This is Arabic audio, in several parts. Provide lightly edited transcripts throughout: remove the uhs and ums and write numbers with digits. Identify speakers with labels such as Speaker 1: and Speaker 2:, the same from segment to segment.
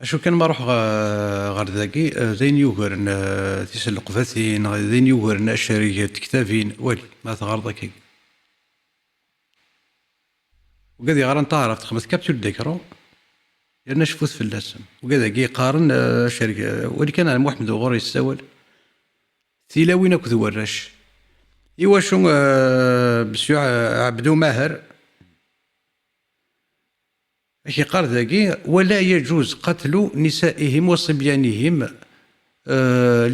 Speaker 1: اشو كان ما روح غير ذاكي زين يوغرن تيسلق فاثين زين يوغرن اشاري تكتافين والي ما تغرضك وقد يغرن تعرف تخمس كابتور ديكرو لان شفوت في اللسم وقد يقارن شركه ولي كان محمد وغوري يستول تيلاوين اكو ورش ايوا شو بسيو عبدو ماهر اكي قال ذاكي ولا يجوز قتل نسائهم وصبيانهم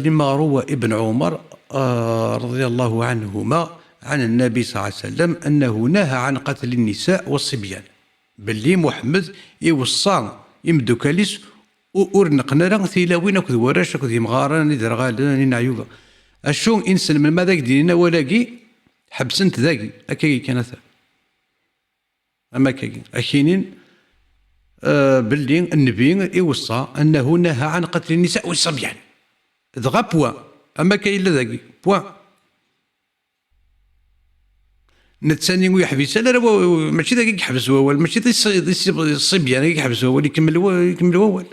Speaker 1: لما روى ابن عمر رضي الله عنهما عن النبي صلى الله عليه وسلم أنه نهى عن قتل النساء والصبيان باللي محمد يوصى يمدو كاليس ورنقنا راه ثيلاوين اكو وراش اكو مغارن درغال نعيوبا اشو انسان من ماذا دينا ولاقي حبسنت ذاكي اكاي كانت اما كاين اكينين باللي النبي يوصى انه نهى عن قتل النساء والصبيان دغا بوا اما كاين لا ذاكي بوا نتساني ويحبس لا ماشي ذاك يحبس هو ماشي الصبيان يحبس هو اللي يكمل هو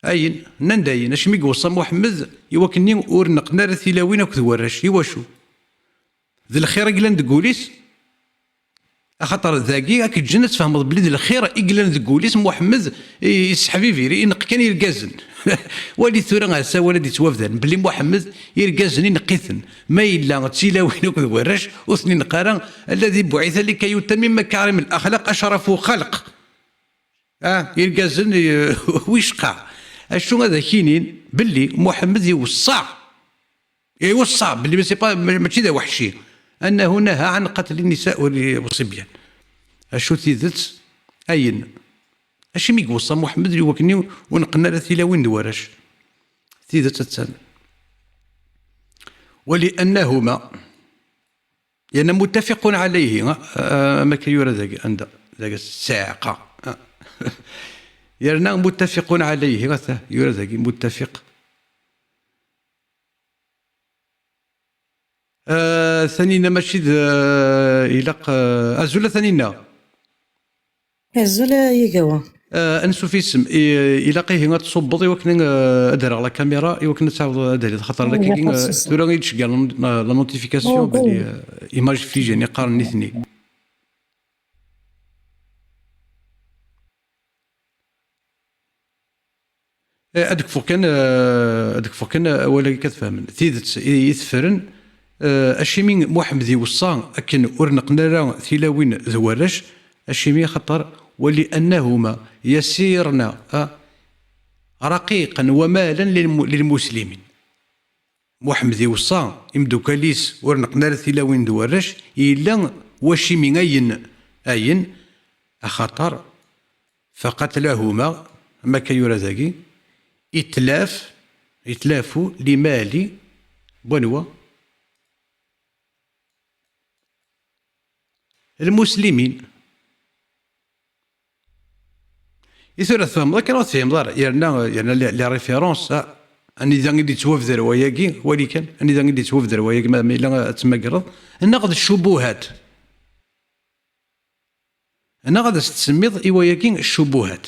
Speaker 1: اين ننداين اش مي وصى محمد يوكني ورنقنا ثيلاوين اكو وراش ايوا شو ذي الخير قلنا تقوليس خاطر ذاكي راك تجي تفهم بلي ذي الخير قلنا تقوليس محمد يسحبي فيري ينق كان يركازن ولي ثورا هسا ولا دي توافدان بلي محمد يركازن ينقيثن ما الا تيلاوين اكو وراش وثنين قارن الذي بعث لكي يتمم مكارم الاخلاق اشرف خلق يركازن ويشقع اشو هذا كاينين باللي محمد يوصى باللي ماشي ذا وحشي انه نهى عن قتل النساء والصبيان اشو تيذت اين اش مي يوصى محمد اللي وكني ونقنا ثيلاوين دوارش تيذت تتسال ولانهما يعني متفق عليه ما كيورا ذاك عند ذاك الساعه يرنا متفق عليه يورا ذاك متفق ثانينا ماشي إلاق أزولا ثانينا
Speaker 2: أزولا يقوى
Speaker 1: أنسو في اسم إلاقيه هنا تصبط يوكنا أدير على الكاميرا يوكنا تعاود أدير خاطر لك ثورا يتشقى لا نوتيفيكاسيون بلي إيماج فيجن قارن اثنين أدك فوق كان ولا كتفهم تيدت يثفرن اشيمي محمد يوصى اكن ورنقنا راه ثيلاوين ذوارش اشيمي خطر ولانهما يسيرن رقيقا ومالا للمسلمين محمد يوصى يمدو كاليس ورنقنا ثيلاوين ذوارش الا وشيمي اين خطر فقتلهما ما كيورا ذاكي يتلافوا لمال بونوا المسلمين يثور تفهم كان تفهم دار يرنا لي ريفيرونس اني ذا غادي توفد رواياكي ولكن اني ذا غادي توفد رواياكي ما الا تمقرض ناخذ الشبهات انا غادي تسميض ايواياكي الشبهات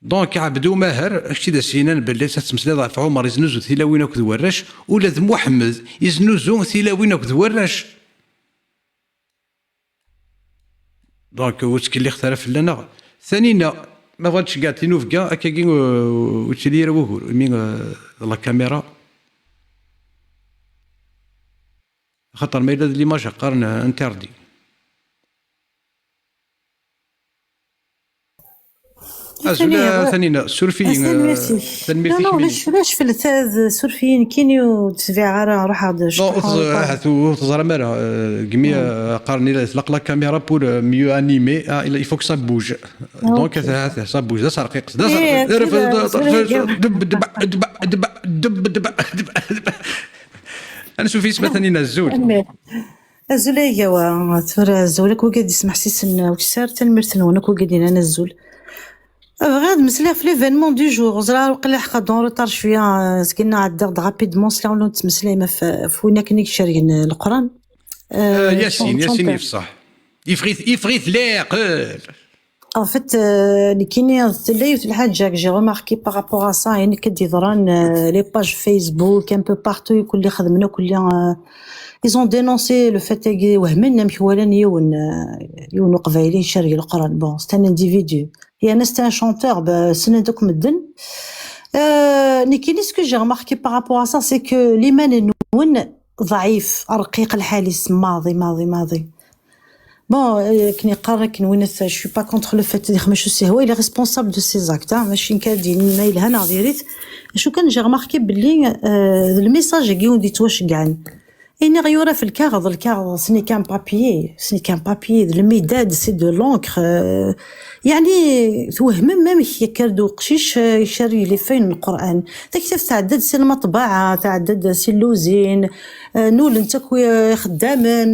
Speaker 1: دونك عبدو ماهر اكشي دا سينان باللي تتمسلي ضعف عمر يزنوزو ثيلاوين اكو ورش ولا محمد يزنوزو ثيلاوين اكو ورش دونك واش كاين اللي اختلف لنا ثانينا ما بغاتش كاع تينوف كاع هكا واش اللي يروهو مين لا كاميرا خاطر ما الا ليماج قارن انتردي ثانينا سورفيين
Speaker 2: تنميرتي لا لاش في الثاذ سورفيين كينيو تسفيع روح
Speaker 1: هذا تزرع مرة جميع قارني يطلق لك كاميرا بور ميو انيمي il faut que ça bouge donc ça bouge ده رقيق انا شوف اسمه ثانينا الزول
Speaker 2: الزول هو ثورة الزولك وقاعد يسمح سيسن واش صار تنمرتن ونك وقاعدين انا الزول غاد مسلا في ليفينمون دو جور زرا وقيلا حقا دون روطار شويه سكينا عداد غابيدمون سلا ولا تمسلايمه في وين كنيك شارين القران
Speaker 1: ياسين يفصح يفغيث لا يقول
Speaker 2: En fait, اللي كاينين ثلاث الحاجة que j'ai remarqué par rapport à ça يعني كدي ضران les pages Facebook un peu partout يكون اللي خدمنا كل ils ont dénoncé le fait que وهمنا مثلا يون قبايلي شري القران bon c'est un individu et un c'est un chanteur بسندك مدن نكيني ce que j'ai remarqué par rapport à ça c'est que الإيمان نون ضعيف رقيق الحالس ماضي كني قارا كنونث je suis pas contre le fait dire ماشي سي هو il est responsable de ses actes ماشي كادين نايل هنا ديريت شو كان جي رماركي بلي الميساج كي وديت واش كاع إني غيورا في الكاغ سني كان بابيي المداد سي دو لونكر يعني توهم ميم يكردو قشيش يشري لي فين القران داك تعدد سي المطبعه تعدد سي اللوزين نول انت كوي خدامن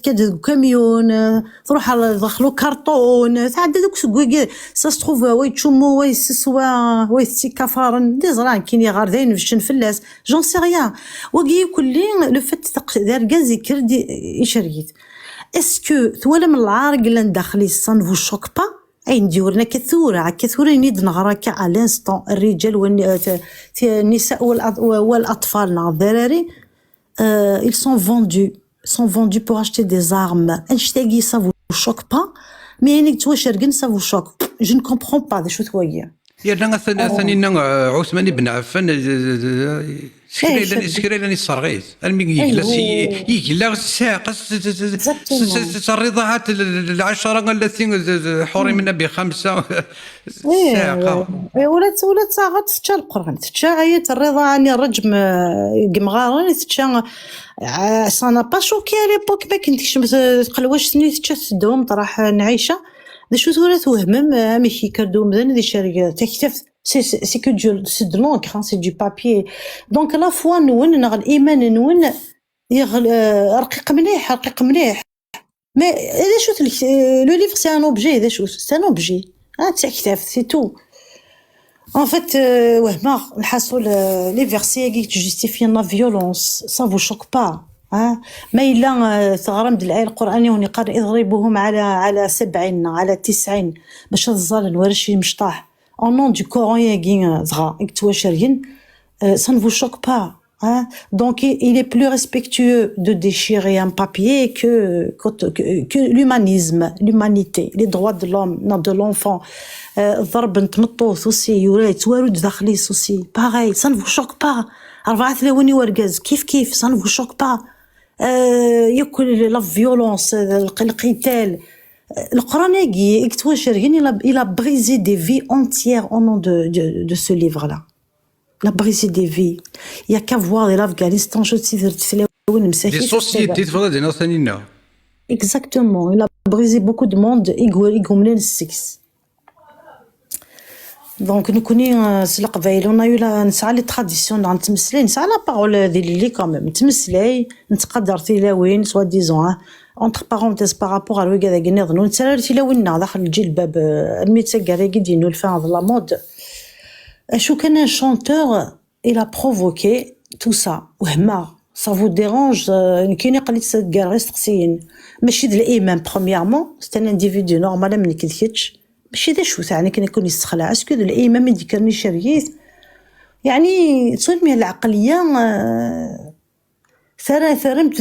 Speaker 2: كاد كاميون تروح دخلو كارطون تعدد دوك سا ستروف ويتشمو ويسسوا ويسي كفارن دي زران كاين غاردين في الشنفلاس جون سي ريان وكي كلي لو فات دار كاع ذكر دي يشريت اسكو ثولا من العارق اللي ندخلي سان فو شوك با اي نديورنا كثوره نيد نغرا كاع لانستون الرجال والنساء والاطفال نع الذراري ils sont vendus pour acheter des armes انشتاقي ça vous choque pas mais يعني تواشرقن ça vous choque je ne comprends pas شو ثويا
Speaker 1: يا ثاني عثمان بن عفان سكريلاني الصرغيت يقلا ساق الرضاعات العشرة التي حرمنا بخمسة ساقة
Speaker 2: ولا تاغت تشا القرآن تشا عيت الرضاعة اللي الرجم قمغارن تشا سانا با شوكي على ليبوك ما كنتيش تقل واش سني تشا تدوم طرح نعيشه دي شو ثورة توهمم ماشي كردو مزن دي شركة تكتف c'est que c'est de l'encre c'est du papier donc à la fois نون نغ الإيمان نون رقيق مليح mais هذا شو le livre c'est un objet هذا شو c'est un objet تكتف c'est tout en fait وهما نحسوا les versets qui justifient la violence ça vous choque pas ما إلا ثغرم ديال الآية القرآنية وني قال اضربوهم على 7 على 9 باش الظالم ورشي مشطاح au nom du Coran ياكين زغا اكتواشرين ça ne vous choque pas donc il est plus respectueux de déchirer un papier que l'humanité les droits de l'homme de l'enfant ضرب نتمطوث aussi يوريت وارد داخليس aussi pareil ça ne vous choque pas 4 ثلاوني ورقاز كيف ça ne vous choque pas ياكل لا فيولونس القتال القرآن يجي اكتواشرين il a brisé des vies entières au nom de ce livre là il a brisé des vies il y a qu'à voir l'Afghanistan je sais
Speaker 1: des sociétés تفضل ثانينا
Speaker 2: exactement il a brisé beaucoup de monde يقوم لنا السكس دونك نكوني سلق قبايل ونايولا نسعى لي تراديسيون نتمسلي نسعى لا بارول ديال لي كامل نتمسلي نتقدر تيلاوين سوا ديزون اونتر بارونتيز بارابور على كذا كنظن نتسالى تيلاويننا داخل الجلباب الميتسا كاريكي دينو الفان لا مود شو كان شونتور il a provoqué tout ça وهما ça vous dérange كاين قليت سكار غير سقسيين ماشي ديال الايمان برومييرمون سي ان انديفيدو نورمال ما نكذكش ماشي ذا شو ثاني كان يكون يستخلع اسكو الإمام ما يذكرني شريت يعني تصير العقليه ثرمت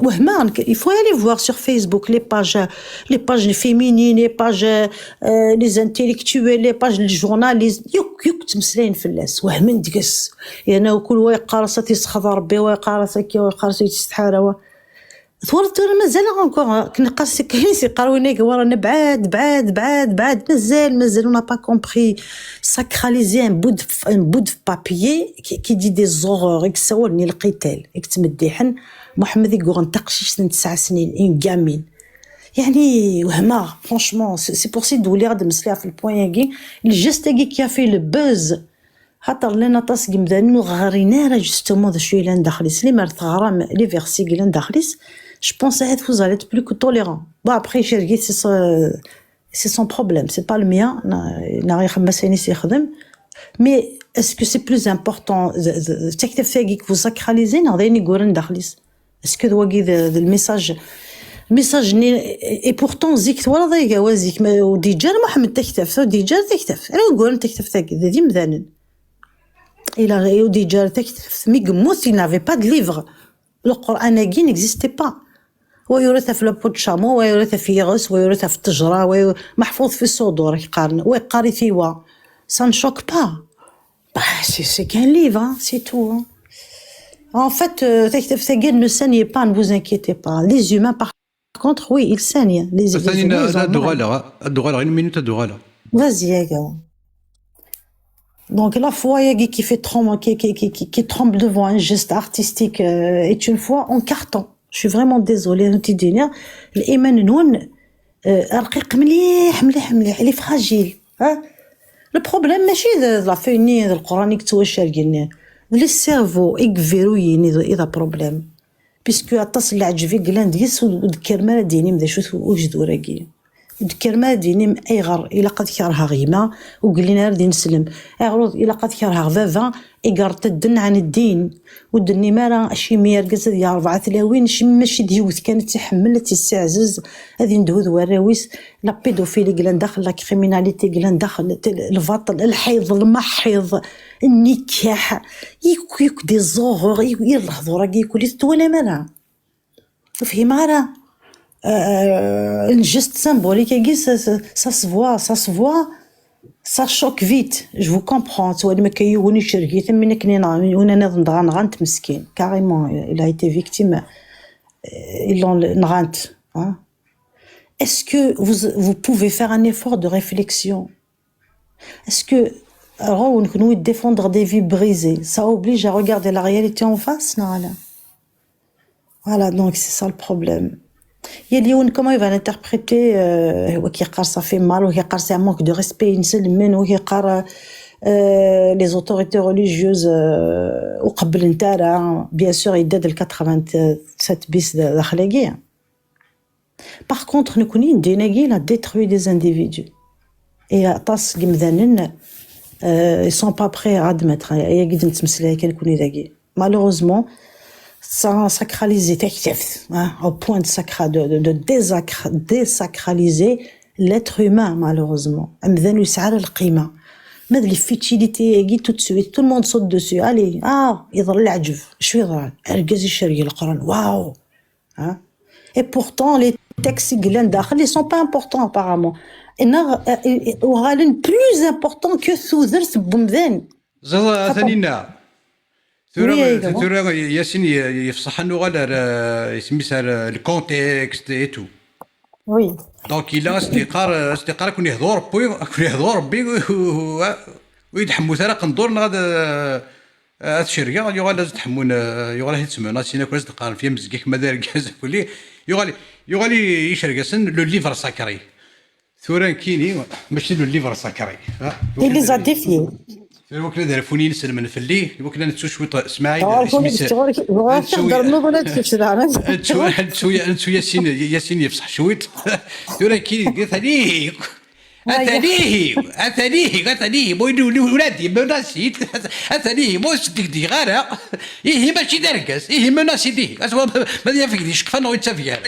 Speaker 2: وهما il faut aller voir sur Facebook les pages féminines les pages les intellectuels les pages les journalistes يك تمسلين في الناس وهمن ديكس يعني وكل واحد قارصه تيسخض ربي وقارصه كي وقارصه تستحاروا ثورت مازال encore كنا قاسي كاين يقراوني ورانا بعاد مازال on n'a pas compris sacraliser un bout de papier qui dit des horreurs يكسورني القتال يكتمديحن محمد يقول تقشيش 9 سنين ان جامين يعني وهما فرانشمون سي بور سي دولي غاد مسليها في البوين كي الجست كي في لو بوز خاطر لنا طاس قمدانو غارينا راه جوستومون ذا شويه لان داخليس لي مرت غرام لي فيرسي لان داخليس je pense être vous allez être plus que tolérant bon après chérie c'est son problème c'est pas le mien n'a rien خمسيني يخدم mais est-ce que c'est plus important تكتب فيك vous sacraliser نغديني قورن داخليس est-ce que دوكي الميساج ميساج اي بورتون زيك ولا ضيقه وزيك وديجا محمد تكتف ديجا تكتف انا نقول تكتف تاك ذي مذانن الى وديجا تكتف مي قموث il n'avait pas de livre القران كي نيكزيستي با ويورث في لابوت شامو ويورث في يغس ويورث في التجره محفوظ في الصدور يقارن ويقاري فيوا سان شوك با سي كان ليفر سي تو en fait تكتف تاكين ne saignez pas ne vous inquiétez pas les humains par contre oui ils saignent les
Speaker 1: humains الدغاله غير مينوت الدغاله
Speaker 2: vas-y يا جا donc la foi qui tremble devant un geste artistique est une foi en carton. Je suis vraiment désolée نتي الدنيا الايمان نون رقيق مليح مليح مليح اللي فراجيل ها البروبليم ماشي لا فيني القرانيك توشر قلنا لي سيرفو اكفيروين اذا بروبليم بيسكو اتصل عجبي قلان ديس وذكر ما ديني مدا شو وجدو راكي ذكر ما ديني اي غر الا قد كرها غيما وقال لنا ردي نسلم اغرض الا قد كرها فافا ايقرت الدن عن الدين ودني مالا شي مير قصد يا 4 تلاوين شي ماشي ديوث كانت تحمل تيستعزز هذه ندوذ وراويس لا بيدوفيلي قلان داخل لا كريميناليتي قلان داخل الفاطل الحيض المحيض النكاح يك دي زوغور يلحظوا راكي يقول ولا مالا فهم راه un geste symbolique ça se voit ça choque vite je vous comprends سواء ما كيوني شرقي ثم كني وانا نغانت مسكين carrément il a été victime ils l'ont نغانت est-ce que vous pouvez faire un effort de réflexion est-ce que nous défendre des vies brisées ça oblige à regarder la réalité en face non voilà donc c'est ça le problème يليون كما يبان انتربريتي هو كيقار صافي مال وكيقار سي مونك دو ريسبي نسلمن وكيقار لي زوتوريتي ريليجيوز وقبل نتاعها بيان سور يداد 87 بيس اخلاقيه باغ كونطخ نكونين ديناكي لا ديتروي دي انديفيدو اي طاس كمذانن ils sont pas prêts à admettre يا قد نتمسلها كنكوني داكي malheureusement ça sacraliser au point de désacraliser l'être humain malheureusement مذانو يسعر القيمه ماذا لي فيتيليتي tout de suite tout le monde saute dessus allez يضر العجب شو يضر اركز الشرقي القران واو et pourtant les textes قلان داخل ils sont pas importants apparemment وغالن plus important que ثوذرت بمذان
Speaker 1: زاد ثانينا ثورة ياسين يفصح انه غالا يسميها الكونتكست اي تو
Speaker 2: وي
Speaker 1: دونك الا استقرار كون يهضر ربي ويدحمو ثرا قندور غادا الشرقه يغال لازم تحمون يغال يتسمعنا سينا كون تقارن فيها مزكيك ما دار كاز كلي يغال يشرقسن لو ليفر ساكري ثورة كيني ماشي لو ليفر ساكري
Speaker 2: اللي زاديفي
Speaker 1: وكنا دارفوني نسلم في الليل وكنا نتسو شويه اسماعيل نتسو ياسين يفصح شويه ولكن قلت ليه أثنيه ولادي مناسيت أثنيه موس ديك غارة إيه ماشي دركس إيه مناسي دي أسوا ما يفيك شكفان ويتسافيها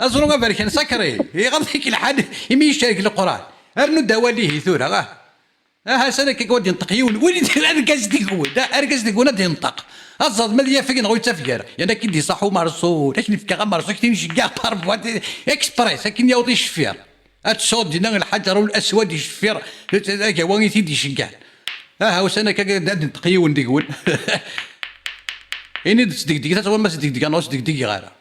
Speaker 1: أزرو ما بالك أنا سكري يغضيك الحد يمي يشارك القرآن أرنو دواليه ثورة سنة كيقعد ينطق يقول وليد أركز ديقول لا أركز ديقول نادي ينطق أصلا ما يفيك نغوي تسافيها يعني كي دي صحو مرسول لكن في كغا مرسول كي نشجع بارفوا إكسبريس لكن يوطي الشفير الصوت دينا الحجر والاسود يشفير هكا وين تيدي شكال ها سنه كقعد نتقيون ديقول اني ديك تاع ما ديك نص ديك غاره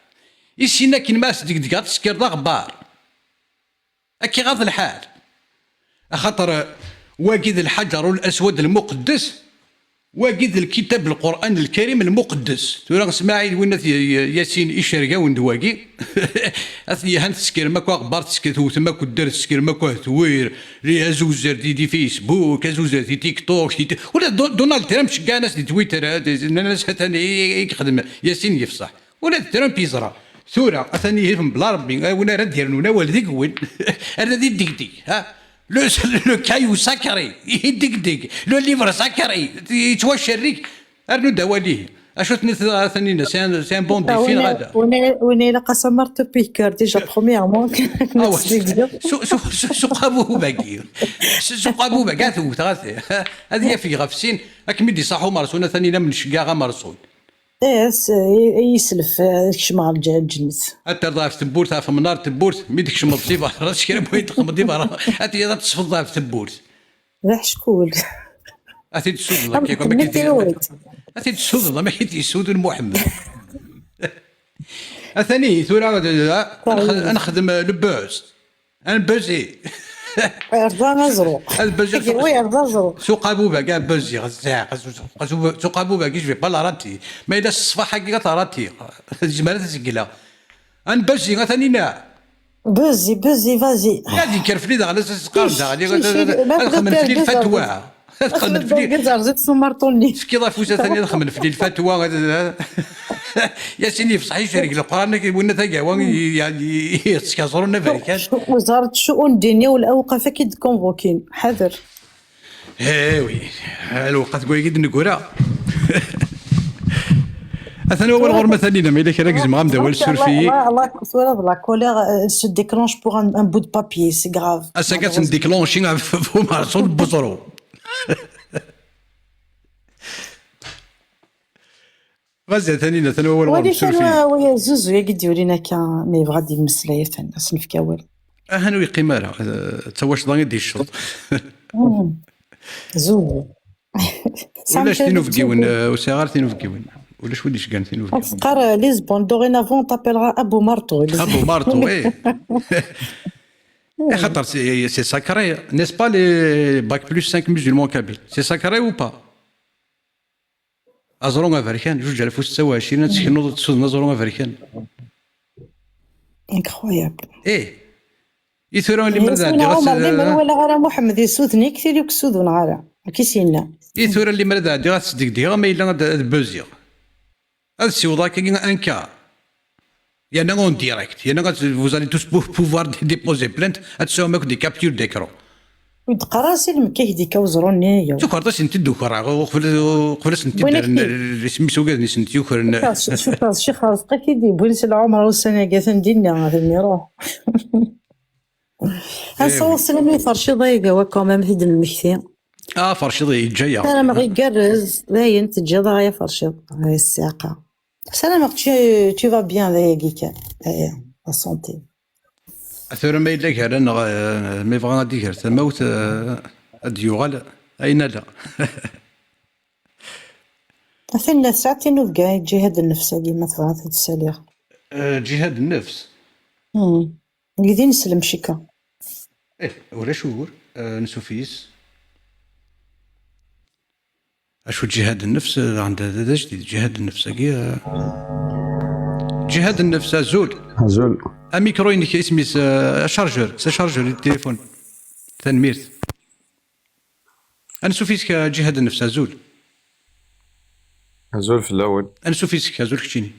Speaker 1: يسينا كي ما ديك تسكر غبار اكي غاض الحال خاطر واجد الحجر الاسود المقدس واجد الكتاب القرآن الكريم المقدس تورا اسماعيل وين ياسين إشارقة وندواقي أثني هان تسكر ماكو أخبار تسكر ثماكو الدار تسكر ماكو ثوير لي أزوزر دي فيسبوك أزوزر دي تيك توك ولا دونالد ترامب شكا ناس دي تويتر الناس هتاني يخدم ياسين يفصح ولا ترامب يزرع ثورة أثني يفهم بلا ربي ولا رد يرنونا والذيك وين أنا ديك ها لو كايو سكري يدق لو ليفر سكري يتوشر ريك ارنو دواليه اشو ثاني سي ان بون ديفين غادا.
Speaker 2: وانا الا قسمرت بيكار ديجا برومييرمون
Speaker 1: سوق ابوه باقي سوق ابوه باقي ثوت غاثي هذه في غفسين اكمل دي صاحو مرسونا ثاني من شقا مرسون
Speaker 2: يسلف كشمع الجنس
Speaker 1: حتى ضاف تبورت في منار تبورت ميدك شمط صيفه راس كرا بغيت تقمضي برا هاتي تصفط ضاف تبورت
Speaker 2: راح شكون
Speaker 1: هاتي تسود الله كيكون ما كيتي هاتي تسود الله ما كيتي يسود محمد ثاني ثورة نخدم لبوز انا بوزي
Speaker 2: يرضى نزرو
Speaker 1: البوزي
Speaker 2: يرضى نزرو
Speaker 1: سوق ابوبا كاع بوزي غزاع سوق ابوبا كيش في بالا راتي ما اذا الصفا حقيقه راتي الجمال تسقلا انا بوزي ثاني نا
Speaker 2: بوزي فازي
Speaker 1: هذه كرفلي دا على سقام دا خمن في الفتوى خمن في
Speaker 2: زيد سمرطوني
Speaker 1: كي ضافوسه ثانيه خمن في الفتوى يا سيدي في صحيح شريك القران كيقولنا تاكا يعني يسكسرونا فريكان
Speaker 2: وزاره الشؤون الدينيه والاوقاف كي كونفوكين حذر
Speaker 1: وي الوقت كوي قد نقولها اثنا اول غور مثلا ما الا كان كزم غامدا ولا السورفي
Speaker 2: الله كثر لا كولير سو ديكلونش بور ان بو دو بابي سي غراف
Speaker 1: اسا كاتن ديكلونشي فو مرسول بوزرو غزه ثاني اول غور السورفي
Speaker 2: ويا زوزو يا قد يورينا كان مي غادي المسلايه ثاني صنف كاول
Speaker 1: اهنو يقيمارا تواش ضاني دي الشوط
Speaker 2: زوزو
Speaker 1: ولا شتينو في كيون وصغار تينو في كيون ولا شو وديش كان تينو في كيون
Speaker 2: فقر ليزبون دوغينافون تابيلغا ابو مارتو
Speaker 1: ابو مارتو خاطر سي ساكري نيس با لي باك بلس 5 musulmans كابيل سي ساكري او با ازرون افريكان 2026 تسكنوا تسودنا ازرون افريكان
Speaker 2: انكرويابل
Speaker 1: يثورون اللي مرضى
Speaker 2: ولا غير محمد يسودني كثير يكسودون غير كيسينا
Speaker 1: يثور اللي مرضى عندي غتصدق ديها ما الا بوزيا هذا السيوضا كاين ان كا يعني اون ديريكت يعني vous allez tous pouvoir déposer plainte هتسوي ماك دي كابتور ديكرو
Speaker 2: ودقراسي المكيه ديك وزروني يا
Speaker 1: شكرا سنت دوكرا قبل سنت سميتو كاع سنت يوكر
Speaker 2: شوف الشيخ خالص كيدي بوليس العمر والسنه كاع ندينا هذا الميرو هنصور سلمي فرشي ضيقه وكومام هيد المكثي
Speaker 1: فرشيضي جايه
Speaker 2: انا ما غيقرز باين تجي ضايا فرشيض هاي الساقه سلام tu vas bien ذا كيكا لا سونتي
Speaker 1: اثر ما يلا كان ما يبغى غادي كير تموت اديوغال اين لا
Speaker 2: اثنى ساعتين وبقى جهاد النفس كيما تبغى تساليها
Speaker 1: جهاد النفس
Speaker 2: قاعدين نسلم شيكا
Speaker 1: ولا شهور نسوفيس اشو جهاد النفس عند هذا جديد جهاد النفس جهاد النفس زول ميكروين كي اسمي شارجور شارجور التليفون تنميرت انا سوفيسك جهاد النفس زول
Speaker 3: في الاول
Speaker 1: انا سوفيسك زول كتشيني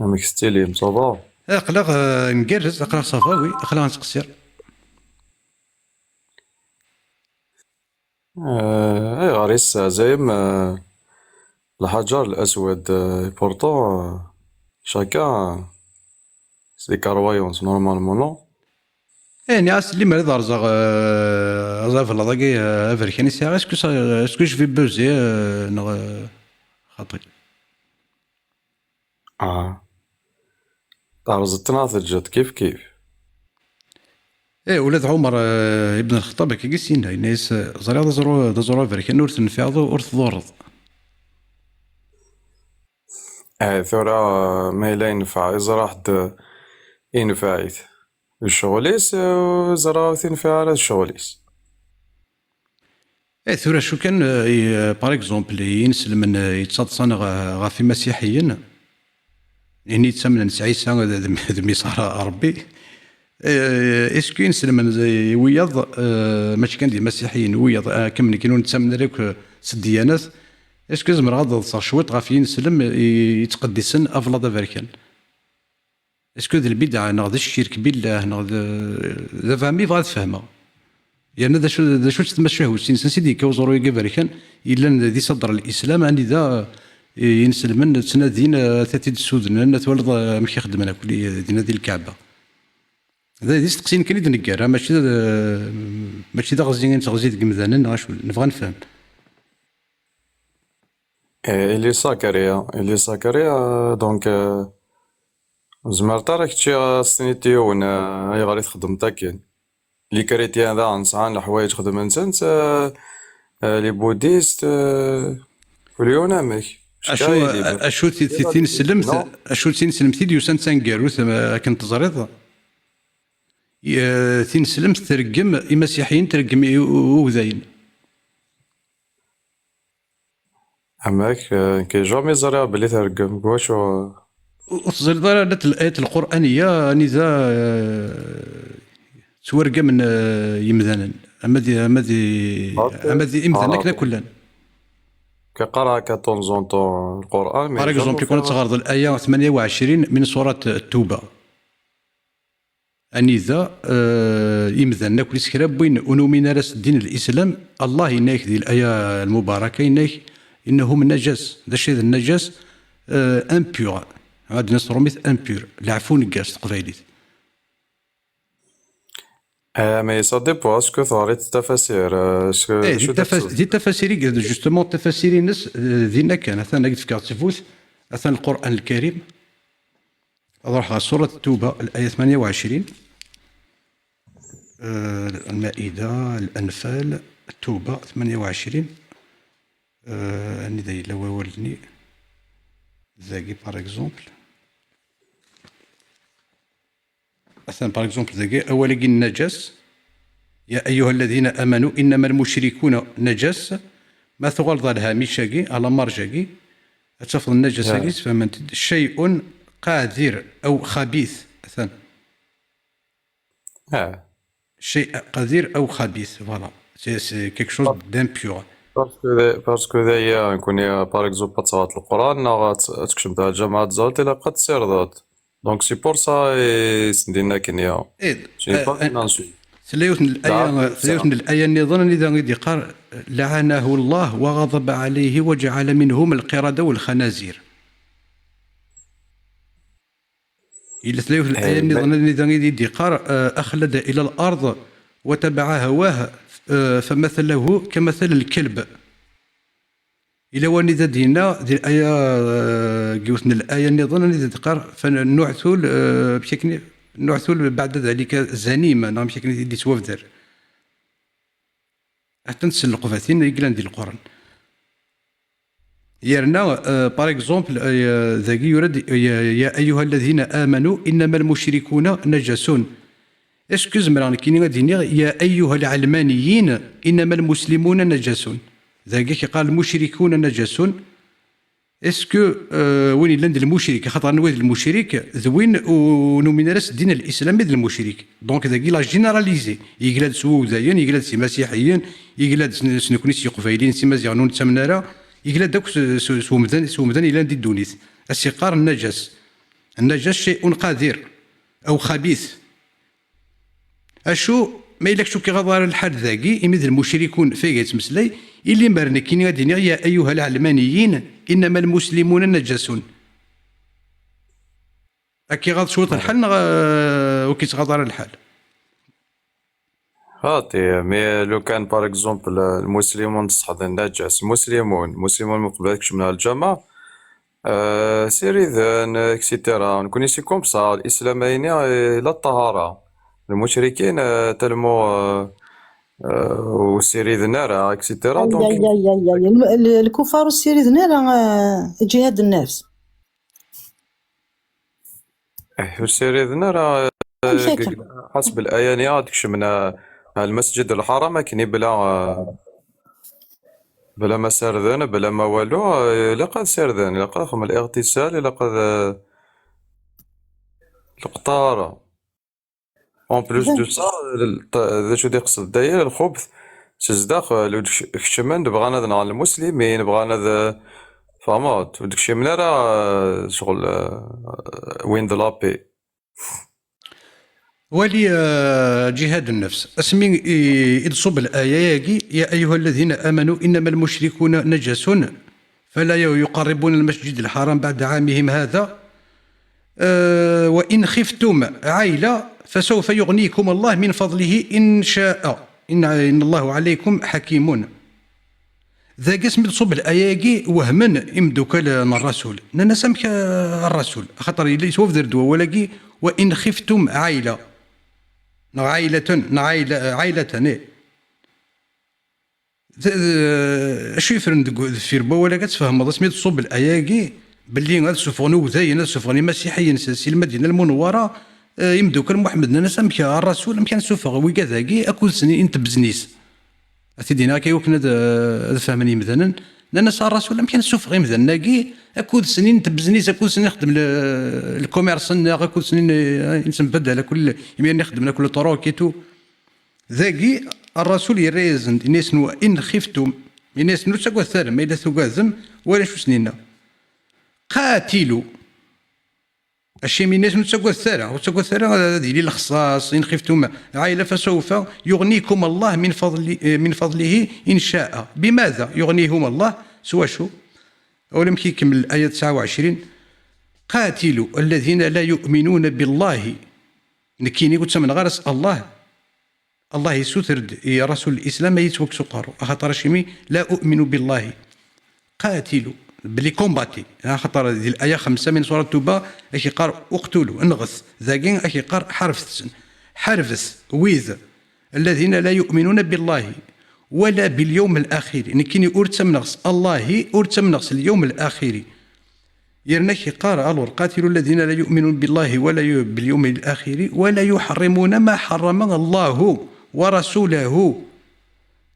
Speaker 3: امك ستيلي مصابا
Speaker 1: اقلق نقرز اقلق صفاوي اقلق نتقصير
Speaker 3: غاريس زايم الحجر الاسود بورتو شاكا سي كارويونس نورمالمون نو
Speaker 1: يعني اس اللي مريض رزق رزق في اللاكي افريكاني سي اسكو جو في بوزي خاطي
Speaker 3: تعرضتنا تجد كيف
Speaker 1: ولاد عمر ابن الخطاب كي قسينا الناس زرا زرو افريكان ورث نفاضو ورث ضرض
Speaker 3: ثورة ما لا ينفع إذا راحت ينفعيت الشغليس زرا ينفع على الشغليس
Speaker 1: ثورة شو كان بار اكزومبل ينسل من يتصدصن غافي مسيحيين يعني يتسمى عيسى ذمي صار ربي اسكو ينسل من ويض ماشي كان دي مسيحيين ويض كم كانوا نتسمى لك الديانات اسكو زمر غاض صار شويط غافي ينسلم يتقدسن افلاض افريكان اسكو ذا البدعه ناض الشرك بالله ناض ذا فامي بغات فهمها يعني ذا شو تمشيه وسين سيدي كوزورو يقبركان إلا ذي صدر الإسلام أني ذا ينسلمن تنادين تاتيد السودن لأن تولد مش يخدمنا كل دينا ذي الكعبة. هذا دي تقسين كنيد نقرا ماشي ذا غزين تغزيد قمذانا شو نبغى نفهم.
Speaker 3: إلي ساكريا دونك زمرت راك تشي سنيتيون هاي غادي تخدم تاكين لي كريتيان ذا نسعان الحوايج خدم نسنت لي بوديست واليونامك
Speaker 1: أشو تين سلمت أشو تين سلمت تيديو سان سانكاروث كنت زريض تين سلمت ترقم المسيحيين ترقم وذاين.
Speaker 3: عماك كي جامي زريع بلي ترقم واش
Speaker 1: وتزرد الآيات القرآنية نذا تورقة من يمذانا أمدي إمذانا كنا كلنا.
Speaker 3: كقرا كطون القرآن
Speaker 1: باغ اكزومبل كنا تغرض الآية 28 من سورة التوبة أنذا يمذانا كل سكراب بين ونؤمن راس الدين الإسلام الله ينايك ذي الآية المباركة ينايك إنه من نجس ذا الشيء النجس امبيور غادي نصروميت امبيور العفو نقاس تقبايليت.
Speaker 3: مي سا ديبو اسكو ثوريت التفاسير
Speaker 1: دي التفاسير جوستومون التفاسير الناس دينا كان مثلا قلت في تفوت مثلا القرآن الكريم أروح على سورة التوبة الآية 28 المائدة الأنفال التوبة 28 أني ذي لو ولدني ذاكي باغ اكزومبل مثلا باغ اكزومبل ذاكي أولا النجس يا أيها الذين آمنوا إنما المشركون نجس ما تغلظ لها ميشاكي على مرجاكي تفضل النجس فمن شيء قادر أو خبيث مثلا شيء قذر أو خبيث فوالا سي كيك شوز دامبيور
Speaker 3: باسكو ذايا نكون باغ اكزومبل تصوات القرآن تكشم تاع الجامعة زالت إلا قد سير ذات دونك سي بور سا سندينا كنيا سي با فينانسي
Speaker 1: سلايوثن الآية النظام إذا غادي قال لعنه الله وغضب عليه وجعل منهم القردة والخنازير. إلا تلاوث الآية النظام إذا غادي قال أخلد إلى الأرض وتبع هواه فمثله كمثل الكلب. إلا واني ذا دينا ذي الآية قوتنا الآية النظام إذا قال فنعثل بشكل نعثل بعد ذلك زنيمة نعم بشكل اللي توفدر حتى نسلق فاتين يقلان دي القرآن يرنا باغ اكزومبل ذاكي يرد يا أيها الذين آمنوا إنما المشركون نجسون اسكوز مران كيني غادي يا أيها العلمانيين إنما المسلمون نجسون ذاكي قال المشركون نجسون اسكو وين لاند المشرك خاطر نواد المشرك ذوين ونؤمن راس الدين الاسلامي ذا المشرك دونك ذاكي لا جينيراليزي يقلاد سوودايين يقلاد سي مسيحيين يقلاد سنكوني سي قبايلين سي مزيانون تسمنارا يقلاد داك سومدان الى ندي دونيس السقار النجس شيء قذر او خبيث اشو ما إلا شو كي غضار الحال ذاكي إمذ المشركون فيغيت مسلاي اللي مرنا كيني غادي يا أيها العلمانيين إنما المسلمون نجسون أكي غاد شوط الحال وكي تغضر الحال
Speaker 3: هاتي مي لو كان باغ اكزومبل المسلمون تصحى النجس مسلمون من قبلكش من الجامعة سيري ذن اكسيتيرا نكوني سي كوم سا الإسلام لا الطهارة المشركين تلمو وسيري ذنارا اكسيتيرا
Speaker 2: دونك الكفار والسيري ذنارا جهاد النفس
Speaker 3: وسيري ذنارا حسب الآية نيا تكشمنا المسجد الحرام كني بلا ما سردن بلا ما والو لقد سردن لقد خم الاغتسال لقد القطارة اون بلوس دو سا ذا شو يقصد داير الخبث سزداخل كشمان بغانا نعلم المسلمين بغانا ذا فامات وداكشي من راه شغل وين ذا لابي
Speaker 1: ولي جهاد النفس اسمي إتصب الآية يا أيها الذين آمنوا إنما المشركون نجس فلا يقربون المسجد الحرام بعد عامهم هذا وإن خفتم عيلة فسوف يغنيكم الله من فضله إن شاء إن الله عليكم حكيم. ذا قسم تصب الآية وهمن إمدوك الرسول نانا سمك الرسول خاطر اللي يسوف دردوا ولكن وإن خفتم عيلة عائلة شو يفرن في ربا ولا كتفهم هذا سميت تصب الآية باللي هذا سفغنو زين سفغني مسيحيين سي المدينة المنورة يمدوك محمد نانا سمك الرسول مكان سفغ وكذاكي أكل سنين انت بزنيس أتدينا كي وكنا فهمني مثلا لأن صار الرسول لم كان سوف غير مثلا كي أكود سنين تبزنيس أكود سنين نخدم الكوميرس أكود سنين إنسان بدل كل يمين نخدم كل طروكيتو ذاكي الرسول يريزن الناس إن خفتم الناس نو تقول ثار ما إذا ثقازم ولا شو سنينا قاتلوا الشيء من الناس تقول الثرى وتقول الثرى هذه للخصاص إن خفتم عائلة فسوف يغنيكم الله من فضله إن شاء. بماذا يغنيهم الله؟ سوى شو أولم كيكمل الآية 29 قاتلوا الذين لا يؤمنون بالله نكيني قلت من غرس الله يسوثرد يا رسول الإسلام يتوك سقارو أخطر شمي لا أؤمن بالله قاتلوا بلي كومباتي خاطر هذه الآية 5 من سورة التوبة أكي قار اقتلوا انغث ذاكين أكي قار حرفث ويذ الذين لا يؤمنون بالله ولا باليوم الآخر نكيني أرتم نغس الله أرتم نغس اليوم الآخر يرنكي قار ألور قاتلوا الذين لا يؤمنون بالله ولا باليوم الآخر ولا يحرمون ما حرم الله ورسوله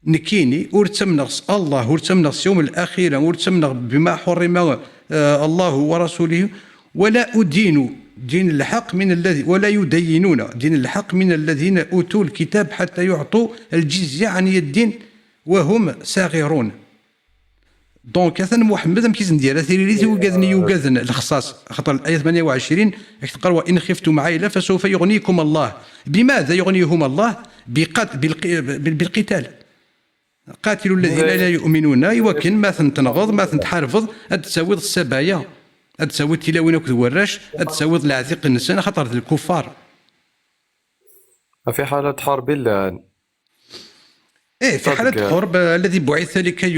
Speaker 1: نكيني أرتمنغس الله أرتمنغس يوم الأخير أرتمنغ بما حرم الله ورسوله ولا أدين دين الحق من الذي ولا يدينون دين الحق من الذين أوتوا الكتاب حتى يعطوا الجزية عن يد وهم صاغرون. دونك مثلا محمد مكيزن ديالها ثيريتي يوجدن الخصاص خاطر الآية 28 تقرأ وإن خفتم عائلة فسوف يغنيكم الله. بماذا يغنيهم الله؟ بالقتال. قاتلوا الذين لا يؤمنون يوكن ما تنغض ما تحارفض تساوي السبايا تساوي التلاوين وكذوراش تساوي العتيق النسان خاطر الكفار.
Speaker 3: في حالة حرب الله
Speaker 1: في حالة حرب الذي بعث لكي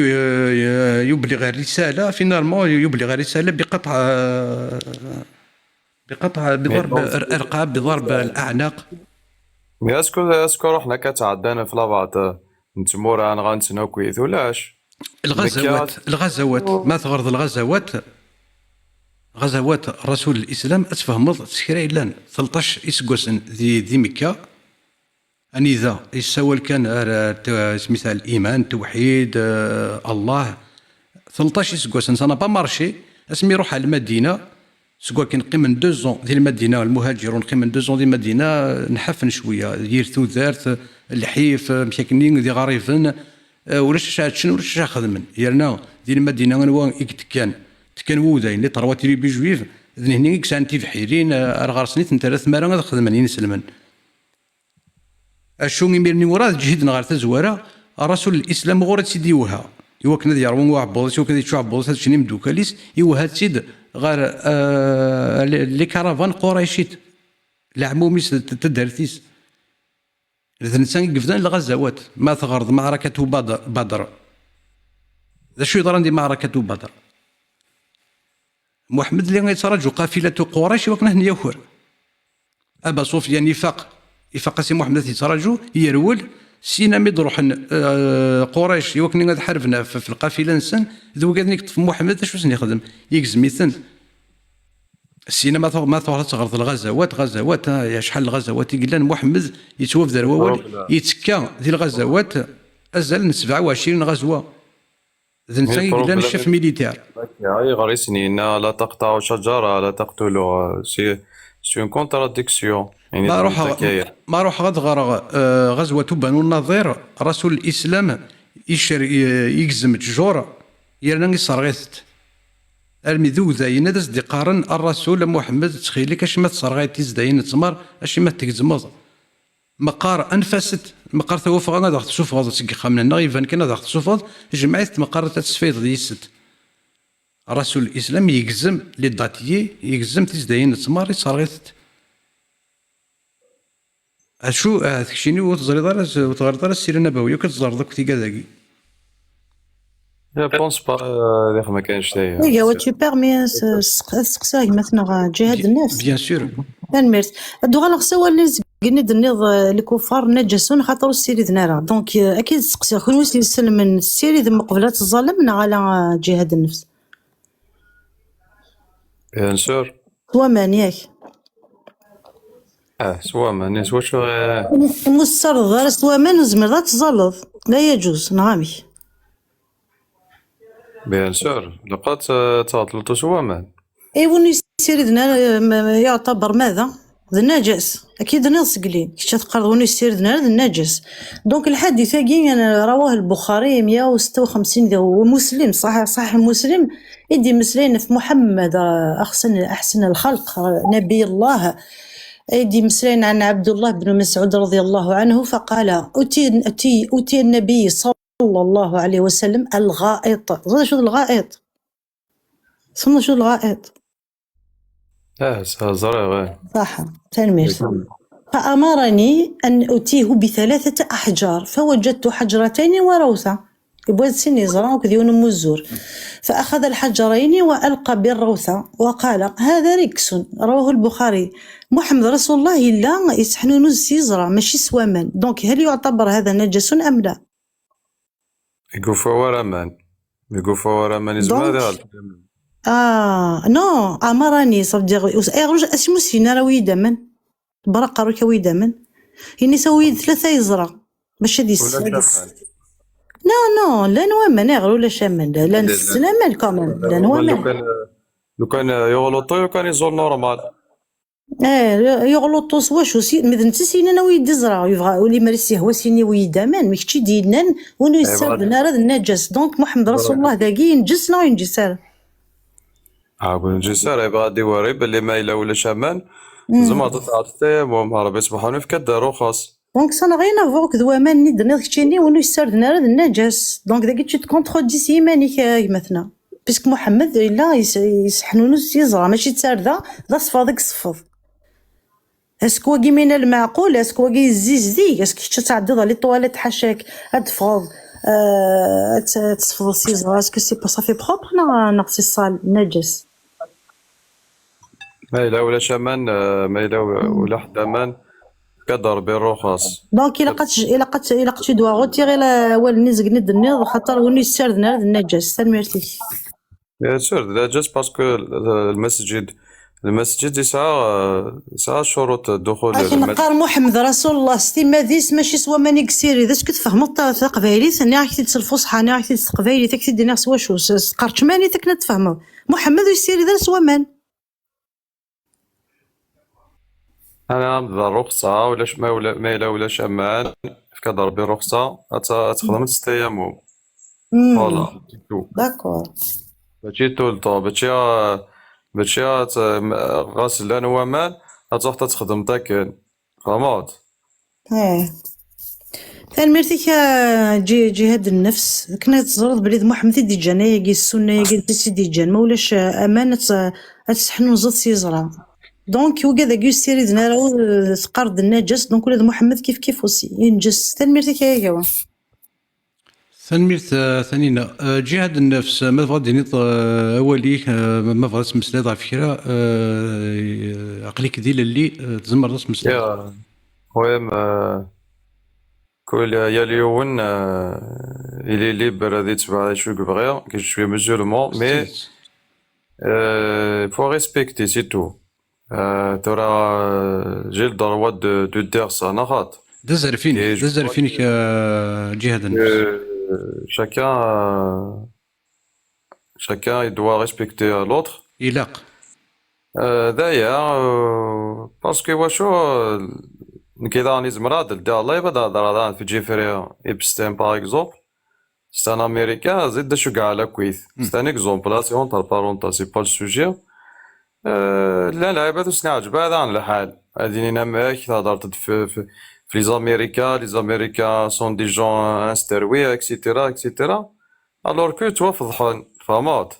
Speaker 1: يبلغ الرسالة فينالمون يبلغ الرسالة بضرب الأرقاب بضرب الأعناق.
Speaker 3: مي اسكو روحنا كتعدانا في لاباط نتمورا غنتسناو كويس ولاش
Speaker 1: الغزوات ما تغرض غزوات رسول الإسلام أتفهمض تسكري لان 13 إسقوسن ذي مكة أني ذا يسول كان مثال الإيمان التوحيد الله 13 إسقوسن سنة با مارشي اسمي روح على المدينة سكوا كي نقيم من 2 زون ذي المدينة المهاجرون نقيم من 2 زون ذي المدينة نحفن شوية يرثو ذارت الحيف مشاكلين ذي غريفن ولاش شاتشن ولاش خدمن يرنا ذي المدينة نوا تكان وذاين اللي طرواتي بجويف ذي هني كسانتي في حيرين ارغرسني ثلاث مرات خدمن ينسلمن اشو ميرني ورا جهد نغار تزواره رسول الاسلام غور تيديوها يوكنا ديال روان عبوض شو كذا شو عبوض شنو مدوكاليس يوها تسيد غير لي كارافان قريشيت العموميس تدرتيس الانسان قفدان الغزوات ما تغرض معركة بدر ذا شو يضرن دي معركة بدر محمد اللي يترجو قافلة قريش وكنا هنا يوهر أبا سفيان يفاق سي محمد يترجو يرول سينا مدروح قريش يوكنا غاد حرفنا في القافلة نسن ذو قاد نكتف محمد شو سن يخدم يكزميثن السينا ما تغرض الغزوات يا شحال الغزوات يقلان محمد يتوفد الواول يتكا ذي الغزوات أزل 27 غزوة ذي الانسان يقلان الشيف ميليتير
Speaker 3: اي غير سنين لا تقطعوا شجرة لا تقتلوا سي اون كونتراديكسيون يعني
Speaker 1: ما روح غزوة بنو النضير رسول الإسلام يجزم تجور يرنا يصرغيثت المذو زاين داز دي قارن الرسول محمد تخيلك اش ما تصرغيت تزداين تمر اش ما تكزمض مقار انفست مقار توفق انا ضغط سوفوض سكي خامنا يفان كنا ضغط سوفوض جمعت مقار تسفيض ديست رسول الاسلام يجزم لي داتيي يجزم تزداين تسماري صارت اشو تكشيني وتغير السيره النبويه كتزار دوك تيكا
Speaker 3: جو بونس با ديك ما كاينش حتى
Speaker 2: هي هو
Speaker 3: هي
Speaker 2: تي بيرمي سقساه مثلا جهاد النفس
Speaker 1: بيان سور
Speaker 2: الميرت هادو غنغساو الناس قلنا النض الكفار نجسون خاطر السيري ذنارا دونك اكيد سقسي كون ويسلي يسلم من السيري ذم قبلات الظالم على جهاد النفس
Speaker 3: بيان سور
Speaker 2: هو مان ياك
Speaker 3: سوا ما سوا شو
Speaker 2: مسترض سوا مان وزمر تزلط لا يجوز نعمي
Speaker 3: بيان سور لقات تعطلتو سوا ما
Speaker 2: اي وني السيري ذنا يعتبر ماذا ذا النجس اكيد ناس قليل كيش تقرض وني السيري ذنا ذا النجس دونك الحديث كاين رواه البخاري 156 ومسلم صحيح مسلم يدي مسلين في محمد احسن الخلق نبي الله يدي مسلين عن عبد الله بن مسعود رضي الله عنه فقال أتي النبي صلى الله عليه وسلم الغائط شو الغائط صمنا شو الغائط
Speaker 3: زريغ
Speaker 2: صح تنمير فأمرني أن أتيه بثلاثة أحجار فوجدت حجرتين وروثة يبغى سني زرع وكذيون مزور فأخذ الحجرين وألقى بالروثة وقال هذا ركس رواه البخاري محمد رسول الله لا يسحنون السيزرع ماشي سوامان دونك هل يعتبر هذا نجس أم لا؟
Speaker 3: يقوفا ورا مان يزمر هذا
Speaker 2: نو أمرني صدق رجع اسمو سينا راه ويدمن برقة روكا ويدمن يعني سوي ثلاثة يزرع باش هادي نو لا نوامن غير ولا شامن لا نسلامن كامل لا نوامن
Speaker 3: لو كان يغلطو كان يزول نورمال
Speaker 2: يغلطوا سوا شو سي مذن تسينا انا ويد زرا يبغى ولي مرسي هو سيني ويدامان ماشي دينان ونو يستردنا هذا النجس دونك محمد رسول الله ذاكي ينجس نو ينجس
Speaker 3: نجسار يبغى ديواري باللي ما الا ولا شامان زعما تطلع التيمم ربي سبحانه كدار رخص
Speaker 2: دونك سا غير نافوك ذوامان ني درنا كتشيني ونو يستردنا هذا النجس دونك ذاكي تشي تكونترودي سيمانيك مثلا بيسك محمد الا يسحنونو يزرا ماشي تسارده ذا صفادك صفض اسكو من المعقول اسكو يزيزدي اسكو تعدض لي طواليت حاشاك تفرض تصفض السيزر اسكو سي با صافي بروبر نقصي الصال نجس
Speaker 3: ما الا ولا شامان ما الا ولا حدامان كدر بالرخص
Speaker 2: دونك الا قد دوا غوتيغي اول نزق ند النيض خاطر وني سردنا هذا النجس تنمرتي
Speaker 3: يا سور لا جاست باسكو المسجد يسعى شروط الدخول
Speaker 2: نقار محمد رسول الله ستي ماديس ماشي سوا ماني كسيري اذا كنت فهمت تقبايلي ثاني راك تدير الفصحى انا راك تدير تقبايلي تاك دينا سوا شو قرت ماني تاك نتفهموا محمد يسيري ذا سوا مان
Speaker 3: انا الرخصه ما الا ولا شامان كضربي رخصه تخدم التيمم فوالا
Speaker 2: داكور
Speaker 3: ماشي طول الطون باش غاسل انا ومان غتروح تخدم تاكل فهمت
Speaker 2: المرتك جهاد النفس كنا تزرد بلي محمد دي جانا يجي السنه يجي سيدي جان ما ولاش امانه تسحنوا زاد سيزرا دونك وكذا كيستيري دنا قرض النجس دونك ولاد محمد كيف وسي ينجس تنمرتك يا جوا
Speaker 1: ثانميرت ثانينا جهاد النفس ما فغادي اولي ما فغاد تمسلا ضعف كرا عقليك ديال اللي تزمر راس مسلا
Speaker 3: يا المهم كل يا اليوم الي ليبر هذه تبع شو بغيا كي شويه مزولمون مي فو ريسبكتي سي تو ترى جي الدروا دو دير سا نخاط
Speaker 1: دزر فينك جهاد النفس
Speaker 3: chacun il doit respecter l'autre
Speaker 1: يلاق
Speaker 3: d'ailleurs parce que واش كذا راني زمراد دا الله يبدا هضر في جيفري إبستين باغ اكزومبل سي ان امريكان زيد شو كاع على كويس سي ان اكزومبل سي اونتر بارونتا سي با السوجي لا لعبات وسنا عجبها هذا الحال هادي نماك هضرت في لي زاميريكان سون دي جون انستروي اكسيتيرا اكسيتيرا الور كو توا فضحون فهمت.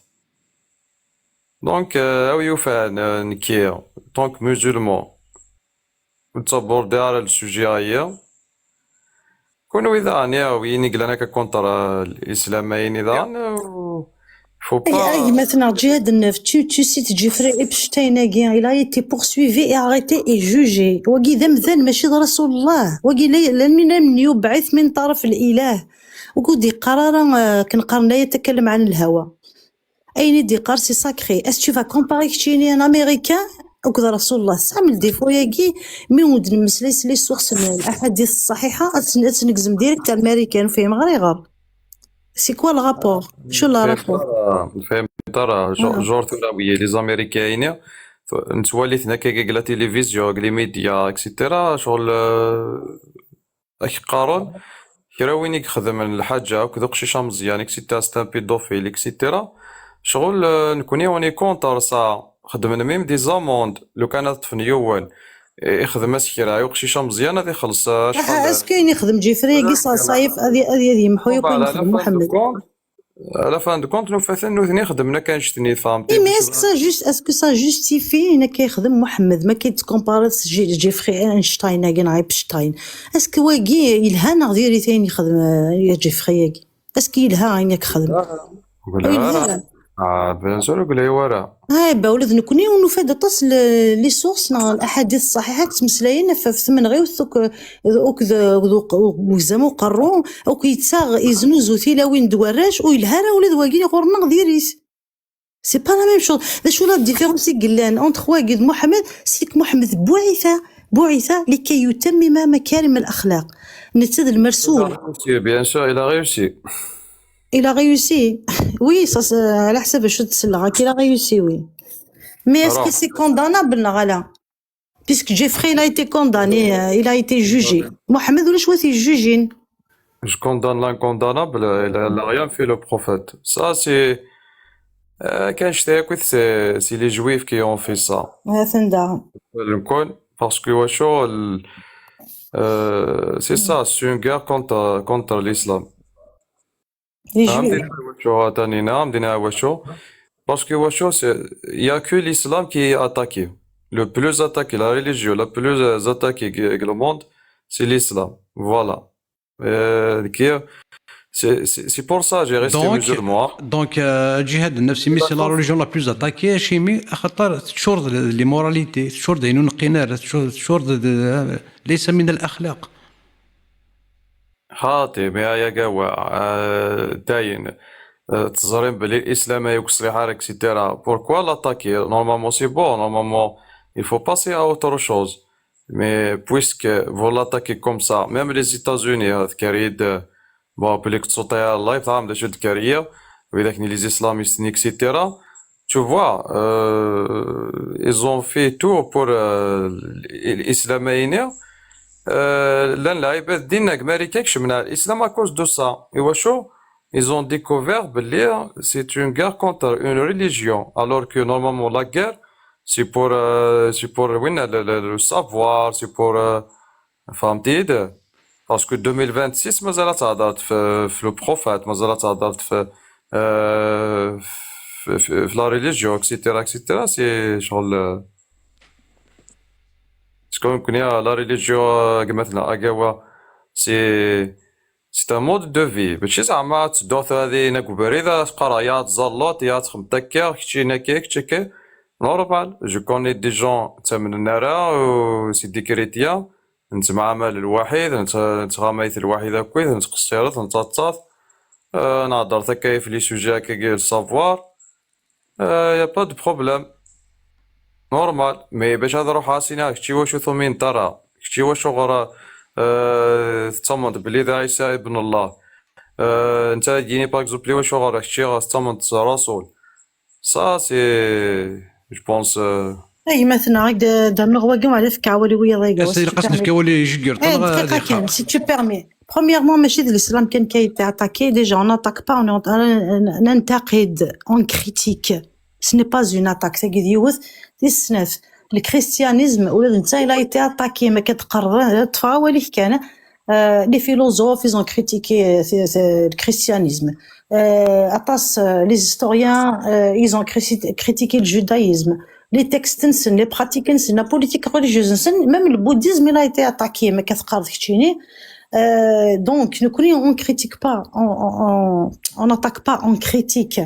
Speaker 3: دونك او يوفان نكي طونك مسلمون نتبوردي على السوجي هيا كونو اذا انيا ويني قلنا كونتر الاسلاميين اذا فو
Speaker 2: اي
Speaker 3: با
Speaker 2: مثلا جهاد النف tu cites Jeffrey Epstein again il a été poursuivi et arrêté et jugé وقي ذنب ماشي رسول الله وقي لم يبعث من طرف الاله وقودي قرارا كنقارن يتكلم عن الهوى اين دي قار سي ساكري اس tu vas comparer كشيني ان امريكان وكذا رسول الله سامل ديفو ياكي مي ود نمسليس لي سورس الاحاديث الصحيحه تنقزم ديريكت الامريكان فيهم غير سي كوا الرابور شو لا رابور
Speaker 3: فهمت ترى جور ثوراوية لي زاميريكاين نتوليت هناك كاع لا تيليفزيون لي ميديا اكسيتيرا شغل اك قارون كرا وين يخدم الحاجه وكذا قشيشه مزيان اكسيتيرا ستان بيدوفيل اكسيتيرا شغل نكوني وني كونتر سا خدمنا ميم دي زاموند لو كانت في نيوال يخدم اسكرا وقشيشه مزيان هذا يخلص شحال
Speaker 2: اسكاين يخدم جيفري قصه صايف هذه يمحو يكون يخدم محمد
Speaker 3: على فان دو كونت نو فاتن نو ثني خدمنا كنشتني فهمتي
Speaker 2: مي اسكو سا جوستيفي انا كيخدم محمد ما كيتكومبارس جيفري اينشتاين كاين ايبشتاين اسكو واقي يلها ديري ثاني يخدم يا جيفري اسكو يلها انك خدم
Speaker 3: ولا بيان سور قول لي ورا
Speaker 2: هاي باولد نكوني ونفاد تصل لي سورس الاحاديث الصحيحه تمسلاين في ثمن غير وك وزمو قرون او كيتساغ يزنوزو ثيلاوين دواراش ويلهارا ولاد واقيلي غورنا ديريس سي با لا ميم شوز شو لا ديفيرونس قلان اونتر واقد محمد سيك محمد بعث لكي يتمم مكارم الاخلاق نتذ المرسول
Speaker 3: بيان سور الى غيوسي
Speaker 2: Il a réussi. Oui, ça, على حسب شو تسلغك. Il a réussi, oui. Mais est-ce que c'est condamnable, Nagala? Puisque Jeffrey, il a été condamné, il a été jugé. Mohamed, ou le choix, c'est jugé.
Speaker 3: Je condamne l'incondamnable, il n'a rien fait le prophète. Ça, c'est. Quand je t'ai écouté, c'est les juifs qui ont fait ça. Parce que, c'est ça, c'est une guerre contre l'islam. Parce que il n'y a que l'islam qui est attaqué. Le plus attaqué, la religion la plus attaquée que le monde, c'est l'islam. Voilà. C'est pour ça que j'ai resté musulman.
Speaker 1: Donc, الجهاد النفسي مي سي لا ريليجيون لا بلوز اتاكي شيمي خاطر تشورد لي موراليتي تشورد عينون القنار تشورد ليس من الاخلاق.
Speaker 3: خاطي ما يا قوا داين تزرين بلي الاسلام يكسر حالك اكسيتيرا بوركوا لاتاكي نورمالمون سي بون نورمالمون il faut passer à autre chose mais puisque vous l'attaquez comme ça même les États-Unis كريد bon بليك تصوتي الله يفهم دا شو دكاريه وإذا كني les islamistes etc tu vois ils ont fait tout pour الاسلاميين لان العباد ديننا ما ريكاكش من الاسلام اكوز دو سا ايوا شو ils ont découvert بلي c'est une guerre contre une religion alors que normalement la guerre c'est pour وين le savoir c'est pour فهمتي parce que 2026 مازال تهضر في لو بروفيت مازال تهضر في la religion etc c'est شغل شكون كنيا لا ريليجيون كما مثلا اكاوا سي ان مود دو في ماشي زعما تدوث هذه ناك بريده قرايات زلوط يا تخمتكا كشي ناكيك تشكي نورمال جو كوني دي جون تمن النارا و سي دي كريتيا نتمعامل الوحيد نتغاميث الوحيد هكويت نتقصيرت نتطاط نهضر تكاي في لي سوجي هكا سافوار يا با دو بروبليم نورمال مي باش هذا روح عاسينا كشتي واش ثمين ترى كشتي واش غرا تصمد بلي ذا عيسى ابن الله انت جيني باغ اكزومبل واش غرا كشتي تصمد رسول سا سي جو بونس
Speaker 2: اي مثلا هكذا درنا غواكم على فكاولي ويا ضايقه
Speaker 1: سي قصنا فكاولي جير
Speaker 2: دقيقه كان سي تو بيرمي premièrement ماشي الاسلام كان كيتاتاكي ديجا اون اتاك با ننتقد اون كريتيك ce n'est pas une attaque تاكيد يوث السناف الكريستيانيزم ولا انت الا ايتي اتاكي ما كتقرر تفاولي كان لي فيلوزوف ils ont critiqué le christianisme atas les historiens ils ont critiqué le judaïsme les textes نسن les pratiques نسن la politique religieuse نسن même le bouddhisme il a été attaqué ما كتقرر كتشيني donc on critique pas on n'attaque pas, on critique.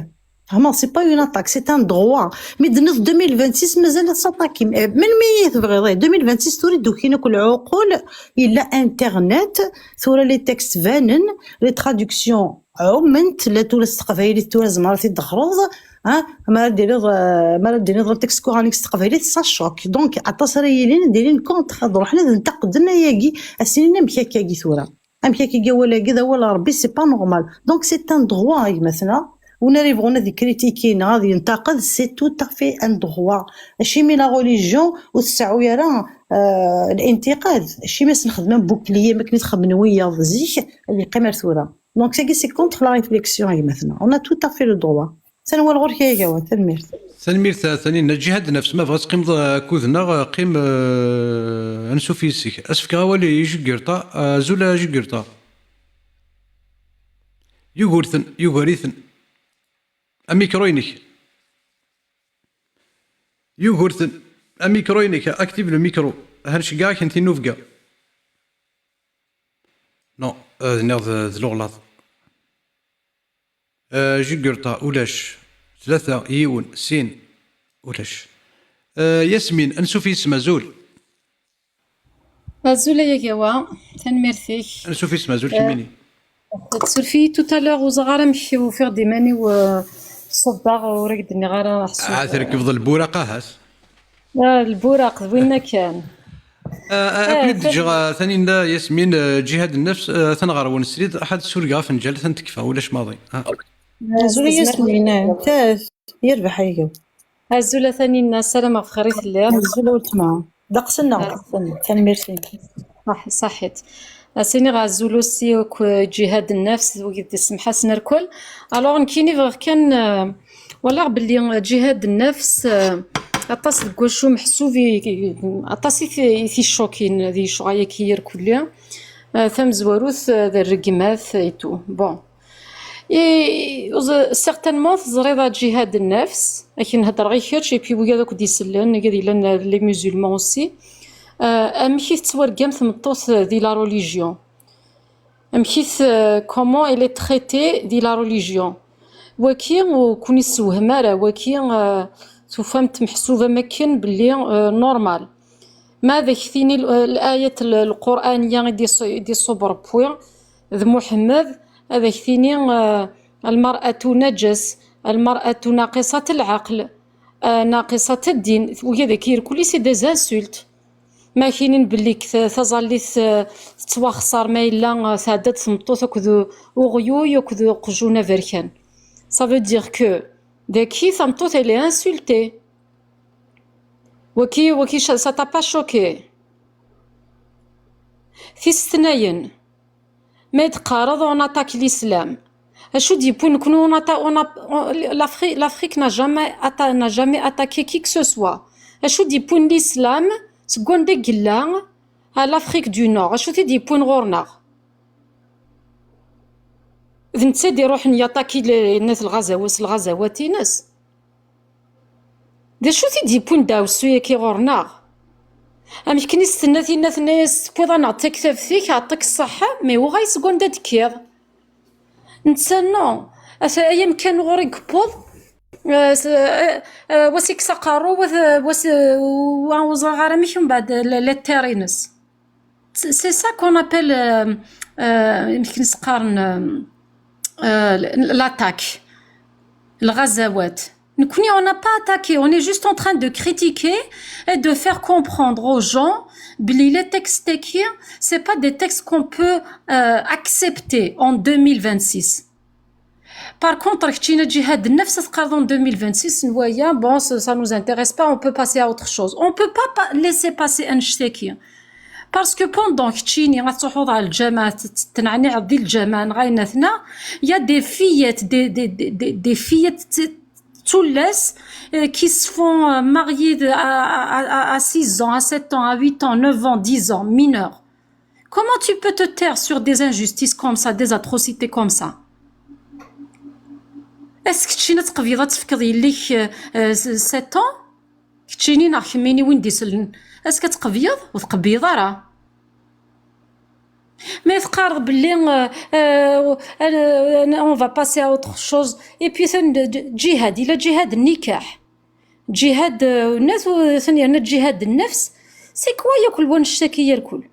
Speaker 2: Vraiment, c'est pas une attaque, c'est un droit. Mais de 2026, مازال s'attaquer. من ميت بغيض 2026 تريد كاين كل عقول إلا انترنت ثورة لي تكست فانن لي ترادكسيون عمنت لا تولس تقبايلي تولس مراتي دخروض ما ديري غير تكست كورانيك تقبايلي سا شوك دونك عطاس رايلين دايرين كونتر هضروا حنا ننتقدنا ياكي السنين مكاكاكي ثورة مكاكاكي ولا كذا ولا ربي سي با نورمال دونك سي ان دروا مثلا ونريفغونا دي كريتيكينا غادي ينتقد سي تو تافي ان دروا ماشي مي لا ريليجيون وتسعوا يا راه الانتقاد ماشي ما نخدم بوكليه ما كنت نخدم نويه زيك اللي قيمه ثوره دونك سي كونتر لا ريفليكسيون مثلا اون تو تافي لو دروا سنوا الغور كيا تنمير
Speaker 1: ثاني الجهاد نفس ما بغات قيم كوذنا قيم انسو فيسيك اسفك غوالي يجيرطا زولا جيرطا يغورثن اميكروينيك يغورثن اميكروينيك اكتيف لو ميكرو هرش كاع كنتي نوفكا نو نيض ذلوغلاط جيرطا ولاش ثلاثة يون سين ولاش ياسمين انسو في اسم زول
Speaker 4: زولا يا كوا تنميرتيك
Speaker 1: انسو في اسم زول كميني
Speaker 4: تسولفي توتالور وزغارة مشي وفيغ ديماني وصداغ ورقدني غارة حسوب
Speaker 1: عاثرك يفضل البوراقة هاس
Speaker 4: البوراق وين كان
Speaker 1: أكيد جغا ثاني لا ياسمين جهاد النفس ثنغار ونسريد أحد سوريا فنجال ثنتكفى ولاش ماضي
Speaker 2: زول ياسمين يربح هيك
Speaker 4: الزولة ثاني الناس سلامة في خريط الليل
Speaker 2: الزول ولتما دقسنا تنميرتي
Speaker 4: صحيت سيني غازولو سي جهاد النفس وقد يسمح سنا الكل الوغ نكيني فغ كان ولا بلي جهاد النفس اطاس كوشو محسوبي اطاس في شوكين ذي شغايه كير كلها ثم زواروث ذا الرقمات ايتو بون سيغتانمون تزريضة جهاد النفس لكن نهضر غير كيرش بي بوكا دوك ديسلان كادي لان لي مسلمون اوسي أمكيث تورقم ثمطوث دي لا روليجيون أمكيث كومون إلي تريتي دي لا روليجيون وكي وكوني سوهمارة وكي تفهمت محسوبة مكن بلي نورمال ماذا كثيني الآية القرآنية دي صبر بوي ذ محمد هذا كثيني المرأة نجس المرأة ناقصة العقل ناقصة الدين وهذا كير كل سي دي انسولت ما كاينين بلي تظليت تتواخسر ما الا تعدات تمطوط وكذو وغيوي وكذو قجونا فركان ça veut dire que داكي تمطوط elle est insultée وكي ça t'a pas choqué في الثناين ما يتقارض on attaque l'islam اشو دي بو نكونو l'Afrique n'a jamais attaqué qui que ce soit اشو دي بو l'islam سكون ديك قلا l'Afrique du Nord اشو تي دي بوين غورنا إذا نتا دي روح يطاكي الناس الغزوات ناس دا شو تي دي بوين داوسو كي غورنا أمش كني ستناتي ناس بوضا نعطيك ثابثيك عطيك الصحة مي هو غاي سكون دا دكير نتا نو أيام كان غوري كبوض واسيك سقارو وزغارة مش من بعد للتيرينس سي سا كون ابل يمكن نسقارن لاتاك الغزوات نكوني on n'a pas attaqué on est juste en train de critiquer et de faire comprendre aux gens بلي les textes تاكي c'est pas des textes qu'on peut accepter en 2026. Par contre, كتشينا جهاد النفس تقارض en 2026 نوايا bon ça nous intéresse pas on peut passer à autre chose on peut pas laisser passer un شتاكي parce que pendant كتشيني غتروحوا على الجامعة تنعني عضي الجامعة غايناتنا il y a des fillettes des fillettes Toulès, qui se font marier à 6 ans, à 7 ans, à 8 ans, 9 ans, 10 ans, mineurs. Comment tu peux te taire sur des injustices comme ça, des atrocités comme ça? Est-ce que tu تقبيضة تفكر يليك 7 ans كتشيني ناخميني وين ديسلن اسكو تقبيض وتقبيض راه ما يتقارض باللي on va passer à autre chose et puis جهاد الى جهاد النكاح جهاد الناس ثاني جهاد النفس سي كوا ياكل ونشتكي الكل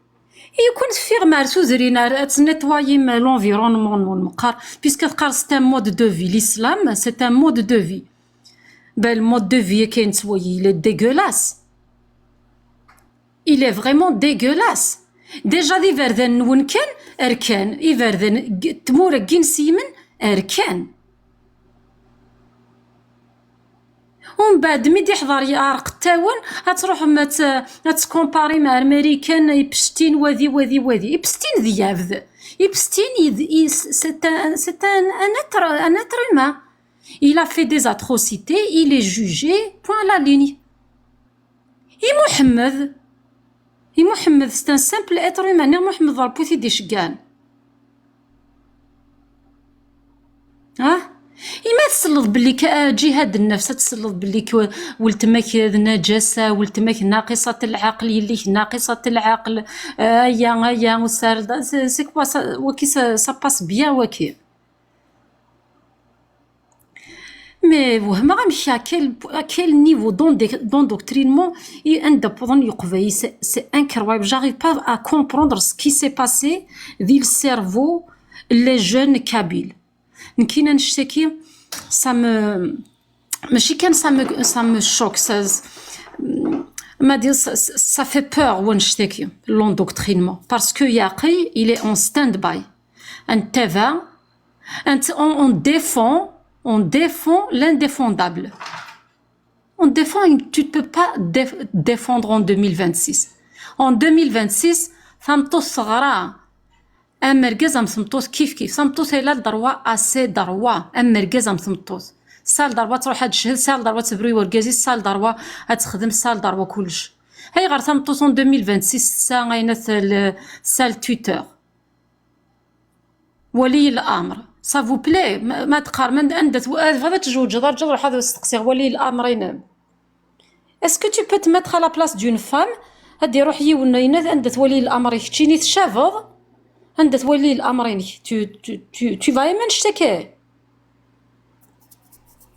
Speaker 4: يكون فيغ مارسو زرينا تنيطوايي لونفيرونمون والمقار بيسكو تقار سي ان مود دو في الاسلام سي ان مود دو في بل مود دو في كاين تسوي il est dégueulasse il est vraiment dégueulasse ديجا دي فردان نون كان اركان اي فردان تمورا كين سيمن اركان ومن بعد ملي يحضر يعرق التاون غتروح تكومباري مع الامريكان يبشتين وذي يبشتين ذيابذ يبشتين un être humain il a fait des atrocités il est jugé point à la ligne محمد c'est un simple être humain محمد ضربو ثي دي شقان إما تسلط بلي جهاد النفس تسلط بلي ولتماك نجاسة ولتماك ناقصة العقل يليك ناقصة العقل ايا وسار سي كوا وكي سا باس بيان وكي مي وهم غنمشي à quel niveau d'endoctrinement indépendant يقضي c'est incroyable j'arrive pas à comprendre ce qui s'est passé dans le cerveau les jeunes kabyles نكينا نشتكي ماشي كان ça me choque ما دير ça fait peur ونشتكي l'endoctrinement parce que ياقي il est en stand-by انتبه انت on défend l'indéfendable on défend tu ne peux pas défendre en 2026 en 2026 ثمطو صغرا مركز مصمطوط كيف صمطوط الى الدروا اسي دروا مركز مصمطوط سال دروا تروح هاد الشهر سال دروا تبري وركازي سال دروا تخدم سال دروا كلش هاي غير صمطوط 2026 سا غاينات سال تويتر ولي الامر سافو بلاي ما تقار من عندك هذا تجوج رجل هذا يستقسي ولي الامر ينام اسكو تو بو te mettre à la place d'une femme هادي يروح يونينا عندك ولي الامر يحكيني تشافض عندك ولي الامرين tu vas يمن نشتكي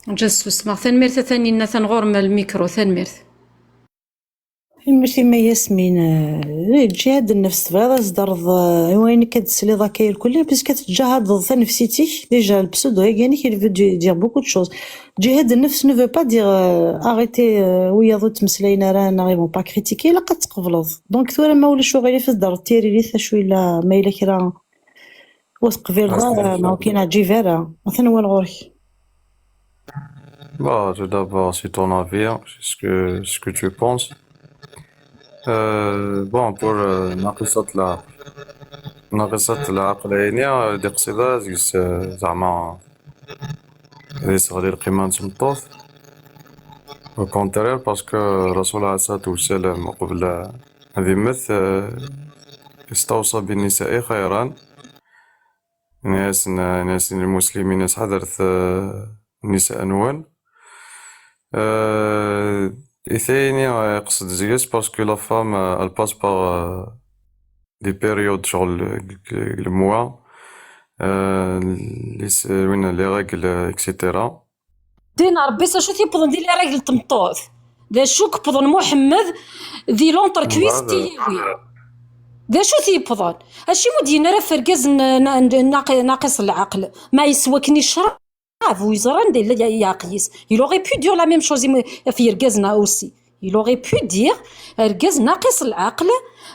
Speaker 4: نجلس نسمع ثانميرث ثاني نغور من الميكرو ثانميرث
Speaker 2: ماشي ما ياسمين جهاد النفس تبغي تزدرض وين كتسلي ذاكاي الكل بس كتجاهد ضد نفسيتك ديجا البسودو يعني كي فو دير بوكو دو شوز جهاد النفس نو فو با دير اريتي ويا ضد تمسلاينا رانا غير با كريتيكي لا قد تقبلض دونك ثورا ما ولا شغل في الدار تيري لي ثا لا ما الا كرا وتقبل ما كاين جيفارا مثلا هو الغوري
Speaker 3: Bah, tout d'abord, c'est ton avis, hein, c'est ce que tu penses. Bon, pour ناقصة العقلانية دي قصيدة زعما هذه صغير القيمة نتمطوط au contraire parce que الرسول عليه الصلاة والسلام قبل هذه مث استوصى بالنساء خيرا ناس المسلمين ناس حضرت النساء نوان ثاني يقصد زياس باسكو لا فام elle passe par des périodes شغل الموا وين لي ريغل اكسيتيرا
Speaker 4: دين ربي شو تيبضن دي لي ريغل تمطوط دا شو كبضن محمد ذي لونتر كويس تيوي دا شو تيبضن هادشي مدينا راه فركاز ناقص العقل ما يسوكني الشرع ويزران ديال ياقيس il aurait pu dire la même chose في ركازنا aussi il aurait pu dire ركاز ناقص العقل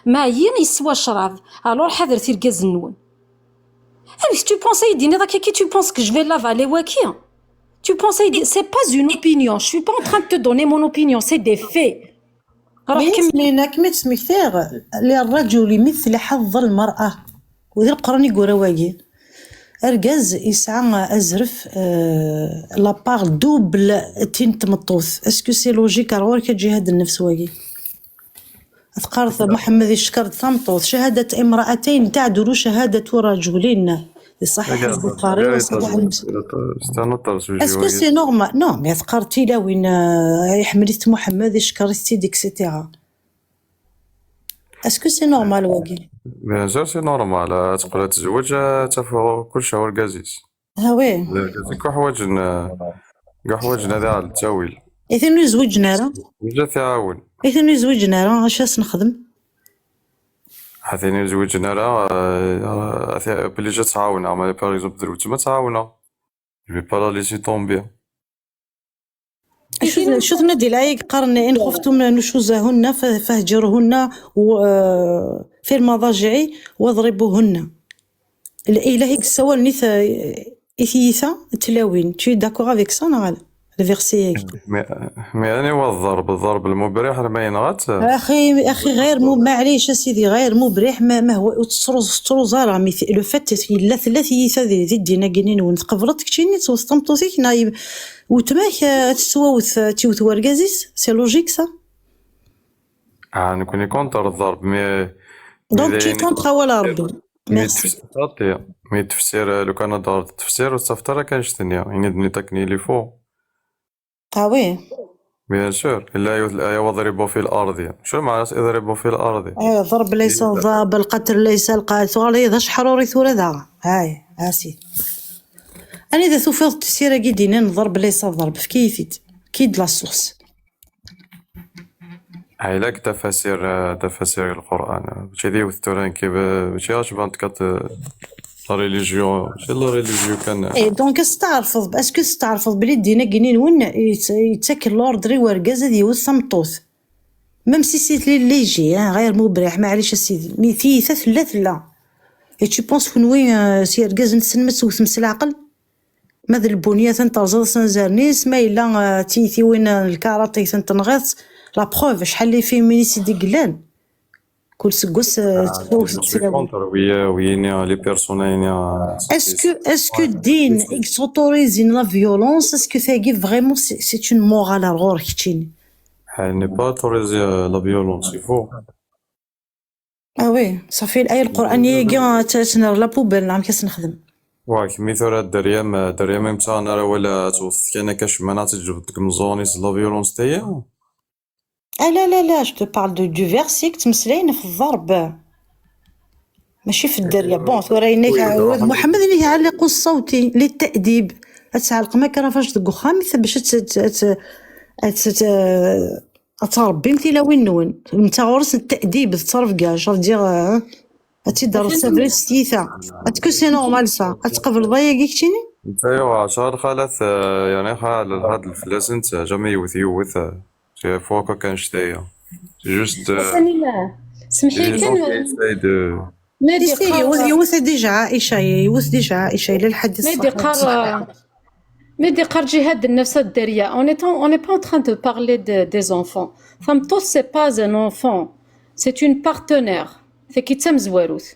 Speaker 4: ما يسوى شراب alors حضرتي ركاز النون si tu penses يديني داك كي tu penses que je vais l'avaler واكي tu penses c'est pas une opinion je suis pas en train de te donner mon opinion c'est des faits
Speaker 2: كملينا كما تسمكتير للرجل مثل حظ المرأة وذي القرآن يقول واجي أرجاز يسعى أزرف لابار دوبل تين تمطوث اسكو سي لوجيك راه كتجي هاد النفس واقي تقارث محمد يشكر تمطوث شهادة امرأتين تعدل شهادة رجلين صحيح البخاري وصحيح مسلم اسكو سي نورمال نو مي تقارتي لا وين يحملت محمد يشكر سيدي اكسيتيرا اسكو سي نورمال واقي
Speaker 3: بيان سور سي نورمال تقدر تزوج تفوق كل شهر كازيس
Speaker 2: ها وي
Speaker 3: كاع حوايج هذا على التاويل
Speaker 2: إذن زوجنا راه
Speaker 3: جا تعاون
Speaker 2: إذن زوجنا راه اش نخدم
Speaker 3: حثيني زوجنا راه بلي جا تعاونا ما باغ اكزومبل دروت ما تعاونا جو با لا ليسي طومبي
Speaker 2: شوف نادي العايق قرن إن خفتم نشوزهن فاهجرهن في المضاجع واضربوهن الإلهي سوا نيث إثيثا تلاوين تشي داكوغ افيك سا نغال الفيرسي
Speaker 3: مي أنا هو الضرب المبرح ما ينغات
Speaker 2: اخي غير معليش اسيدي غير مبرح ما هو تروزارا مي لو فات لا ثلاثي هذه دينا كاينين ونتقبرت كشيني توستمطوسيك نايب وتماك تسواوث تيوث ورغازيس سي لوجيك سا
Speaker 3: نكوني كونتر الضرب مي
Speaker 2: دونك تي كونتر ولا ربي ميرسي
Speaker 3: مي التفسير لو كان دار التفسير وصفترا كانش ثانيه يعني بني تكني لي فو
Speaker 2: وي
Speaker 3: بيان سور الا الآية وضربوا في الأرض شو معنى اضربوا في الأرض
Speaker 2: ضرب ليس الضرب القتل ليس القاتل غالي حروري ثورة ذا هاي اسي انا اذا ثوفيض التفسير كيدينا نضرب ليس الضرب في كيفيت كيد لا سورس
Speaker 3: هاي لك تفاسير القرآن باش يديو التوران كيف باش يعجبان تكات لا ريليجيون شي لا ريليجيون كان
Speaker 2: اي دونك استعرفض اسكو استعرفض بلي دينا كاينين وين يتاكل لوردري وركاز هذه وثمطوث ميم سي سيت لي يجي غير مبرح معليش السيدي مي في ثلاث لا تي بونس فين وين سي ركاز نسمت وثمس العقل ماذا البنيه تنترزض سنزارنيس ما الا تيثي وين الكاراتي تنغيط لا بروف شحال لي فيمينيست دي قلان كل سكوس
Speaker 3: كونتر ويا لي بيرسونين
Speaker 2: اسكو الدين اكسوتوريزين لا فيولونس اسكو ثاقي فريمون سي اون مورال غور كتشيني
Speaker 3: ني با توريزي لا فيولونس يفو
Speaker 2: وي صافي الايه القرانيه كاع تنر لا بوبل نعم كاس نخدم
Speaker 3: واك مثال دريام امتحان راه ولا توث كان كاش مناطق جبدك مزونيس لا فيولونس تايا
Speaker 2: لا جو بارل دو فيرسي تمسلاين في الضرب ماشي في الدريه بون ثورينيك محمد اللي يعلق الصوتي للتأديب تعلق ما كان فاش دكو باش تربي مثل وين نون انت غورس التأديب تصرف كاع شاف دير هاتي دار سافري ستيثا هاتكو سي نورمال سا تقبل ضيق كيتيني
Speaker 3: ايوا 10 خالث يعني خال هاد الفلاس انت جامي يوث سي فوق كان شتايا جوست
Speaker 4: سمحي كان
Speaker 2: يوث ديجا عائشه الى الحد
Speaker 4: Mais des jihad de nefs derrière, on n'est pas en train de parler des enfants. Femme tous c'est pas un enfant, c'est une partenaire. Fait qu'il t'aime zwarout.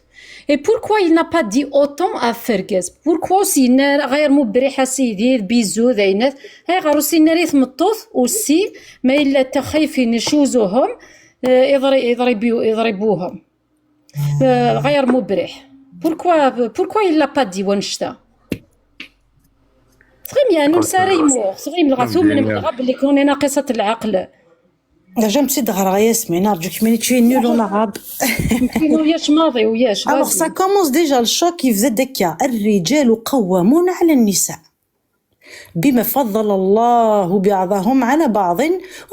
Speaker 4: Et pourquoi il n'a pas dit autant à Fergaz? Pourquoi aussi غير مبرح سيدي بيزو ذينات هاي غير aussi نريث مطوث aussi ما إلا تخايفين يشوزوهم يضربوهم غير مبرح. Pourquoi il l'a pas dit ونشتا؟ صغيم يعني نساري يموغ صغيم الغثوم من الغب اللي كوني ناقصة العقل
Speaker 2: جام تدغر ياسمين ارجوك ملي تشي نول ولا غاب
Speaker 4: وياش ماضي وياش
Speaker 2: الوغ سا كومونس ديجا الشوك يفزا دكا الرجال قوامون على النساء بما فضل الله بعضهم على بعض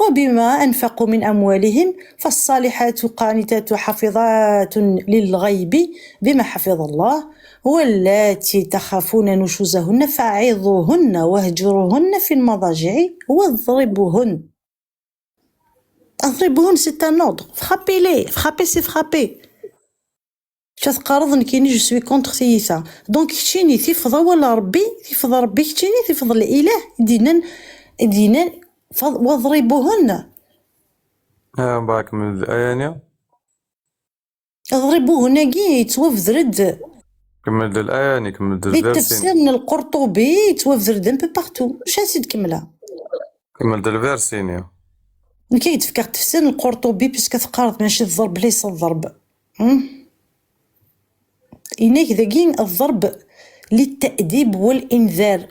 Speaker 2: وبما أنفقوا من أموالهم فالصالحات قانتات حافظات للغيب بما حفظ الله واللاتي تخافون نشوزهن فاعظوهن واهجروهن في المضاجع واضربوهن سي ان اوردر فرابي سي فرابي تقارض كيني جو سوي كونتر ثيثا دونك كتشيني تيفض ولا ربي تيفض ربي كتشيني تيفض الاله دينا واضربوهن
Speaker 3: باك من الايانيا
Speaker 2: اضربوهن كي توفذرد
Speaker 3: كمل الآية يعني كمل
Speaker 2: في
Speaker 3: الفيرسي
Speaker 2: التفسير من القرطبي توفر دم بو بارتو واش نسيت نكملها
Speaker 3: كمل الفيرسينيو
Speaker 2: كي تفكر تفسير القرطبي باسكو تقارض ماشي الضرب ليس الضرب إنك ذاكين الضرب للتأديب والإنذار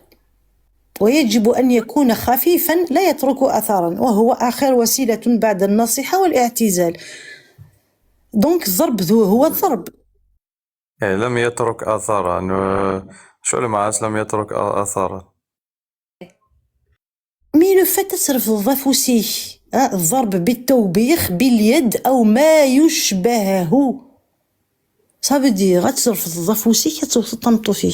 Speaker 2: ويجب أن يكون خفيفا لا يترك أثرا وهو آخر وسيلة بعد النصيحة والاعتزال دونك الضرب هو الضرب
Speaker 3: يعني لم يترك آثارا شو المعنى لم يترك آثارا
Speaker 2: مي لو فات تصرف الضفوسي الضرب بالتوبيخ باليد أو ما يشبهه صافي دي غتصرف الضفوسي كتوطمطو فيه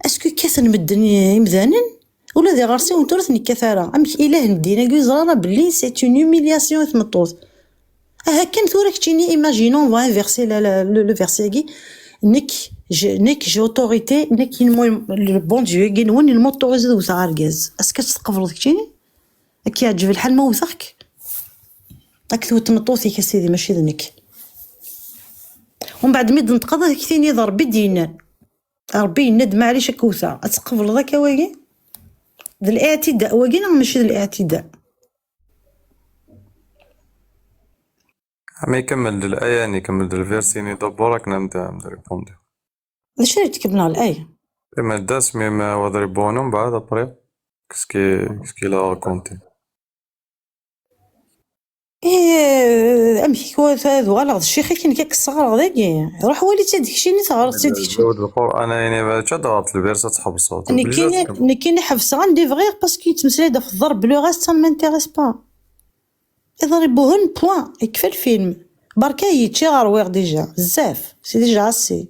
Speaker 2: اسكو كاثن مدني مذانن ولا دي غارسي ونتورثني كثارة امك اله ندينا كي زرارة بلي سي اون هوميلياسيون ثمطوط هاكا ثورا كتيني ايماجينون فوا فيرسي لو فيرسي كي نك جوتوريتي نك بون ديو كي نوني الموتوريزي دوزا غاركاز اسكو تقبل كتيني كي يعجب الحال ما وثقك راك ثوت مطوطي كسيدي ماشي ذنك ومن بعد ميد نتقضى كثيني ضربي دينا ربي يند معليش كوثا اتقبل ذاك واقي ذا الاعتداء واقي ماشي ذا الاعتداء
Speaker 3: عم يكمل الآية يعني كمل الفيرسيني دبورك نبدا ريبوندي
Speaker 2: اش اللي تكبنا الآية
Speaker 3: إما داس ميما وضربونهم بعد أبري كسكي لا راكونتي
Speaker 2: امشي كوا هذو غلط الشيخ كاين كاك الصغار ذاكي روح ولي تديك شي نتغرط تديك شي
Speaker 3: جود القرآن يعني تشدغت الفيرسة تحبسات
Speaker 2: كاين حفص غندي فغير باسكو يتمسلا في الضرب لو غاست ما انتريس با يضربوهن بوان يكفى الفيلم بركا يتشي غرويغ ديجا بزاف سي ديجا اسي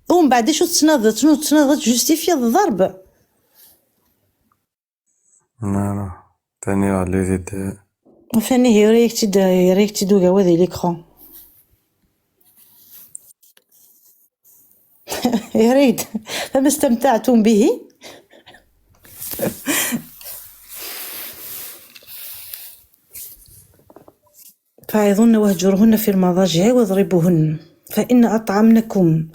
Speaker 2: ومن بعد شو تناضت جوستيفي الضرب
Speaker 3: لا تاني اللي زيد
Speaker 2: فاني هي ريكتي دوغا وذي ليكرون يا ريت فما استمتعتم به فأيضن واهجرهن في المضاجع واضربوهن فإن أطعمنكم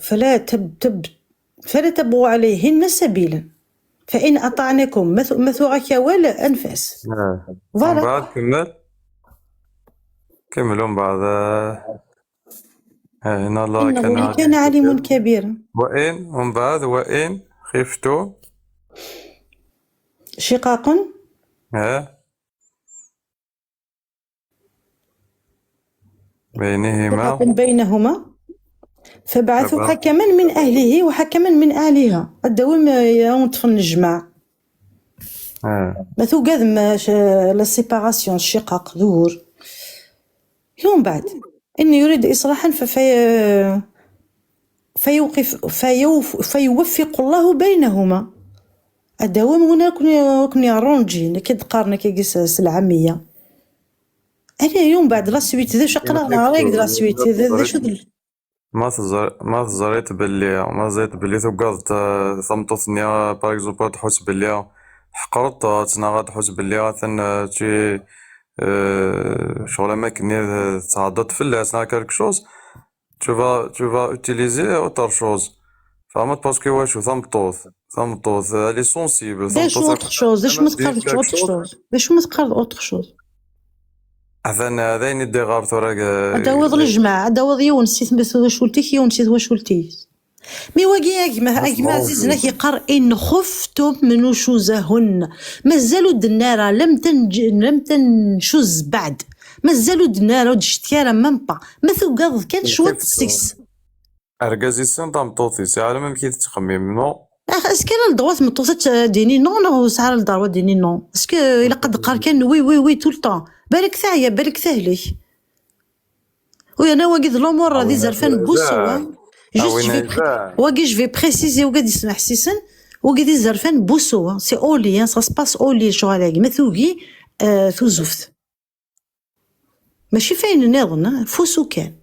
Speaker 2: فلا تبغوا عليهن سبيلا فإن أطعنكم مثوغك ولا أنفاس
Speaker 3: من بعد كملوا بعد إن الله
Speaker 2: كان عليم كبيرا
Speaker 3: ومن بعد وإن خفتوا
Speaker 2: شقاق بينهما فبعثوا حكما من أهله وحكما من أهلها الدوام ينطفن الجماع مثو قادم لا سيباراسيون الشقاق ظهور يوم بعد إن يريد إصلاحا فيوفق الله بينهما الدوام هنا كن يرونجي كد قارنا كيس العامية أنا يوم بعد لا سويت ذا شقرا نهاريك لا سويت ذا شو
Speaker 3: ما تزريت باللي توقعت ثمطتني باغ اكزومبل تحس باللي حقرت تناغا تحس باللي ثن شي شغل ما كني تعضت في الاسنا كالك شوز tu vas utiliser autre chose فهمت باسكو واش ثمطوط لي سونسيبل
Speaker 2: باش اوتر شوز باش ما تقرض اوتر شوز باش ما تقرض اوتر شوز
Speaker 3: هذا يدي غار ثورا
Speaker 2: هذا وض الجماعه هذا وض يونس واش ولتي يونس واش ولتي مي واقي اجمع عزيزنا كيقر ان خفتم من نشوزهن مازالوا الدناره لم تنشز بعد مازالوا الدناره ودشتياره مامبا ما ثوقاض كان شويه السكس
Speaker 3: ارغازي سن طمطوطي سي على ما كي تخمم نو
Speaker 2: اسكو الدغوات مطوطات ديني نو سعر الدروات ديني نو اسكو الا قد قار كان وي تو الطون بالك ثايا بالك ثهلي وانا واقي الامور هذه زرفان بوسوا واقي جو في بريسيزي وقاعد يسمع حسيسن وقاعد يزرفان بوسوا سي اولي سا سباس اولي شغل ما ثوقي ثو زفت ماشي فاين نظن فوسو كان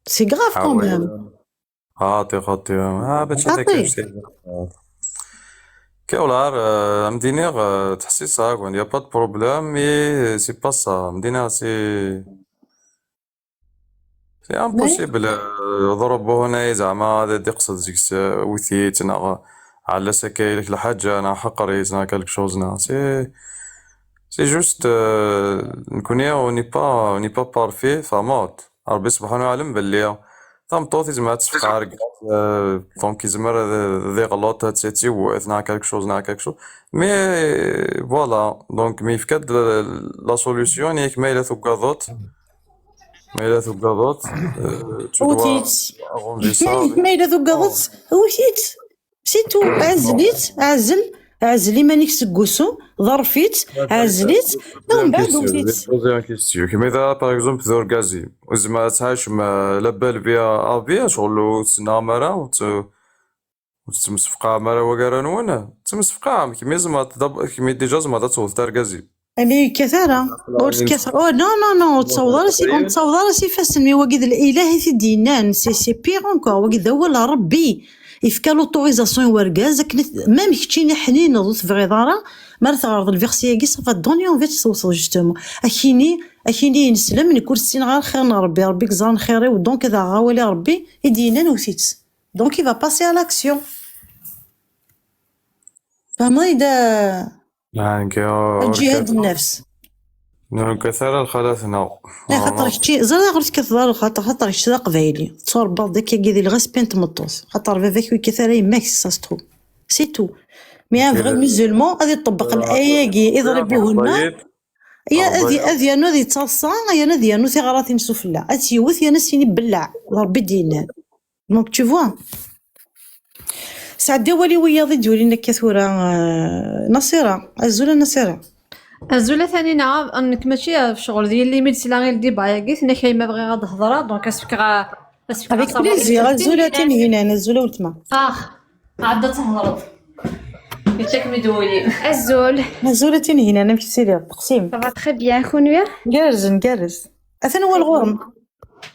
Speaker 2: سي غراف كومبليم
Speaker 3: خاطي باش هذاك كولار مدينير تحسيسها كون يا با دو بروبليم مي سي با سا مدينير سي سي امبوسيبل ضربو هنايا زعما هذا يقصد زيك وثيت انا على سكايلك لحاجة انا حقريت انا كالك شوز نا سي جوست نكوني اوني با بارفي فموت ربي سبحانه يعلم باللي تمطوط زعما تسفق عرق دونك يزمر ذي غلط تسيتي وثنا كالك شوز نا كالك شوز مي فوالا دونك مي فكاد لا سوليوشن ياك مايله ثقاضوت مايله ثقاضوت tu dois
Speaker 2: وتيت
Speaker 3: arranger ça
Speaker 2: ما إلا ذو قضت وتيت سيتو عزليت عزلي مانيك سكوسو ظرفيت عزليت ومن بعد وتيت
Speaker 3: بوزي ان كيستيون كيما اذا باغ اكزومبل ذو اورغازي وزعما تعايش ما لابال بها ابيا شغل تسنى مرا وتمسفقا مرا وكارانونا تمسفقا كيما زعما كيما ديجا زعما تصوت تارغازي
Speaker 2: يعني كثارة ورس كثارة او نو تصور راسي فاسن مي وقيد الاله في دينان سي بيغ انكور وقيد هو ربي يفكا لوتوريزاسيون وركاز ميم كتشينا حنين ضوت في غدارة ما تغرض الفيرسي كي صافا دوني اون فيت توصل جوستومون اكيني نسلم نكون سين غير خير ربي كزان خيري ودونك اذا غاولي ربي يدينا نوثيت دونك يفا باسي على لاكسيون فما اذا
Speaker 3: يعني
Speaker 2: الجهاد النفس
Speaker 3: كثر الخلاثنا
Speaker 2: لا خاطر كتشي زرا غير كثر خاطر كتشي قبايلي تصور بعض داك كيدير الغاسبين تمطوس خاطر فافاك كثر يماك ساسترو سي تو مي ان فغي ميزولمون غادي يطبق الايه كي يضربوهن يا اذي انا ذي تصا يا انا ذي انا ثغرات مسفله اتيوث يا ناس يبلع ربي دينان دونك تو فوا سعد ولي ويا ضد ديولي لنا كثوره نصيره عزوله نصيره
Speaker 5: الزولة ثاني نعرف انك ماشي في شغل ديال لي ميدسي غير دي باياكيت انا كاين ما بغي غاد هضره دونك اسفك
Speaker 2: افيك بليزير الزوله تاني هنا انا الزوله ولتما
Speaker 5: عاد تهضر يتاك مدولي
Speaker 2: الزوله تاني هنا انا مشيت سيري تقسيم
Speaker 6: Ça va très bien, Khounia.
Speaker 2: نجرز اثنا هو الغرم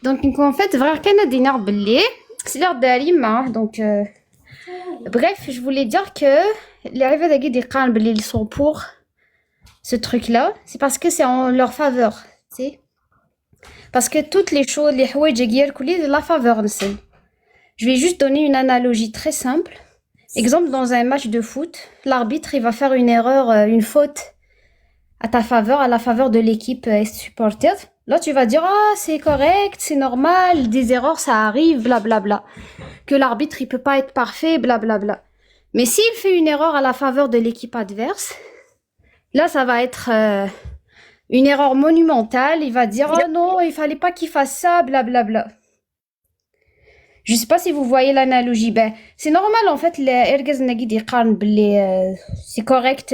Speaker 6: Donc, en fait, vraiment, qu'un dîner belé. C'est l'heure d'aller, donc. Bref, je voulais dire que les rêves de des crânes belé, ils sont pour ce truc-là. C'est parce que c'est en leur faveur, tu sais. Parce que toutes les choses, les houaï jaguier, coulis de la faveur, c'est. Je vais juste donner une analogie très simple. Exemple, dans un match de foot, l'arbitre, il va faire une erreur, une faute à ta faveur, à la faveur de l'équipe supporter. Là, tu vas dire, ah, c'est correct, c'est normal, des erreurs, ça arrive, blablabla. Que l'arbitre, il peut pas être parfait, blablabla. Mais s'il fait une erreur à la faveur de l'équipe adverse, là, ça va être une erreur monumentale. Il va dire, oh non, il fallait pas qu'il fasse ça, blablabla. Je sais pas si vous voyez l'analogie. Ben, c'est normal, en fait, c'est correct,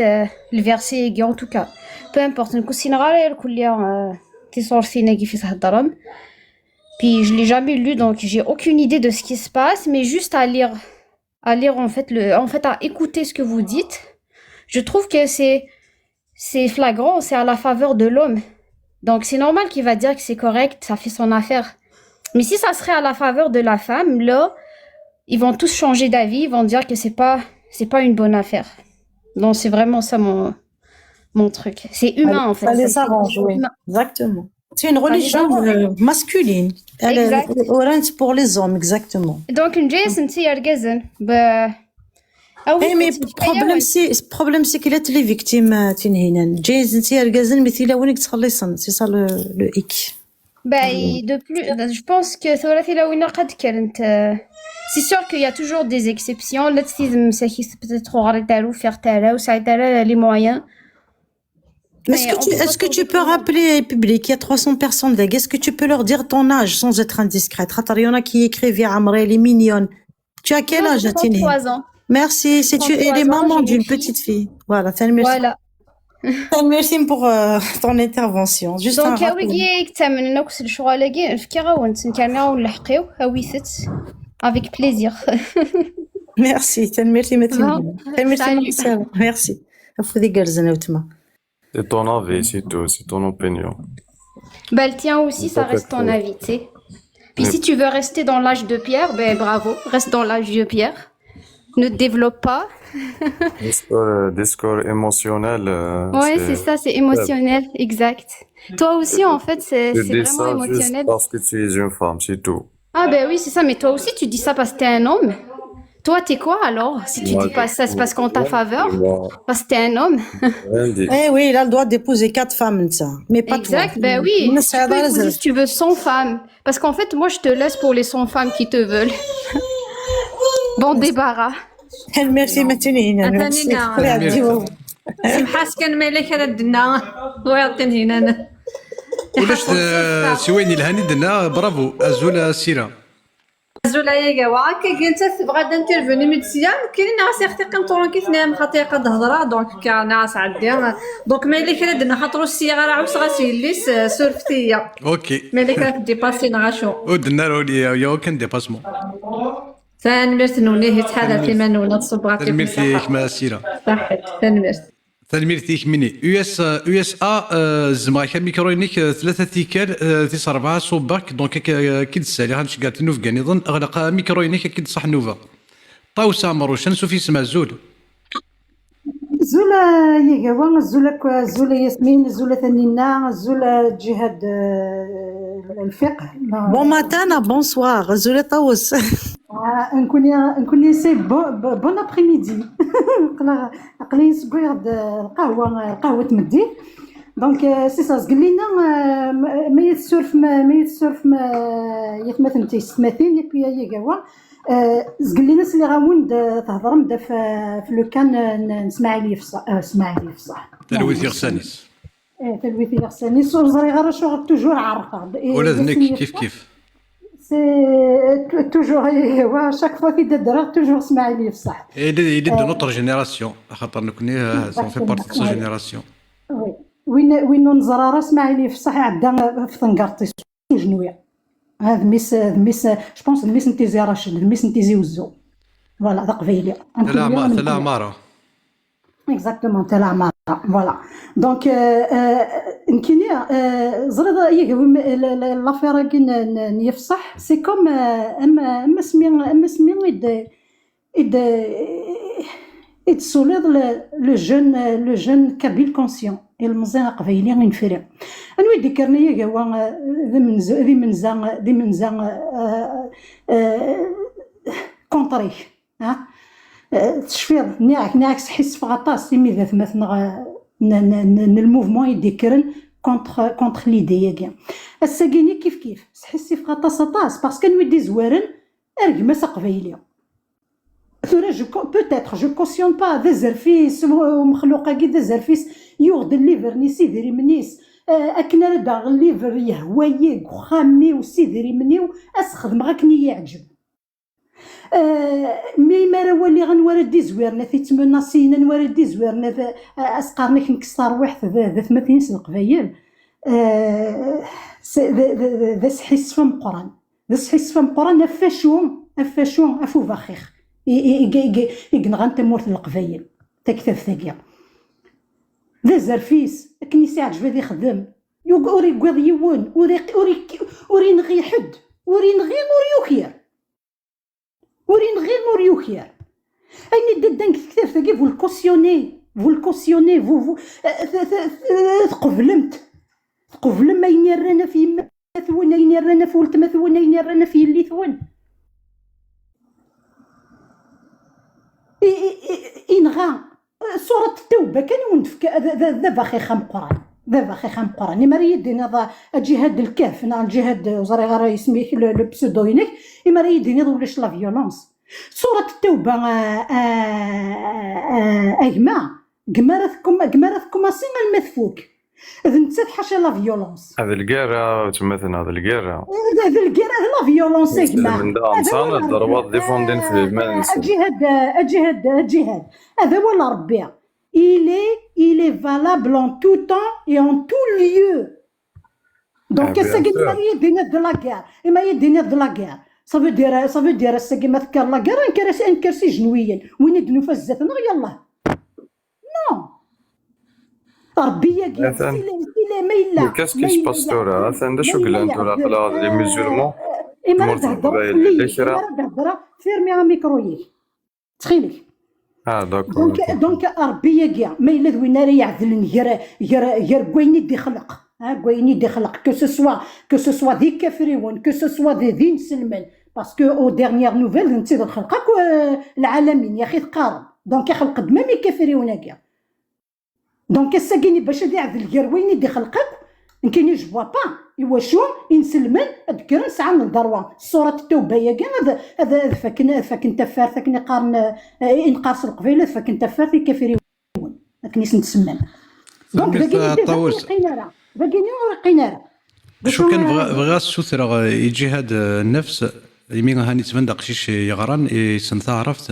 Speaker 6: le verset, en tout cas. Peu importe, puis je l'ai jamais lu, donc j'ai aucune idée de ce qui se passe, mais juste à lire à écouter ce que vous dites, je trouve que c'est flagrant, c'est à la faveur de l'homme. Donc c'est normal qu'il va dire que c'est correct, ça fait son affaire. Mais si ça serait à la faveur de la femme, là, ils vont tous changer d'avis, ils vont dire que c'est pas une bonne affaire. Donc c'est vraiment ça mon truc. C'est humain en fait.
Speaker 2: Ça les arrange, oui. Exactement. C'est une religion masculine.
Speaker 6: Exact.
Speaker 2: Orange pour les hommes, exactement.
Speaker 6: Donc une Jason Tiergazen.
Speaker 2: mais le problème c'est qu'il est les victimes تنهينا Jason Tiergazen مثيلا وينك تخلصن c'est ça le hic.
Speaker 6: De plus, je pense que c'est sûr qu'il y a toujours des exceptions. Là, peut-être faire les moyens.
Speaker 2: Est-ce que tu peux rappeler au public, il y a 300 personnes là, est-ce que tu peux leur dire ton âge sans être indiscrète? Il y en a qui écrivent Amré, elle est mignonne. Tu as quel âge, Atine?
Speaker 6: 33 ans.
Speaker 2: Merci, elle est maman d'une petite fille. Voilà,
Speaker 6: Voilà.
Speaker 2: Merci pour ton intervention. Juste
Speaker 6: donc avec plaisir.
Speaker 2: Merci. Merci.
Speaker 3: C'est ton avis, c'est tout, c'est ton opinion.
Speaker 6: Le tien aussi, ça reste ton avis, tu sais. Puis si tu veux rester dans l'âge de pierre, bravo, reste dans l'âge de pierre. Ne développe pas.
Speaker 3: Discours émotionnel.
Speaker 6: Ouais, c'est ça, c'est émotionnel, exact. Toi aussi, en fait, c'est
Speaker 3: Tu dis
Speaker 6: vraiment
Speaker 3: ça juste
Speaker 6: émotionnel.
Speaker 3: parce que tu es une femme, c'est tout.
Speaker 6: Ah ben oui, c'est ça, mais toi aussi, tu dis ça parce que t'es un homme. Toi, t'es quoi alors? Si tu
Speaker 3: Moi,
Speaker 6: dis pas ça, c'est parce qu'en ta faveur?
Speaker 3: moi,
Speaker 6: Parce que t'es un homme?
Speaker 3: rien dit.
Speaker 2: Eh oui, il a le droit d'épouser 4 femmes, ça. Mais pas
Speaker 6: Exact,
Speaker 2: toi.
Speaker 6: ben oui.
Speaker 2: الناس
Speaker 6: Tu peux
Speaker 2: سعيدة
Speaker 6: épouser
Speaker 2: رزق.
Speaker 6: si tu veux 100 femmes. Parce qu'en fait, moi, je te laisse pour les 100 femmes qui te veulent. Bon débarras.
Speaker 2: ميرسي ما تنهينا ميرسي.
Speaker 5: أثانينا. سمحاس كان مالك على الدنا ويعطين هنا أنا.
Speaker 1: ولاش سويني الهاني درنا برافو ازول سيره.
Speaker 5: زولا يا جوا كي انت بغا انترفوني ميدسيان كاينين ناس يختي قنطرون كيتنام خاطر قد هضره دونك كناس عندي دونك مالك على دنا خاطر السياره راه عوس غاسيليس سورفتيه
Speaker 1: اوكي
Speaker 5: مالك راه ديباسي نغاشو
Speaker 1: ودنا يا كان ديباسمون.
Speaker 5: تنمرت نوليه تحدث لما نولا تصبغاتي
Speaker 1: تلميرتي مع سيره.
Speaker 5: صحيت تنمرت
Speaker 1: تلميرتي مني يو اس ا زعما كان ميكروينيك 3 تيكال تيس 4 صوباك دونك كي تسالي غنش قالت نوف كان يظن اغلق ميكروينيك كي تصح نوفا طاو سامر وشن سوفي اسمها زول
Speaker 7: زولا يقوى زولا ياسمين زولا ثنينا زولا جهاد الفقه
Speaker 2: بون ماتانا بونسوار زولي طوس.
Speaker 7: نكون سي بون ابريميدي عقلي نسبغ القهوه تمدي دونك سي سا قلينا ما يتسورف ما يتمثل تيستماثيل يكويا يقوى زقلينا سلي غاوند تهضر مدا في لو كان نسمع لي فصح
Speaker 1: تلويث يغسانيس
Speaker 7: تلويث يغساني صوري غير شغل توجور عرقه
Speaker 1: ولا ذنك كيف
Speaker 7: سي توجور هو شاك فوا كي ددر توجور سمع لي بصح
Speaker 1: il est de notre génération خاطر نكوني سون في بارتي دو جينيراسيون
Speaker 7: وين نزرار سمع لي بصح عدا في طنقرطي جنويه هذا ميس جو بونس ميس نتيزي راشد ميس نتيزي وزو فوالا هذا قبيله
Speaker 1: تلا مارا
Speaker 7: اكزاكتومون تاع العماره فوالا دونك نكيني زرد لافير كي نيفصح سي كوم اما سمي اد سوليد لو جون كابيل كونسيون المزيان قبيلي غنفري انوي ذكرنا يا هو ذي منزا كونطري ها تشفير ناعك حس فغطاس مي ذات مثلا الموفمون يديكرن كونتر ليدي كاع الساكيني كيف حسي فغطاس طاس باسكو نودي زوارن ارقما قبيليه ثورا جو بوتيتر جو كونسيون با ذا زرفيس ومخلوقه كي ذا زرفيس يوغد الليفر ني سيدري منيس اكنا ردا الليفر يهوايك وخامي وسيدري منيو اسخدم غاكني يعجب مي مارا ولي غنورد دي زويرنا في تمنا سينا نورد دي زويرنا اسقارنك نكسر واحد ذا ثمثين سن القبايل ذا سحيس فم قران ذا سحيس فم قران افاشون افو فاخيخ يغنغان تمورت القبايل تكتف ثقيا ذا زرفيس كنيسي عجب ذي خدم يوري قوض يوون وري نغي حد وري نغي يوخير ورين غير موريو خير اين ددان كتاف ثقي فو الكوسيوني فو تقبلم اين يرانا في مثون اين يرانا في ولت مثون اين يرانا في اللي ثون إنغا سورة التوبة كان يوندفك ذا باخي خام قران ما يدينا ذا جهاد الكهف نا الجهاد وزري غير يسميه لو بسودوينيك ما يدينا ولاش لا فيولونس سورة التوبة اجماع قمارتكم اصين المثفوك اذا نتسد حاشا لا فيولونس
Speaker 3: هذا الكيرا تمثل هذا الكيرا
Speaker 7: لا فيولونس اجماع
Speaker 3: من دا نصان الضربات ديفوندين في المال الجهاد
Speaker 7: هذا هو ربي il est valable en tout temps et en tout lieu. Donc ça veut dire de la guerre. Ça veut dire ما تكر لا guerre انكرسي جنويا وين يدنو فزتنا يلا. Non. ربي يا ما يلا.
Speaker 3: كاس كي سباس تورا ثاندا شو قلنا تورا قلا لي ميزولمون
Speaker 7: مرت هضر فيرمي ميكرويك تخيلك دونك ربي كاع ما الا ذوينا راه يعدلن غير كوين يدي خلق كويني دي خلق كو سوا دي كافريون كو سوا دي نسلمن باسكو او ديرنيير نوفيل نتي خلقك العالمين يا اخي تقارب دونك يخلق دمامي كافريون كاع دونك الساكيني باش يعدل الكرويني دي خلقك كاين جو با ايوا ينسلمن اذكر نسعى الضروه سوره التوبه يا كاع هذا فاكن تفار فاكن قارن انقاص القبيله فاكن تفار في كافريون كنيس نتسمن دونك باقيين رقينا
Speaker 1: شو كان بغا السوثرة يجهاد النفس يمين هاني تبان قشيش يغران يسنثا عرفت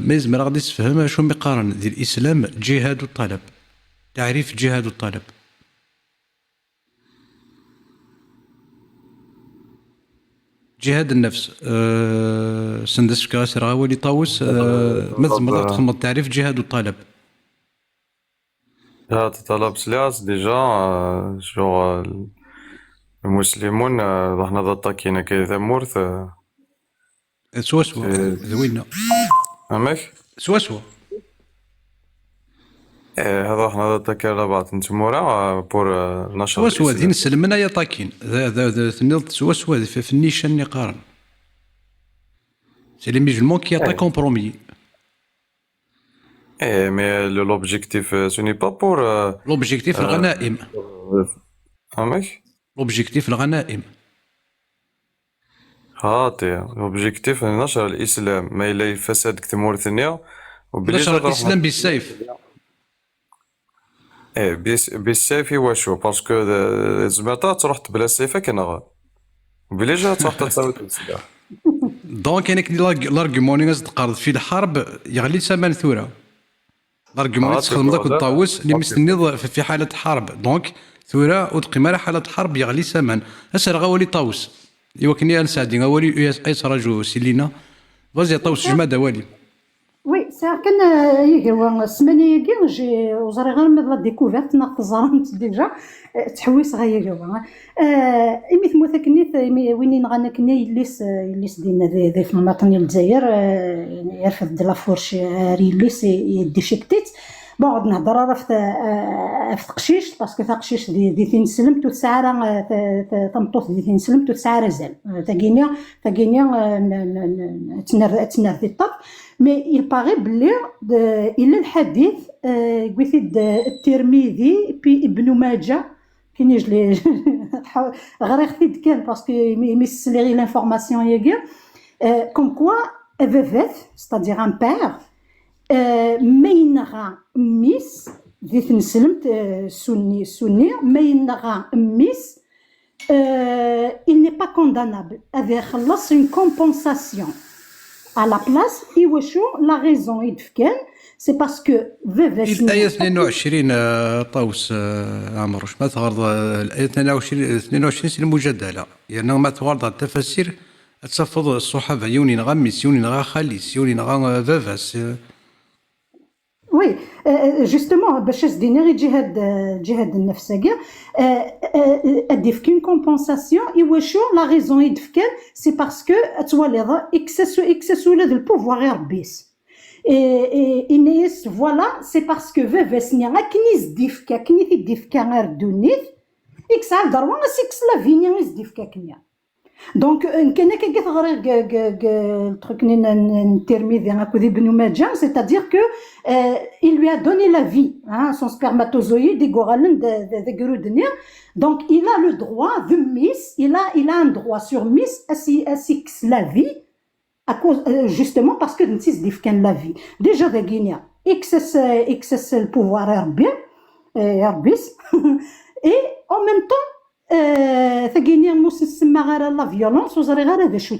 Speaker 1: ما يزمر غادي تفهم شو مقارن ذي الاسلام جهاد الطلب تعريف جهاد الطلب جهاد النفس سندس كاسر غاولي طاوس ما تزمر تخمض تعريف جهاد الطلب
Speaker 3: جهاد الطلب سلاس ديجا شغل المسلمون رحنا ضطاكينا كذا مورث
Speaker 1: سوا ذوينا
Speaker 3: امك
Speaker 1: سوا
Speaker 3: هذا رحنا ضطاكينا بعض نتمورا بور نشر
Speaker 1: سوا ذين سلمنا يا طاكين ذا ثنيل سوا في النيشان نقارن سي لي ميجلمون كي يعطي كومبرومي
Speaker 3: mais l'objectif ce n'est pas pour
Speaker 1: لوبجيكتيف الغنائم
Speaker 3: امك
Speaker 1: لوبجيكتيف الغنائم
Speaker 3: خاطئ l'objectif نشر الاسلام ما الى الفساد كثمور ثانيه
Speaker 1: نشر الاسلام بالسيف
Speaker 3: بالسيف واشو باسكو زعما تروح بلا سيف كنغ بلي جا تروح تصاوت السلاح
Speaker 1: دونك انا كني لارغيومون اللي تقارض في الحرب يغلي سامان ثوره لارغيومون تخدم ذاك الطاووس اللي مستني في حاله حرب دونك ثوره وتقيم حاله حرب يغلي سامان اسر غاولي طاووس ايوا كني نساعدين غاولي اس راجو سيلينا فازي طاووس جماد والي
Speaker 7: وي ساعة كان يقوى السمانة يقوى جي وزاري غير من لا ديكوفيرت ناقص زرانت ديجا تحويس غا يقوى إمي ثمو ثاكنيت ويني نغانا كني يليس دينا ذي في المطن الجزائر يرفض دي لافورش ريليس يدي شكتيت بعد نهضر راه في تقشيش باسكو تقشيش دي ثين سلم تو ساعه تنطوط دي ثين سلم تو ساعه رزال تاكينيا تنر في الطب مي il paraît بلي الى الحديث قلت الترمذي بي ابن ماجه كاينيش لي غير كان باسكو يمسلي غير لانفورماسيون ياكي كوم كوا فيفيت ستادير ان بير ما ينغى ميس ذي تنسلمت سني ما ينغى ميس il n'est pas condamnable هذا خلص une compensation à la place يوشو la raison يدفكان c'est parce que
Speaker 1: الآية 22 طاوس عمروش ما تغرض الآية 22 سي المجادلة يعني ما تغرض التفاسير تفض الصحابة يوني نغا ميس يوني نغا خاليس يوني نغا فافاس
Speaker 7: وي جوستومون باش زدينا غير جهاد النفس كاع ديفكين كومبونساسيون ايواشو لا ريزون يدفكان سي باسكو تواليض اكسسو لهذا البوفوار غير ربيس انيس فوالا سي باسكو فافاسني كنيز ديفكا كني ديفكا غير دونيت اكس على دروا سيكس لا فيني ديفكا كنيا دونك كان كيف غير تركني نترميذي هكا ابن ماجه c'est-à-dire que il lui a donné la vie son spermatozoïde يقولن ذا جرودنيا donc il a le droit de miss il a un droit sur miss à six la vie à cause justement parce que نتيز ديف كان la vie déjà ذا غينيا excess le pouvoir يا ربيس et en même temps ثقيني موس نسمى غير لا فيولونس وزري غير هذا شو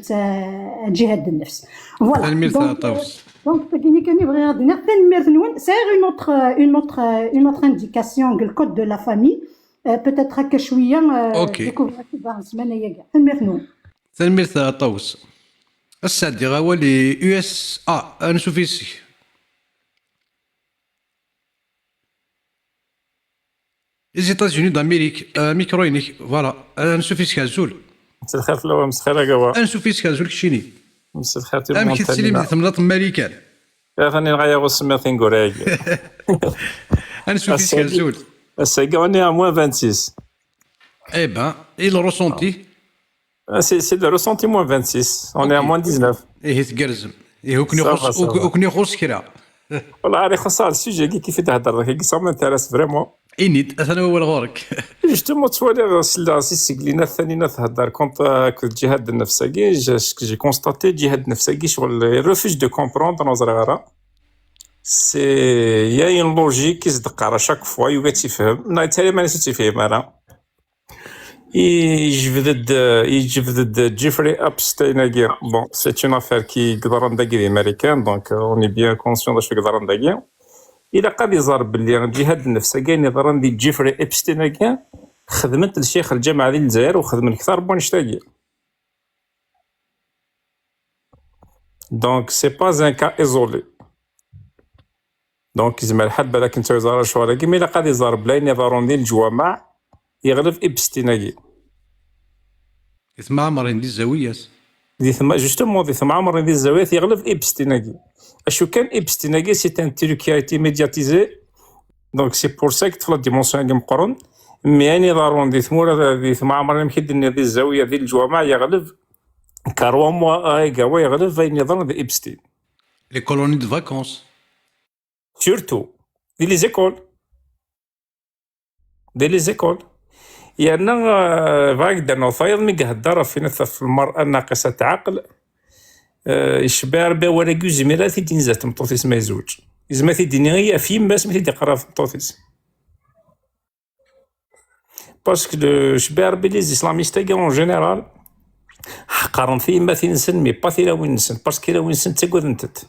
Speaker 7: جهاد النفس فوالا دونك ثقيني كان يبغي غادي ثاني ميرثنون سير اون اوتر انديكاسيون الكود دو لا فامي بوتيتر هكا شويه ديكوفرتي بعض السمانه يا كاع ميرثنون
Speaker 1: ثاني طاوس السادي غاولي يو اس انسوفيسي les États-Unis d'Amérique ميكروينيك فوالا نسوفيس كازول
Speaker 8: مساء الخير في الاول مساء الخير كوا
Speaker 1: نسوفيس كازول كشيني
Speaker 8: مساء الخير تي
Speaker 1: ام كتسلم ثمنات الماريكان
Speaker 8: يا ثاني نغير سميتين غوراي
Speaker 1: نسوفيس كازول
Speaker 8: C'est gagné à moins 26.
Speaker 1: Eh ben, et le ressenti.
Speaker 8: C'est le ressenti moins 26. On est à moins 19.
Speaker 1: ايه تقرزم ايه وكن
Speaker 8: Ça va,
Speaker 1: يخص
Speaker 8: ça va.
Speaker 1: وكن يخص كرا
Speaker 8: والله على خاصة السوجي كيف تهضر كي سا مانتيريس فريمون.
Speaker 1: انيد اثنا هو غورك
Speaker 8: جوستومون تسوالي سيسيكلينا الثانيين تهضر كونت الجهاد النفسي جي كونستاتي الجهاد النفسي شغل ريفوج دو كومبروندر نظرة سي يا اون لوجيك يصدق على شاك فوا يوغا تيفهم نا تالي ما نسيت تيفهم انا يجبد جيفري ابستين اغي بون سي اون افير كي قدر نداكي دي امريكان دونك اوني بيان كونسيون داش يقدر نداكي الى قاد يزار باللي الجهاد النفسي كاين نظرا دي جيفري ابستين اغي خدمت الشيخ الجامعه ديال الجزائر وخدم اكثر بونشتاكي دونك سي با ان كا ايزولي دونك يزمر حد بالك انت يزار شويه كي ملي قاد يزار بلا نظرا ديال الجوامع يغلب ابستيناكي
Speaker 1: اسمع عمرين دي الزاويات
Speaker 8: دي ثم جوستومون دي ثم عمر دي الزاويات يغلب ابستيناكي اشو كان ابستيناكي سي ان تيرو كي ايتي ميدياتيزي دونك سي بور سا كتفلا ديمونسيون كي مقرن مي يعني ضروري دي ثمور دي ثم عمر مكيدني دي الزاويه ديال الجوامع يغلب كاروا موا ايغا يغلب في نظام دي ابستين
Speaker 1: لي كولوني دو فاكونس
Speaker 8: سورتو دي لي زيكول دي لي زيكول لأن فاك درنا فايض مي قهدر فينا في المرأة ناقصة عقل يشبه ربي ولا كوز زميلات يدين زات مطوطيس ما يزوج إزما تيديني غير في ماس ما تيدي قرا في مطوطيس باسكو شبه ربي لي زيسلاميست اون جينيرال حقرن في ما تنسن مي با تيلا وين نسن باسكو لا وين نسن تقعد نتت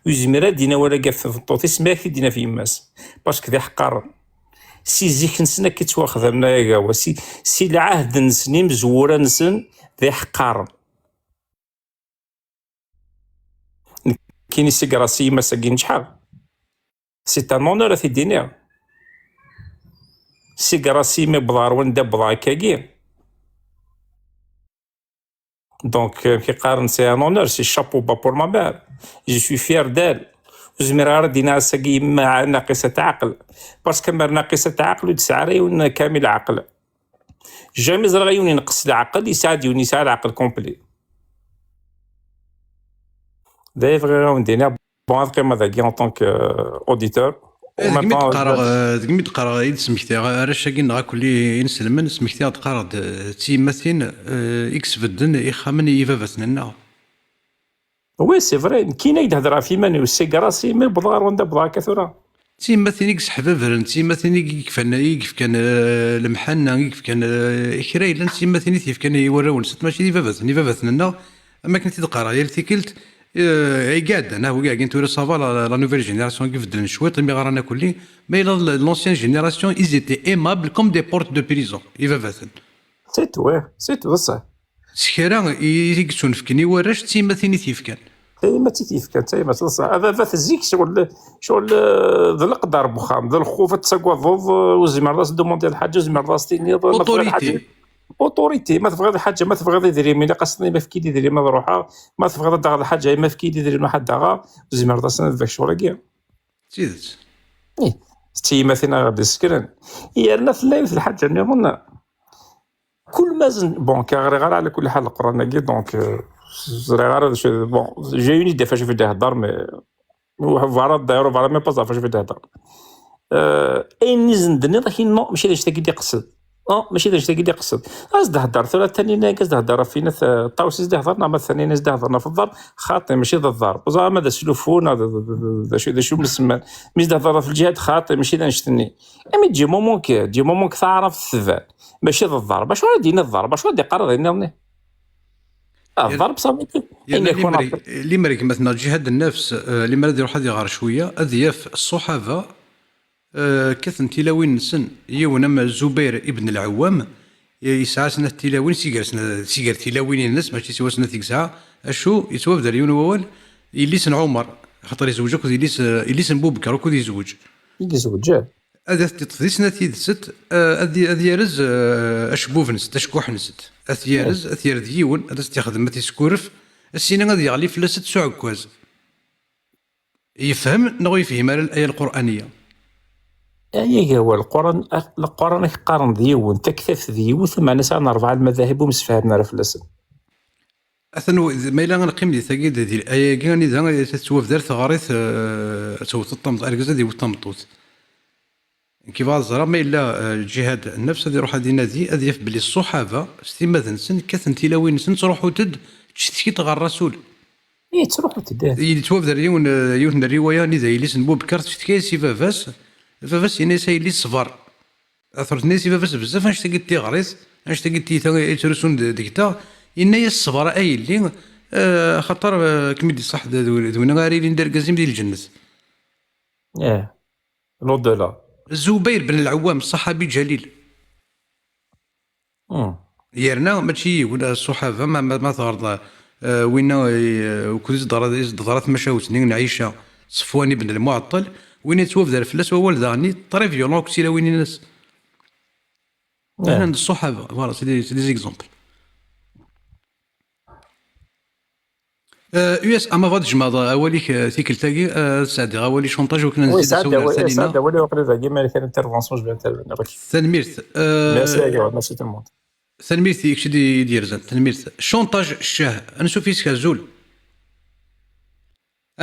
Speaker 8: وزميلات دينا ولا كاف في مطوطيس ما تيدينا في ماس باسكو ذي حقرن سي زيك نسنا كيتواخذنا يا غوا سي العهد نسني مزوره نسن ذي حقار كاين سي كراسي ما ساكين شحال سي تان اونور في دينير سي كراسي مي بضار وندا بضا كاكي دونك كي قارن سي ان اونور سي شابو با بور ما مير جو سوي فير دال وزميرار دينا ساقي مع ناقصة عقل باسكو مر ناقصة عقل وتسعري ون كامل عقل جامي زرا غيوني ينقص العقل يساعد يوني يساعد العقل كومبلي داي فغي دينا بون هاد القيمة ذاكي اون طونك اوديتور
Speaker 1: ديك تقرا يد سمكتي راه شاكين غا كلي ينسلمن سمكتي تقرا تيماتين اكس فدن يخامن يفافسنا
Speaker 8: وي سي فري كاين يهضر في ماني والسيكراسي مي بضار وندا بضا كثره
Speaker 1: تيما ثانيك سحبابرن تيما ثانيك يكفي كان المحنه يكفي كان اخرى الا تيما ثاني كان يوراون ست ماشي دي فافاتنا اما كنتي تقرا ديال تيكلت اي قاعد انا هو كاع كنت ورا صافا لا نوفيل جينيراسيون كيف بدل شويه مي غرانا كلي مي لونسيان جينيراسيون ايزيتي ايمابل كوم دي بورت دو بريزون يفافاتن
Speaker 8: سيتو صح
Speaker 1: سكيرا يكسون فكني وراش تيما ثاني تيفكان
Speaker 8: ما تيفكان تايما صح هذا فات الزيك شغل ذا القدر بخام ذا الخوف تسقوا ضد وزمر راس دوموندي الحاجه زمر راس تيني اوتوريتي ما تبغي الحاجه ما تبغي ديري ملي قصني ما فكيدي ديري ما نروحها ما تبغي داغ الحاجه ما فكيدي ديري ما حد داغا زمر راس ذاك الشغل كاع
Speaker 1: زيدت
Speaker 8: تيما ثنا غادي سكرن يا في الليل في الحاجه نظن كل ما زن بون كاغري على كل حال القران كي دونك غير بون جايوني دي فاش في تهضر مي فوالا دايرو فوالا مي با فاش في تهضر اي زندني راك نو ماشي داك تاكي يقصد ماشي داك تاكي يقصد از تهضر ثلاث ثاني ناقص تهضر فينا طاوسيس هضرنا ما الثاني ناس هضرنا في الضرب خاطئ ماشي ذا الضرب زعما هذا سلوفون هذا شو مسمى مش تهضر في الجهاد خاطئ ماشي ذا نشتني امي تجي مومونك تعرف الثبات ماشي ذا الضرب اش راه دينا الضرب اش راه قرر دينا الضرب صافي
Speaker 1: اللي مريك مثلا جهاد النفس اللي مراد يروح هذه غار شويه اذياف الصحابه كثن تلاوين نسن يونا ما الزبير ابن العوام يسعى سنه تلاوين سيجار تلاوين الناس ماشي سوا سنه تيسعى اشو يتوفى دريون اول يليس عمر خاطر يزوجك يليس بوبكر وكو يزوج هذا تطفي سنه تيدست اذيارز اشبوف نست اشكوح نست اثيار ديون هذا تيخدم ما تيسكورف السنه غادي يغلي في لست سعكواز يفهم نغو يفهم الايه القرانيه
Speaker 8: أيا هو القرآن كيقارن ديون تكثف ديون ثم نسان 4 المذاهب ومسفهمنا راه فلاسن.
Speaker 1: اثنو ما الا غنقيم دي تاكيد هذه الايه كان اذا تتوف دار تغاريث توت الطمط اركزا دي الطمطوت كيف الزرا ما الا الجهاد النفس هذه يروح هذه نادي هذه يف بلي الصحابه استماذ سن كثن تلاوين سن تروحوا تد تشتكي تغى الرسول
Speaker 8: إيه تروحوا تداه.
Speaker 1: اللي توف دار يون الروايه ني زي لسن بو بكر تشتكي سي فافاس يني ساي لي صفر اثرت ناس فافاس بزاف اش تقيت تي غريس اش تقيت تي ترسون ديكتا إن الصبر أي اللي خطر كمدي صح دونا غاري اللي ندير قزيم ديال الجنة.
Speaker 8: لو
Speaker 1: الزبير بن العوام الصحابي الجليل. يرنا ماشي ولا الصحابة ما ثارض وين وكل ضرات مشاوت نعيشة صفواني بن المعطل وين توف ذا الفلاس وولد ذاني طريف فيولون كسيلا وين الناس. عند الصحابة فوالا سي دي زيكزومبل. US اما فاد جماض اوليك تيكل تاكي سعد اولي شونطاج وكنا نزيد
Speaker 8: سعد سعد اولي وقريت كيما كان انترفونسيون جو انترفينير
Speaker 1: تنميرت
Speaker 8: ماشي تو الموند
Speaker 1: تنميرت يكشي دير زين تنميرت شونطاج الشاه نشوف فيسك زول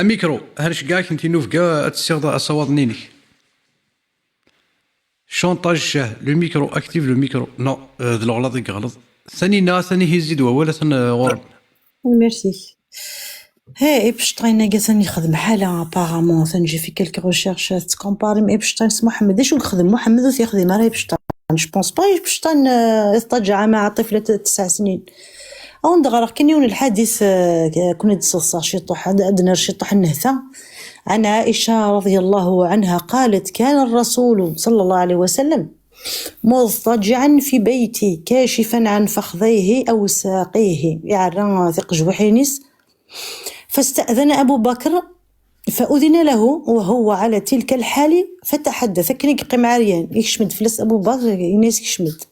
Speaker 1: اميكرو هانش كاع كنتي نوف كاع تسيغ الصواد نينيك شونطاج الشاه لو ميكرو اكتيف لو ميكرو نو ذا الغلط غلط ثاني هيزيد ولا ثاني غورن
Speaker 2: ميرسي. هي ايبشتاين قاسن يخدم حاله ابارامون تنجي في كلك ريشيرش تكومباري مع ايبشتاين محمد اش يخدم محمد ويخدم راه ايبشتاين جو بونس با ايبشتاين اضطجع مع طفله 9 سنين او ندغرق كنيون الحادث كنا تصص شطح ادنى شطح النهته عن عائشه رضي الله عنها قالت كان الرسول صلى الله عليه وسلم مضطجعا في بيتي كاشفا عن فخذيه او ساقيه يعني ثق جوحينيس فاستأذن أبو بكر فأذن له وهو على تلك الحال فتحدث كني قيم عريان يشمد فلس أبو بكر يناس يشمد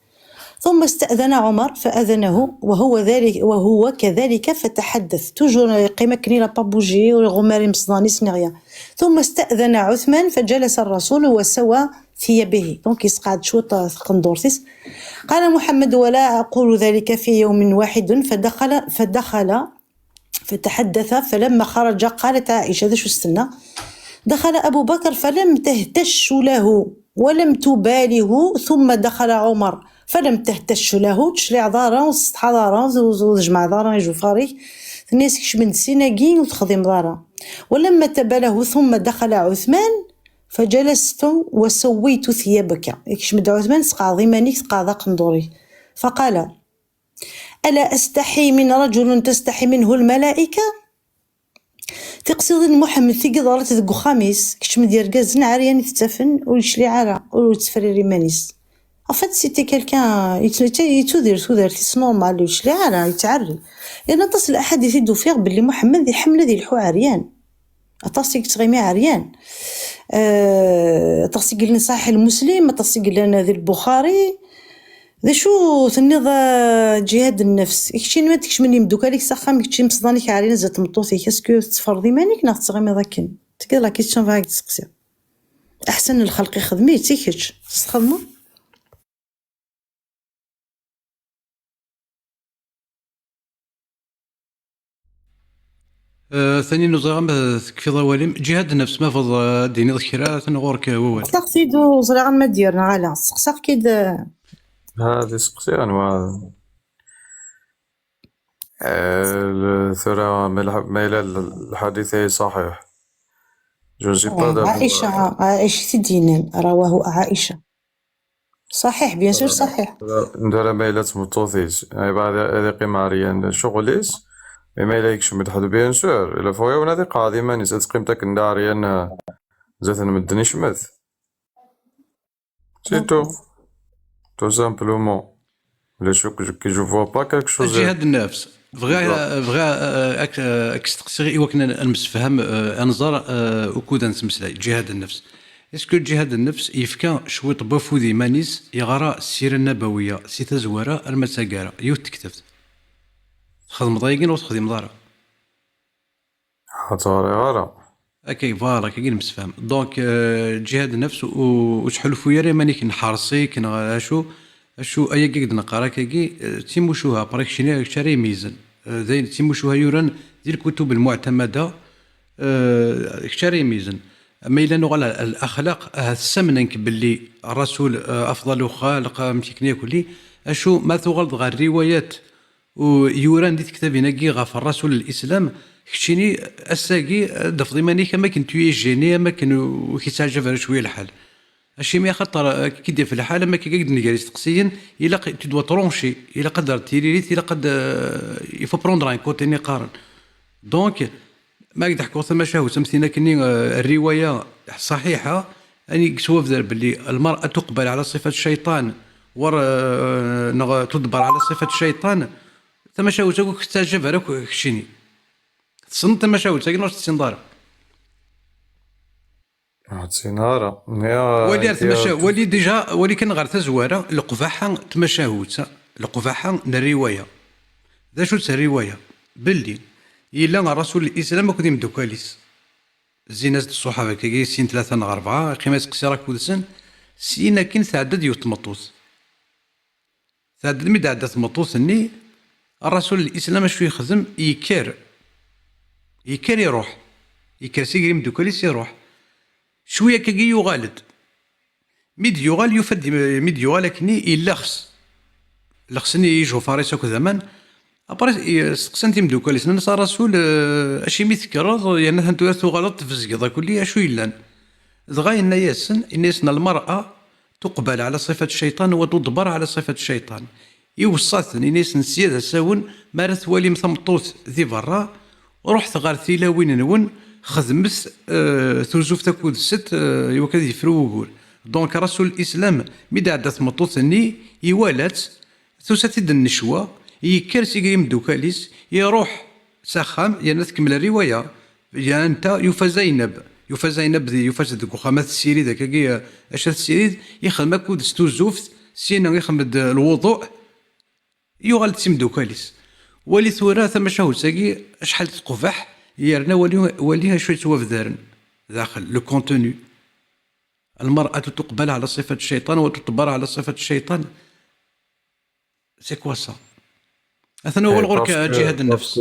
Speaker 2: ثم استأذن عمر فأذنه وهو كذلك فتحدث توجور قيمة كني لا بابوجي وغماري مصداني سنغيا ثم استأذن عثمان فجلس الرسول وسوى ثيابه دونك يسقعد شوط قندورتيس قال محمد ولا أقول ذلك في يوم واحد فدخل فتحدث فلما خرج قالت عائشة ذا شو استنى دخل أبو بكر فلم تهتش له ولم تباله ثم دخل عمر فلم تهتش له تشريع دارا وستحى دارا وجمع دارا يجو فاري الناس كشمن سيناكين وتخدم دارا ولما تباله ثم دخل عثمان فجلست وسويت ثيابك يكشمد عثمان سقع ضيمانيك سقع ذا قندوري فقال ألا أستحي من رجل تستحي منه الملائكة تقصد محمد في قدرت ذو خميس كشمد يرقزن عريان تتفن ويشلي عرا ويتفريري مانيس أفاد سيتي كالكان يتودير تيس نورمال ويشلي عرا يتعري لأن تصل أحاديث يدو باللي محمد يحمل ذي الحو عريان أتصيق تغيمي عريان أتصيق لنا صحيح المسلم أتصيق لنا ذي البخاري ذا شو تنظ جهاد النفس كشي ما تكش مني مدوكا ليك سخام كشي مصدانيك عارين زات مطوطي كاسكو تفرضي مانيك ناخذ تغيمي ذاكن تقول لك كيتشون فاك تسقسي احسن الخلق يخدمي تيكش تخدموا
Speaker 1: ثاني نزغم تكفي ضوالم جهاد النفس ما فض ديني ذكرى تنغورك ووال
Speaker 2: تقصيدو زرع ما ديرنا على سقساق كيد
Speaker 3: هذه سقسيان ثرى ما إلى الحديث صحيح
Speaker 2: عائشة دينان رواه عائشة صحيح بيان سور صحيح
Speaker 3: ندير ما إلى تمطوثيس بعد هذه قماريا شغليس ما إلى يكشم يتحدو بيان سور إلا فويا ونادي قادما نسات قيمتك نداريا زاتنا مدني شمث سيتو تو سامبلومون لا شو كي جو فوا با كالك شوز
Speaker 1: جهاد النفس بغا اكستقسي ايوا كنا نمسفهم انظر وكود نسمسلاي جهاد النفس اسكو جهاد النفس يفكا شويط بافودي مانيس يغرى السيره النبويه سي تزوره المساقاره يوت تكتفت خدم ضايقين وتخدم دارا
Speaker 3: حطاري غارة
Speaker 1: اوكي فوالا كي نمسفهم دونك جهاد النفس وشحال فويا مانيك نحرصي كنا اشو ايا كيك نقرا كي تيموشوها بريك شاري ميزن زين تيموشوها يوران ديال الكتب المعتمده شاري ميزن اما الا نغال الاخلاق السمن باللي الرسول افضل خالق مشيكني كلي اشو ما تغلط غير الروايات ويوران ديت كتابنا كي غاف الرسول الاسلام كشيني اساكي دفضي ماني كما كنت يجيني ما كانوا كيتعجب شويه الحال اشي ما خاطر كي دير في الحال ما كيقد نجالس تقسيا الا تدوا ترونشي الا قدر تيريت الا قد يفو بروندر ان كوتي نقارن دونك ما قد حكوا ثم شاهو تمثيلنا كني الروايه صحيحه اني سوف ذا باللي المراه تقبل على صفه الشيطان تدبر على صفه الشيطان ثم شاهو تقول كتعجب هذاك كشيني تصنت ثم شاهو تقول واش تسندار
Speaker 3: سينارة
Speaker 1: ولي تمشى ولي ديجا ولي كان غير تزواره القفاحه تمشاهوت القفاحه الروايه ذا شو الروايه باللي الا الرسول الاسلام ما كنت مدوكاليس زينات الصحابه كي سين 3 4 قيمه قصيره كودسن سينا كاين تعدد يتمطوس تعدد مي تعدد تمطوس اني الرسول الاسلام شو يخدم يكر يروح يكر سيغري مدوكاليس يروح شويه كي يغالد ميد يغال يفد ميد يغال كني لخصني يجو فارس كو زمان ابري سقسنتي مدوكاليس ناس الرسول اشي ميذكر يعني انتو غلط في الزقيضه كلي اشو يلان دغاينا ياسن المراه تقبل على صفه الشيطان وتدبر على صفه الشيطان يوصاتني ياسن سياده ساون مارث والي مثمطوت ذي برا رحت غار ثيلاوين نون خدمت ثوزوف تاكود ست يوكاد يفرو وقول دونك رسول الاسلام ميدا عدات مطوثني يوالات ثوساتي النشوه يكر سيكري مدوكاليس يروح سخام يعني تكمل الروايه يعني انت يوفى زينب ذي يوفى ذوك خامات السيري ذاك كي اشات السيري يخدم كود ستوزوفت سينا يخدم الوضوء يغال تسم دوكاليس ولي ثورا ثم شهو ساقي شحال تقفح يرنا وليها شويه توافدارن داخل لو كونتوني المراه تقبل على صفه الشيطان وتدبر على صفه الشيطان سي كوا سا اثنا هو الغرك جهاد النفس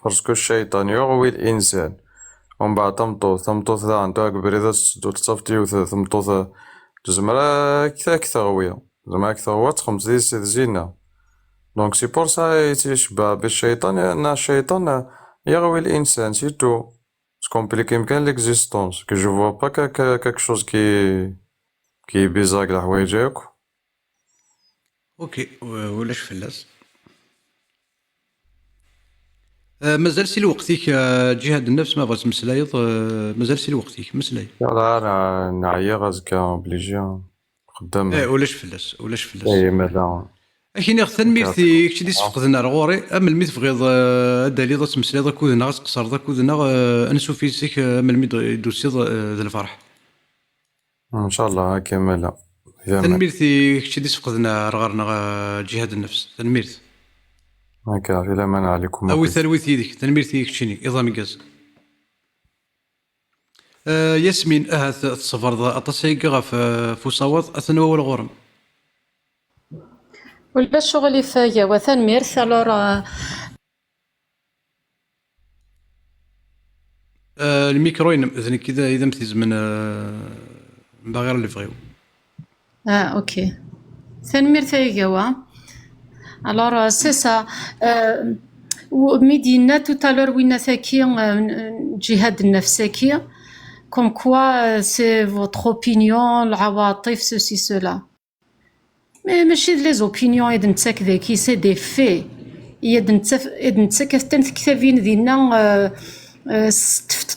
Speaker 3: باسكو الشيطان يغوي الانسان ومن بعد تمطوث ذا عندها كبريدة تصفتي وتمطوث تزمرا كثا غوية زعما كثا هو تخمس ديال زينة دونك سي بور سا يتشبه بالشيطان لأن الشيطان يغوي الانسان سيتو سكومبليكي مكان ليكزيستونس كو جو فوا با كاك شوز كي بيزاك الحوايج
Speaker 1: اوكي ولاش فلاس مازال سي لوقتك جهاد النفس ما بغيت مسلايض مازال سي لوقتك مسلاي
Speaker 3: يلا انا نعيا غازكا اوبليجي خدام
Speaker 1: ولاش فلاس
Speaker 3: اي مالا
Speaker 1: اكيني غثن ميرتي كشي ديس فقدنا الغوري اما الميت فغيض الدليل تمسلايض كودنا غتقصر كودنا انسو فيسيك من الميت دوسيض ذا الفرح
Speaker 3: ان شاء الله هكا مالا
Speaker 1: تنميرتي كشي ديس فقدنا رغارنا جهاد النفس تنميرت
Speaker 3: هكا غير امان عليكم
Speaker 1: او ثرويت يديك تنميرتي كشيني اظام كاز ياسمين الصفر ذا اتصيق غاف فوصاوض اثنو هو الغرم
Speaker 4: والباش شغلي فيا وتنميرت الور
Speaker 1: الميكروين اذن كذا اذا متيز من باغي اللي فغيو
Speaker 4: اوكي تنميرت يا alors c'est ça مدينة tout à l'heure وين ثاكي جهاد النفسكي comme quoi c'est votre opinion العواطف ceci cela mais ماشي les opinions إذا نتاك ذاكي c'est des faits إذا نتاك كتابين دينا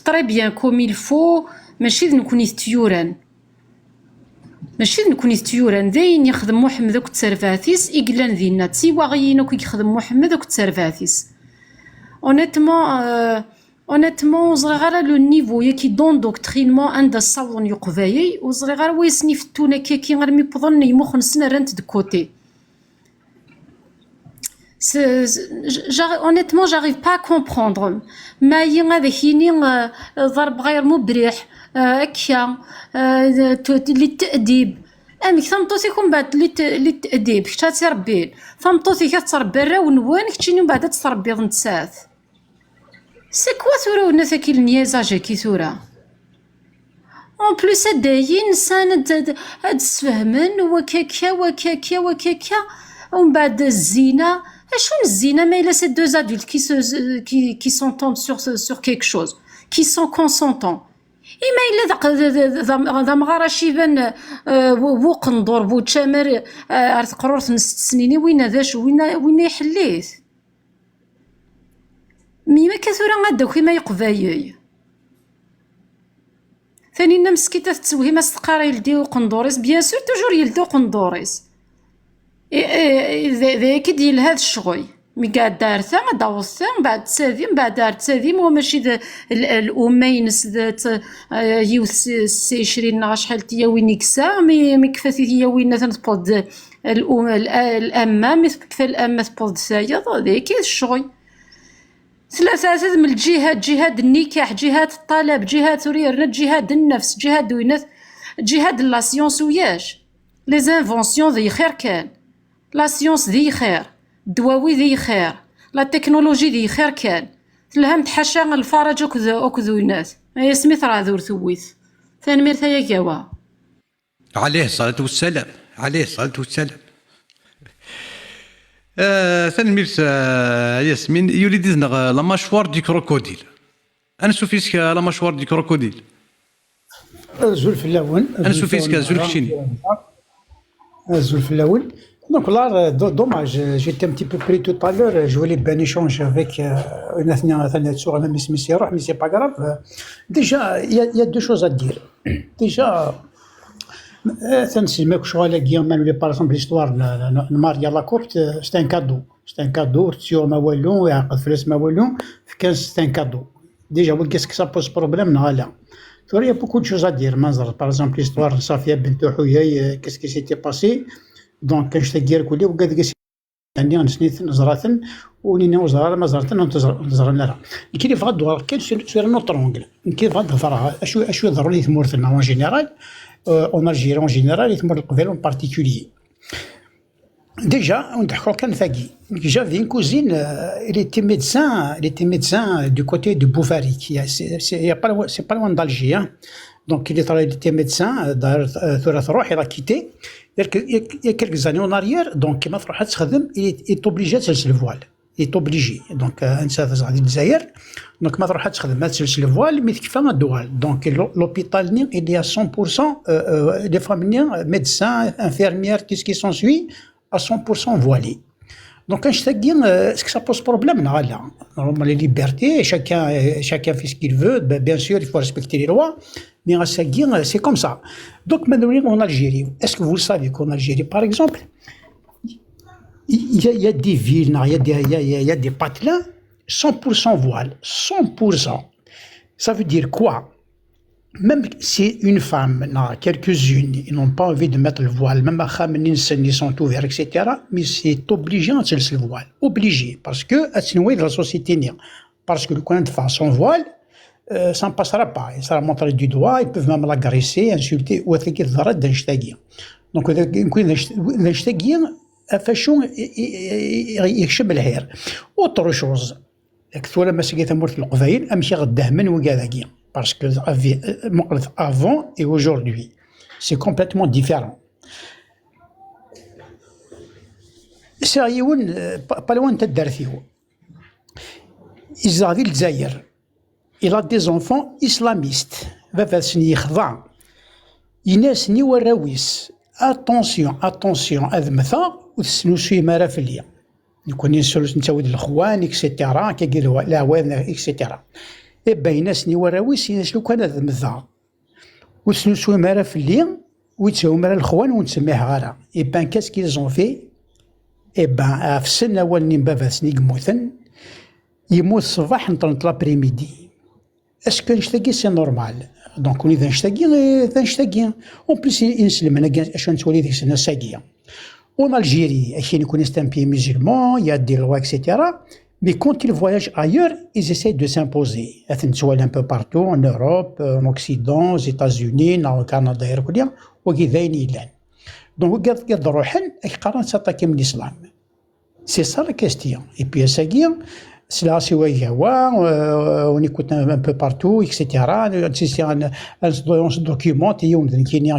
Speaker 4: تري بيان كوم il faut ماشي نكوني ثيوران ماشي نكوني ثيوران داين يخدم محمد دوك تسرفاتيس إقلان دينا تسيوا غيينو كي يخدم محمد دوك تسرفاتيس اونيتمون زري غير لو نيفو ياكي دون دوكترينمون عند الصاون يقفايي وزري غير ويسني فتونا كي غير ميبضن يمخن سنة رانت دكوتي honnêtement, j'arrive pas à comprendre. ما هذاك يني ضرب غير مبرح هكا للتأديب. امك ثمطوتي كون بعد للتأديب كتا تربين ثمطوتي كتربي الرا ونوانك تشيني من بعد تربي نتسات. سي كوا ثورا والناس كي النيازاج كي ثورا اون بلوس هدايين نسان هاد السفهمن وكاكا ومن بعد الزينه. شكون الزينه ما الا سي دو ادولت كي سونطون سور كيك شوز كي سون كونسونطون. إما إلا ذا مغارة شيبان بو قندور بو تشامر عرفت قرورت من 6 سنين وين هذاش وين يحليت ميما كثورا غادا كيما يقبايي ثاني مسكيتة تسوي ما استقارا يلديو قندوريس بيان سور توجور يلديو قندوريس ذاك ديال هذا الشغل مي قاعد دارتها داوزتها من بعد تسادي من بعد دارت تسادي ماشي الامينس ذات يوث سي 20 نا شحال تيا وين يكسا مي كفاتي هي وين تنبود الامه مي كفا الامه تبود سايا ذاك الشغل. ثلاثه من الجهات جهاد النكاح جهاد الطلب جهاد ثوريرنا جهاد النفس جهاد وينات جهاد لا سيونس وياش لي زانفونسيون ذي خير كان لا سيونس ذي خير الدواوي ذي خير لا تكنولوجي ذي خير كان تلهم تحشى الفرج وكذو الناس هي سميت راه ذور ثويت ثاني مير ثايا كاوا
Speaker 1: عليه الصلاة والسلام عليه الصلاة والسلام. ثاني مير ياسمين يريد لا ماشوار دي كروكوديل. انا سوفيسك لا ماشوار دي كروكوديل
Speaker 9: الزلف الاول
Speaker 1: انا سوفيسك زلف شيني
Speaker 9: الزلف الاول. Donc là, dommage, j'étais un petit peu pris tout à l'heure, je voulais bien échanger avec une athlétique sur la mais c'est pas grave. Déjà, il y a deux choses à dire. Déjà, par exemple, l'histoire de Maria Lacopte, c'est un cadeau. C'est un cadeau, sur ma walon, et ma walon, c'est un cadeau. Déjà, qu'est-ce que ça pose problème? Il y a beaucoup de choses à dire. Par exemple, l'histoire de Safia Bint Houyay, qu'est-ce qui s'était passé? دونك كنشتاقي كولي وقاد كاس عندي نسنيت نزراتن ونينا وزرا ما زرتن نزرا لها كي فغاد كاين سير نوترونغل كي فغاد فرا اشو يضروا لي ثمورتنا اون جينيرال اون الجيري اون جينيرال ثمور القبيل اون بارتيكولي ديجا ونضحكوا كان فاكي جافي une cousine il était médecin du côté de Bouvari qui c'est pas loin d'Alger hein. Donc il était médecin ثلاث روح il a quitté il y a quelques années en arrière donc كيما تروح تخدم il est obligé تلبس الفوال il est obligé donc انت غادي للجزائر donc ما تروح تخدم ما تلبس الفوال مي كيفاه الدوال donc l'hôpital ني il y a 100% des femmes médecins infirmières tout ce qui s'ensuit à 100% voilés. Donc est-ce que ça pose problème? Non, normalement les libertés, chacun fait ce qu'il veut, bien sûr il faut respecter les lois, mais c'est comme ça. Donc maintenant en Algérie, est-ce que vous le savez qu'en Algérie par exemple, il y a des villes, il y a des patelins, 100% voile, 100%. Ça veut dire quoi? Même si une femme, quelques-unes, ils n'ont pas envie de mettre le voile, même ils sont ouverts, etc., mais c'est obligé de mettre le voile. Obligé. Parce que, de la société, parce que le coin de face sans voile, ça ne passera pas. Ça va montrer du doigt, ils peuvent même l'agresser, insulter, ou être d'un shtagien. Donc, d'un shtagien, autre chose. Parce que avant et aujourd'hui, c'est complètement différent. سرايون pas loin de Darfio. Israël Zaïr, il a des enfants islamistes. Vavasni khda. Ines ni warawis. Attention, admetha ou snushi maraflia. Nous connaissons le khouan, etc. Kagilwa, la wen, etc. Et bien, الناس اللي وراويس الناس لو كان هذا مذا وتسنسو مرا في الليل ويتساو مرا الخوان ونسميه غارة. Et bien, qu'est-ce qu'ils ont fait? Et bien, في السنة أول بابا سنيق موثن يموت الصباح نطلط لابريميدي. اسكو نشتاقي سي نورمال دونك ولي نشتاقي اون بليس نسلم انا اش نتولي ديك السنة ساقية. En Algérie, c'est un pays musulman, il y a des lois, etc. Mais quand ils voyagent ailleurs, ils essaient de s'imposer. Un peu partout, en Europe, en Occident, aux États-Unis, au Canada, donc قد روحن يقارن s'attaquer من l'islam. C'est ça la question. Et puis ça guerre, cela c'est on écoute un peu partout, etc. On se documente,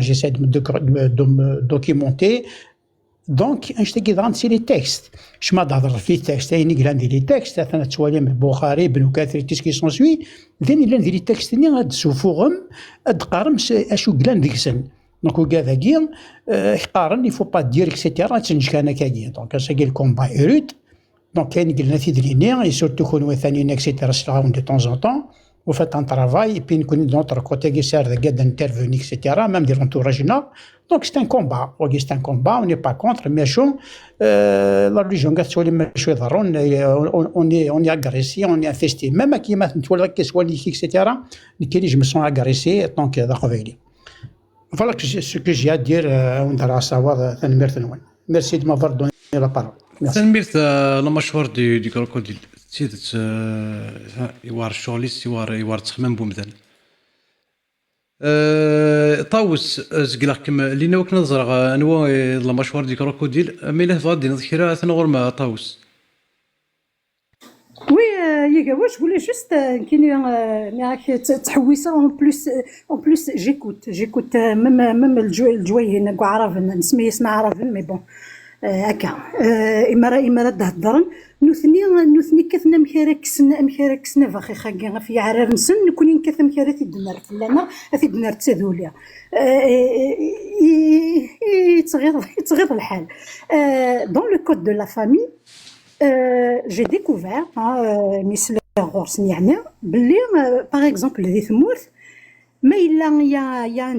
Speaker 9: j'essaie de me documenter. Donc je te garantis les textes. Je m'adapte في textes, يعني عندي les textes, أنا توالي من البخاري بن كثير تسكي سونسوي. ذين اللي عندي les textes ني غتسوفوهم أدقارم أشو قلان ديك السن. Donc وكذا كي يقارن il faut pas dire etc. تنجك أنا كاين. Donc ça qui le combat est rude. Donc كاين قلنا في دريني et surtout كونوا ثانيين etc. سلاهم de temps en temps. Vous faites un travail et puis nous de notre côté qui sert d'intervenir etc. Même des entourages. Donc c'est un combat. C'est un combat. On n'est pas contre. Mais la religion on est agressé, on est infesté. Même qui etc. Je me sens agressé tant que voilà ce que j'ai à dire. On doit savoir. Merci de m'avoir donné la parole.
Speaker 1: تنميرت لا مشوار دي كروكوديل تسيدت يوار الشغليس يوار تخمم بومدان طاوس زقلاق كما لينا وك نظر انوا لا مشوار دي كروكوديل مي لا فادي نذكرها ثنغور ما طاوس
Speaker 7: Oui, je voulais juste تحويسه en plus j'écoute même الجوي هنا عرفن نسميه اسمه عرفن مي بون هكا إمارة تهضرن نوثني كثنا مكاركسنا فاخي خاقا في عرار نسن نكونين كثا مكارات الدنار فلانا في الدنار تسادوليا يتغير الحال. Dans le code de la famille, j'ai découvert مثل غورس يعني بلي par exemple ذي ثمورث ما إلا يا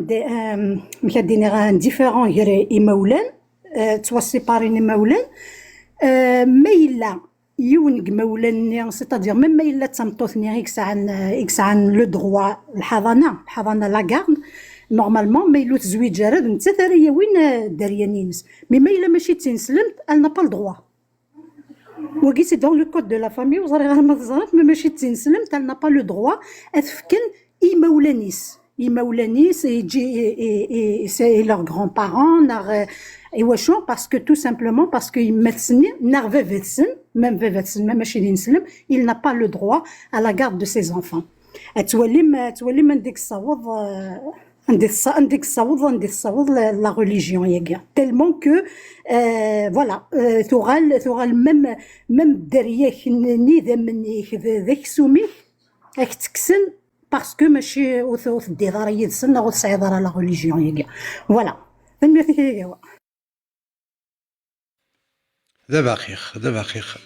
Speaker 7: ان ديفيرون غير إمولان توا سيباريني مولان ما إلا يونق مولان سيتادير ميم ما إلا تمطوثني إكس عن لو دروا الحضانة لاكارد نورمالمون ما إلا تزويج راه نتا ثريا وين داريانينس مي ما إلا ماشي تنسلمت elle n'a pas le droit. وكي سي دون لو كود دو لا فامي وزري غير ما تزرات مي ماشي تنسلمت elle n'a pas le droit أتفكن إمولانيس يجي سي لور غران بارون Et واشو parce que tout simplement parce que يمثلني نرفي فيتسن ميم ماشي ينسلم il n'a pas le droit à la garde de ses enfants. تولي من ديك الصوض عندك الصوض la religion ياكا tellement que voilà ثغال ميم درياك نيذا منيك ذاك سوميك راك تكسن parce que ماشي وث ديدار يدسن او تصعيدار la religion ياكا voilà نميرتي
Speaker 1: دابا خيخ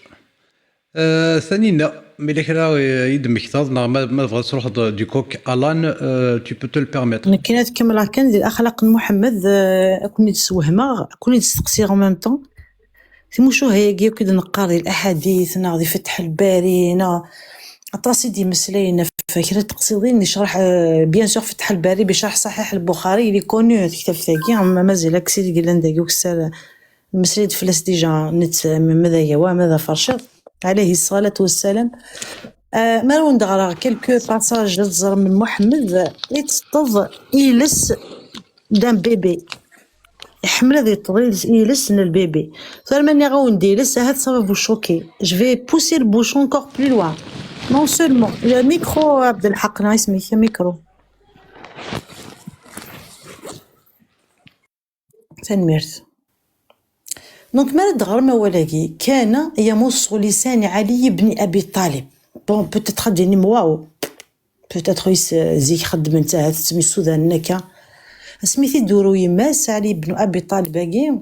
Speaker 1: ثانينا ملي كرا يدمك تاض ما بغات تروح دو كوك الان تو بو تو لو بيرميتر
Speaker 2: كاين كامل كان ديال اخلاق محمد كوني تسوهما كوني تستقسي ان ميم طون تمشو هي كي نقار الاحاديث ناضي فتح الباري نا عطاسي دي مسلينا فكره تقصيدين نشرح بيان سور فتح الباري بشرح صحيح البخاري اللي كونو كتاب ثاقي مازال كسيدي قال عندك وكسال المسريد فلس ديجا نت ماذا يوا ماذا فرشط عليه الصلاة والسلام. ما رون دغرا كلكو باساج تزر من محمد يتطض إيلس دان بيبي يحمل هذه الطريق إيلس من البيبي فلما غون ديلس هاد سبب شوكي جو في بوسي البوشون انكور بلو لوان نون سولمون الميكرو عبد الحق اسمي ميكرو تنميرت دونك مرض غرمه ولاكي كان يمص لسان علي بن ابي طالب بون بوتيتر ديني مواو بوتيتر زيك خدم نتا تسمي السودان نكا سميتي دورو يماس علي بن ابي طالب باكي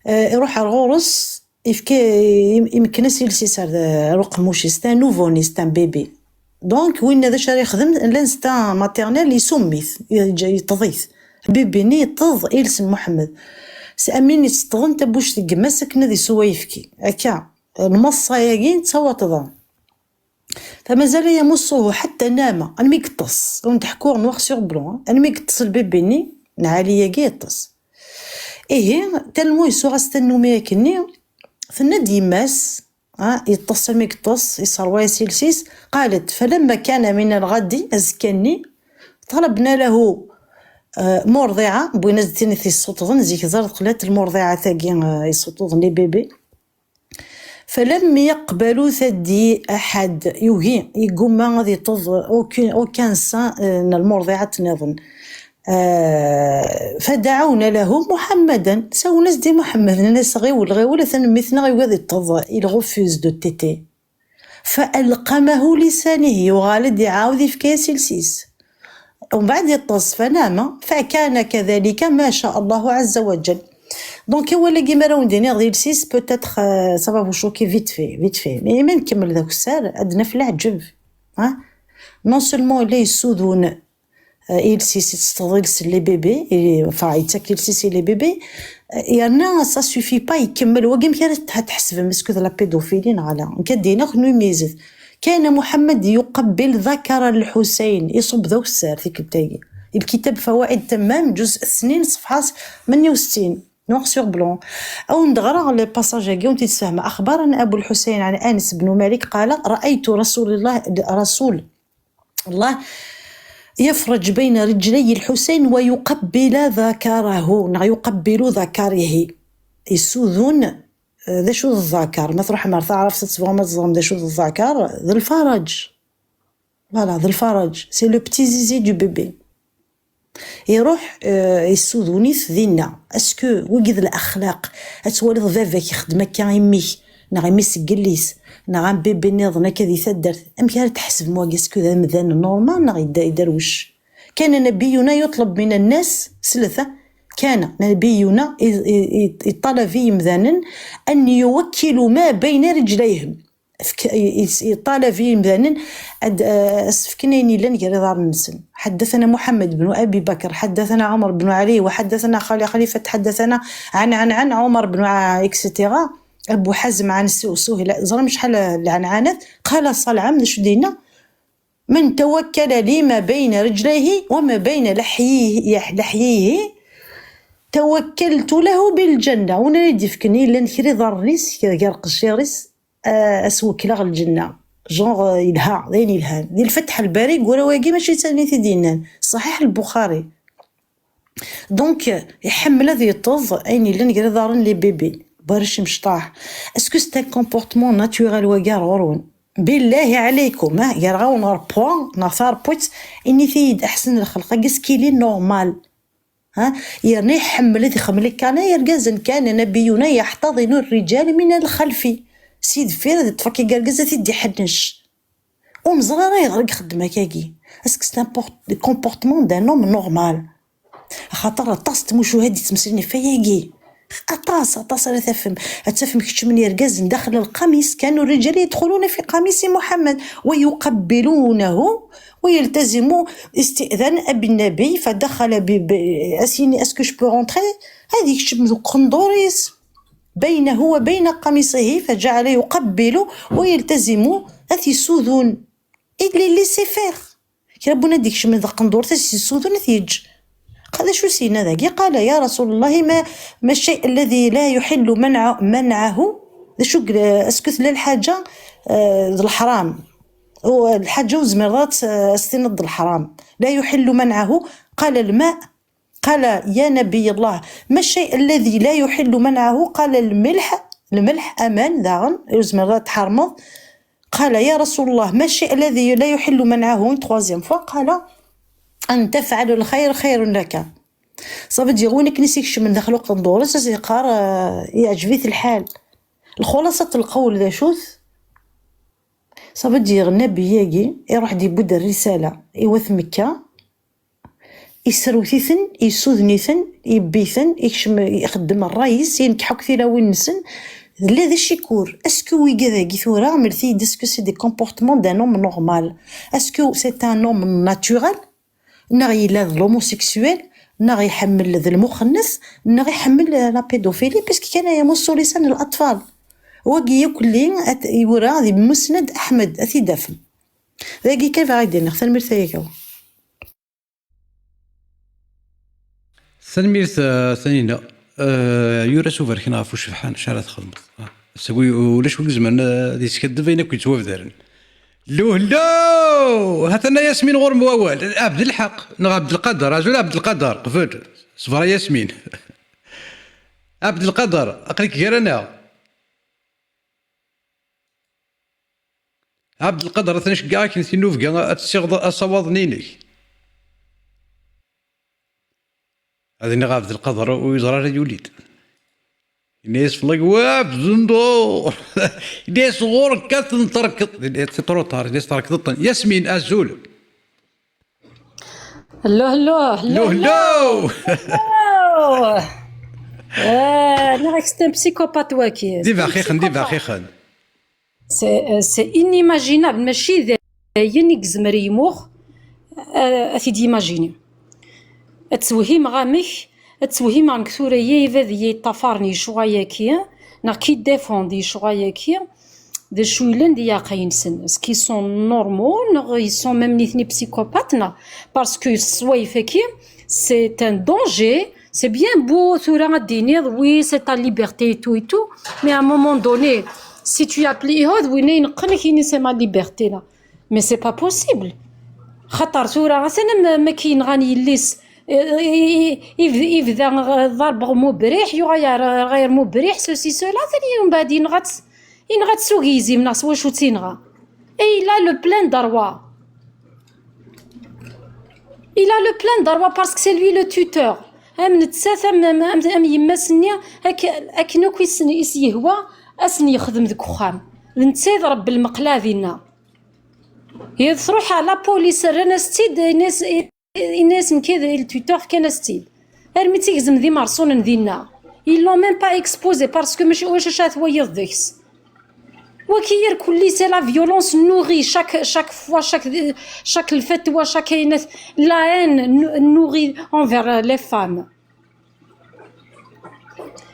Speaker 2: يروح الغورس يمكن يلسي صار رقم موشي ستا نوفوني ستا بيبي دونك وين هذا شاري يخدم لانستا ماتيرنيل يسميث يتضيث بيبي ني طض إلسن محمد سأمين يستغن تبوش تقما سكنة ذي سوايفكي هكا المصة ياكين تسوى تظن فمازال يمصه حتى نام انا ميقطس ونتحكو نوغ سيغ بلون انا ميقطس البيبيني نعالي ياكي يطس إيه تلمو يسوغ استنومي كني ثنا ديماس يتصل ميكطص يصروا سيلسيس. قالت فلما كان من الغد أزكني طلبنا له مرضعة بوينا زتيني في السطغن زيك زرد قلات المرضعة ثاقي يسطغن لي بيبي. فلم يقبلوا ثدي أحد يوهي يقوم ما غادي تض أوكان سان المرضعة نظن. فدعونا له محمدا ساو ناس دي محمد ناس غير ولا ثان مثنا غادي تض il refuse de téter. فألقمه لسانه يغالد يعاود في كاس السيس ومن بعد يطص فنام فكان كذلك ما شاء الله عز وجل. دونك هو اللي كيما راهو ندير غير السيس بوتيتر سافا فو شوكي فيت في مي ما نكمل داك السار عندنا في العجب نون سولمون اللي يسودون السيس تستغلس لي بيبي فايتاكل السيس لي بيبي يعني سا سوفي با يكمل هو كيما تحسب مسكو لا بيدوفيلين على كدينا خنو يميز. كان محمد يقبل ذكر الحسين يصب ذوك السار في كتابي الكتاب فوائد تمام جزء 2 صفحه 68 نوغ سور بلون. او نغرا لي باساج هكا ونتفهم. اخبرنا ابو الحسين عن انس بن مالك قال رايت رسول الله يفرج بين رجلي الحسين ويقبل ذكره يقبل ذكره يسوذون ذا شو الذكر ما تروح مرثا عرفت تفهم ذا شو الذكر ذا الفرج فوالا ذا الفرج سي لو بتي زيزي دو بيبي يروح يسودوني ذينا اسكو وقد الاخلاق اتولد فافاك يخدم كان يميك نغمي سكليس نغم بيبي نظنا كذي ثدرت ام كان تحسب موا اسكو ذا مذان نورمال نغ يدروش. كان نبينا يطلب من الناس ثلاثه. كان نبينا يطلب في مذانا ان يوكلوا ما بين رجليهم يطالع فيه مثلا اسفكنيني لن يرضى النسن. حدثنا محمد بن ابي بكر حدثنا عمر بن علي وحدثنا خليفه حدثنا عن عمر بن اكسترا ابو حزم عن سهيل زرم شحال العنعنات قال صلعم شو دينا من توكل لي ما بين رجليه وما بين لحييه توكلت له بالجنه. ونريد يفكني لن كري ضرنيس كذا قشيريس اسوك لغ الجنه جونغ يلها ذين يلهان ديال الفتح الباري ولا واقي ماشي تاني دينان صحيح البخاري. دونك يحمل هذه الطز عيني اللي نقرا دارن لي بيبي برش مشطاح. اسكو سي ان كومبورتمون ناتورال وكار غرون بالله عليكم يرغاو نار بوان نثار بوت اني ثيد احسن الخلق اسكيلي نورمال يعني يحمل ذي خملي كان يرجزن كان نبينا يحتضن الرجال من الخلف سيد فير تفكي قرقزه تدي حنش ومزراره يغرق خدمه كاكي اسك سي ان كومبورتمون دان نوم نورمال خاطر طاست مشاهد تمسلني فياكي اطاس لا تفهم كيش من يرقز داخل القميص. كانوا الرجال يدخلون في قميص محمد ويقبلونه ويلتزموا استئذان ابي النبي فدخل اسيني اسكو جو بو رونتري هذيك شبه قندوريس بينه وبين قميصه فجعل يقبل ويلتزم اثي سوذون اللي سيفير كربونا ديك شمن قندور تسي سوذون ثيج. قال شو سينا ذاك قال يا رسول الله ما الشيء الذي لا يحل منعه شو اسكت للحاجه الحرام والحاجه وزمرات استند الحرام لا يحل منعه. قال الماء. قال يا نبي الله ما الشيء الذي لا يحل منعه؟ قال الملح امان داغن وزمرات حرمض. قال يا رسول الله ما الشيء الذي لا يحل منعه؟ تروازيام فوا قال أن تفعل الخير خير لك. صافي ديروني كنيسيكش من داخل قندورة سيقار يعجبي الحال. الخلاصة القول ذا شوث صافي دير النبي ياقي يروح ديبود الرسالة يوث مكة يسروثيثن يسوذنيثن يبيثن يخدم الرئيس ينكحو كثيرا وين نسن لذا الشكور. اسكو ويكذا ثورا مرثي ديسكو سي دي كومبورتمون دان نوم نورمال اسكو سي ان نوم ناتورال نغي لا لوموسيكسويل نغي يحمل ذا المخنث نغي يحمل لا بيدوفيلي باسكو كان يمص لسان الاطفال وقي يكلين يورا ذي مسند احمد اثي دفن ذاكي كيف غادي نختار مرثيكو
Speaker 1: ثانميرث ثانينا يورا سوفر كي نعرفو شبحان شحال تخدمت سوي ولاش وك زمان دي سكدف اين كنت توافدارن لو لو هاتنا ياسمين غور موال عبد الحق نغ عبد القادر رجل عبد القادر قفل صفرا ياسمين عبد القادر اقليك غير انا عبد القادر ثاني كاع كنتي نوف كاع تصيغ اصوات نينك هذا نغ عبد القادر ويزرع يوليد الناس في القواب زندور الناس غور كتنطركط تروطار الناس تركض ياسمين ازول
Speaker 4: هلو هلو
Speaker 1: لو لو
Speaker 4: انا راك ستان بسيكوبات واكي
Speaker 1: ديفا خيخن ديفا خيخن
Speaker 4: سي انيماجينابل ماشي ذاين يكزمر يموخ اثي ديماجيني التوهيم غامك التوهيم عن كثورية ذي طفارني شوية كي نا كي ديفوندي شوية كي دي شويلن دي ياقين سن سكي سون نورمال نغ يسون ميم نيثني بسيكوباتنا باسكو السوايف كي سي ان دونجي سي بيان بو ثورا غاديني وي سي تا ليبرتي تو تو مي ا مومون دوني سي تو ابلي هود وين ينقنك كيني سي ما ليبرتي لا مي سي با بوسيبل خاطر ثورا غاسنا ما كاين غاني يليس يبدا ضرب مبريح يغير غير مبريح سوسي سولا ثاني من بعد ينغت سوغيزي من ناس واش تينغا اي لا لو بلان دروا باسكو سي لوي لو توتور من تساث ام يماسني هاك نو كيس يهوى اسني يخدم ذك خام نتا يضرب بالمقلاذينا هي تروح على بوليس رانا ستيد الناس كذا التويتر كان ستيل ارمي تيكزم ذي مرسون ذينا يلو ميم با اكسبوزي باسكو ماشي واش شات ويض ديكس وكير كل سي لا فيولونس نوغي شاك فوا شاك الفتوى شاك كاينه لا ان نوغي انفير لي فام